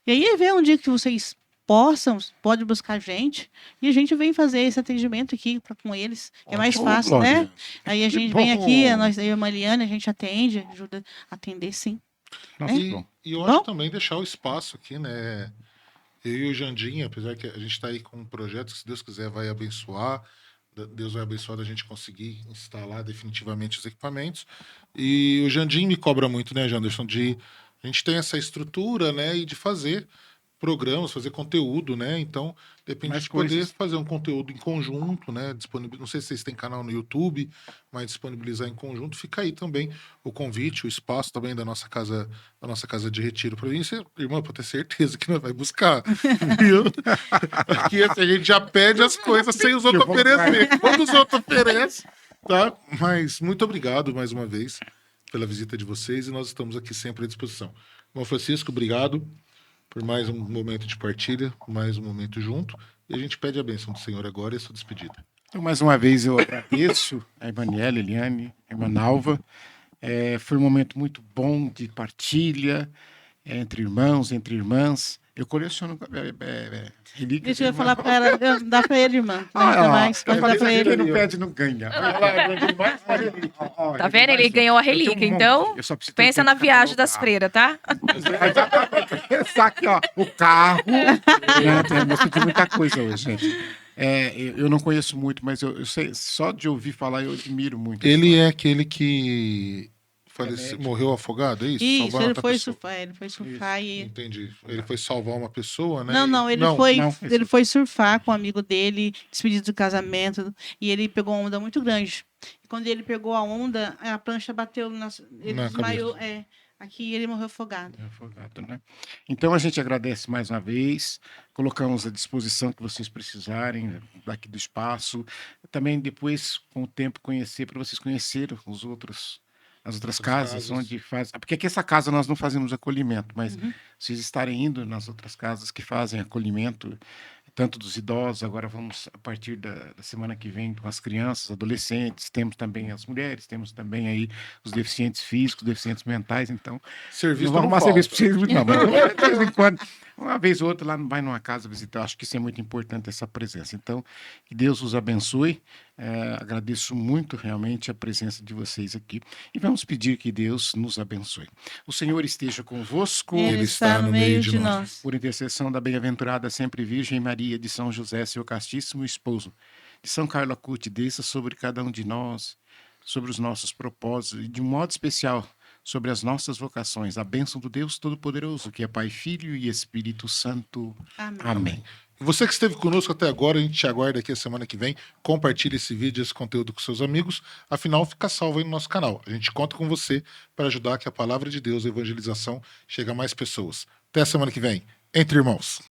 E aí vê um dia que vocês pode buscar a gente, e a gente vem fazer esse atendimento aqui com eles, que é mais fácil, né? Aí a gente vem aqui, eu e a Mariana, a gente atende, ajuda a atender, sim. Nossa, E eu acho também deixar o espaço aqui, né? Eu e o Jandinho, apesar que a gente está aí com um projeto que, se Deus quiser, vai abençoar. Deus vai abençoar da gente conseguir instalar definitivamente os equipamentos. E o Jandinho me cobra muito, né, Janderson? A gente tem essa estrutura, né? E de fazer programas, fazer conteúdo, né? Então, depende de poder fazer um conteúdo em conjunto, né? Não sei se vocês têm canal no YouTube, mas disponibilizar em conjunto. Fica aí também o convite, o espaço também da nossa casa de retiro para mim. Você, irmã, pode ter certeza que não vai buscar. Viu? Aqui assim, a gente já pede as coisas sem os outros oferecer. Quando os outros oferecem, tá? Mas muito obrigado mais uma vez pela visita de vocês, e nós estamos aqui sempre à disposição. Irmão Francisco, obrigado por mais um momento de partilha, mais um momento junto. E a gente pede a bênção do Senhor agora e a sua despedida. Então, mais uma vez, eu agradeço a Ivaniele, Eliane, a irmã Nalva. Foi um momento muito bom de partilha entre irmãos, entre irmãs. Eu coleciono relíquias. Deixa eu falar para ela, dá para ele, irmã. Pode dar para ele. Ele não pede, não ganha. Tá vendo? Ele ganhou a relíquia. Então, pensa na viagem das freiras, tá? Está aqui, ó, o carro. Eu mostrei de muita coisa hoje, gente. Eu não conheço muito, mas eu sei, só de ouvir falar, eu admiro muito. Ele é aquele que morreu afogado, é isso? Isso, ele foi surfar e... Entendi. Ele foi salvar uma pessoa, né? Não, ele foi surfar com um amigo dele, despedido do casamento, e ele pegou uma onda muito grande. E quando ele pegou a onda, a prancha bateu, ele desmaiou, aqui ele morreu afogado. Né? Então a gente agradece mais uma vez, colocamos à disposição que vocês precisarem daqui do espaço. Também depois, com o tempo, para vocês conhecerem as outras casas onde faz. Porque aqui essa casa nós não fazemos acolhimento, mas vocês estarem indo nas outras casas que fazem acolhimento, tanto dos idosos, agora vamos, a partir da semana que vem, com as crianças, adolescentes, temos também as mulheres, temos também aí os deficientes físicos, deficientes mentais, então... Serviço não vamos arrumar serviço para vocês, não, mas de vez em quando, uma vez ou outra, lá vai numa casa visitar, acho que isso é muito importante, essa presença. Então, que Deus os abençoe, agradeço muito, realmente, a presença de vocês aqui, e vamos pedir que Deus nos abençoe. O Senhor esteja convosco. Ele está no meio de nós. Por intercessão da bem-aventurada sempre Virgem Maria, de São José, seu castíssimo esposo, de São Carlo Acutis, desça sobre cada um de nós, sobre os nossos propósitos e de um modo especial sobre as nossas vocações. A bênção do Deus Todo-Poderoso, que é Pai, Filho e Espírito Santo. Amém. Você que esteve conosco até agora, a gente te aguarda aqui a semana que vem. Compartilhe esse vídeo, esse conteúdo com seus amigos. Afinal, fica salvo aí no nosso canal. A gente conta com você para ajudar que a palavra de Deus, a evangelização, chegue a mais pessoas. Até a semana que vem. Entre Irmãos.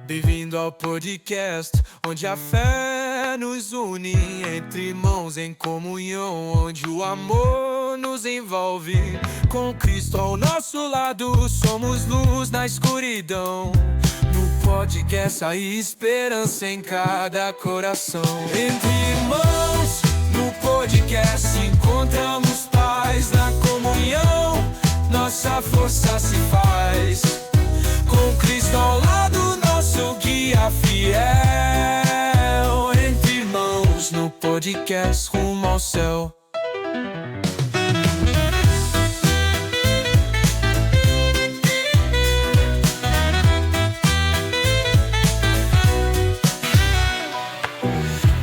Bem-vindo ao podcast, onde a fé nos une, entre irmãos em comunhão, onde o amor nos envolve. Com Cristo ao nosso lado, somos luz na escuridão. No podcast há esperança em cada coração. Entre irmãos, no podcast encontramos paz na comunhão. Nossa força se faz com Cristo ao lado, nosso guia fiel. Entre irmãos, no podcast rumo ao céu.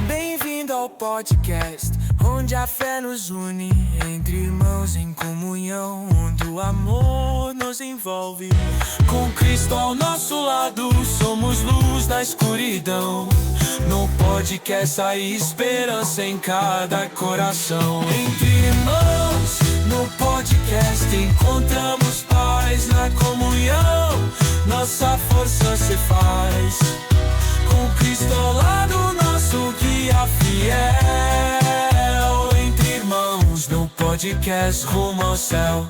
Bem-vindo ao podcast, onde a fé nos une, entre irmãos em comunhão, onde o amor nos envolve. Com Cristo ao nosso lado, somos luz na escuridão. No podcast há esperança em cada coração. Entre irmãos, no podcast encontramos paz na comunhão. Nossa força se faz com Cristo ao lado, nosso guia fiel. Entre irmãos, no podcast rumo ao céu.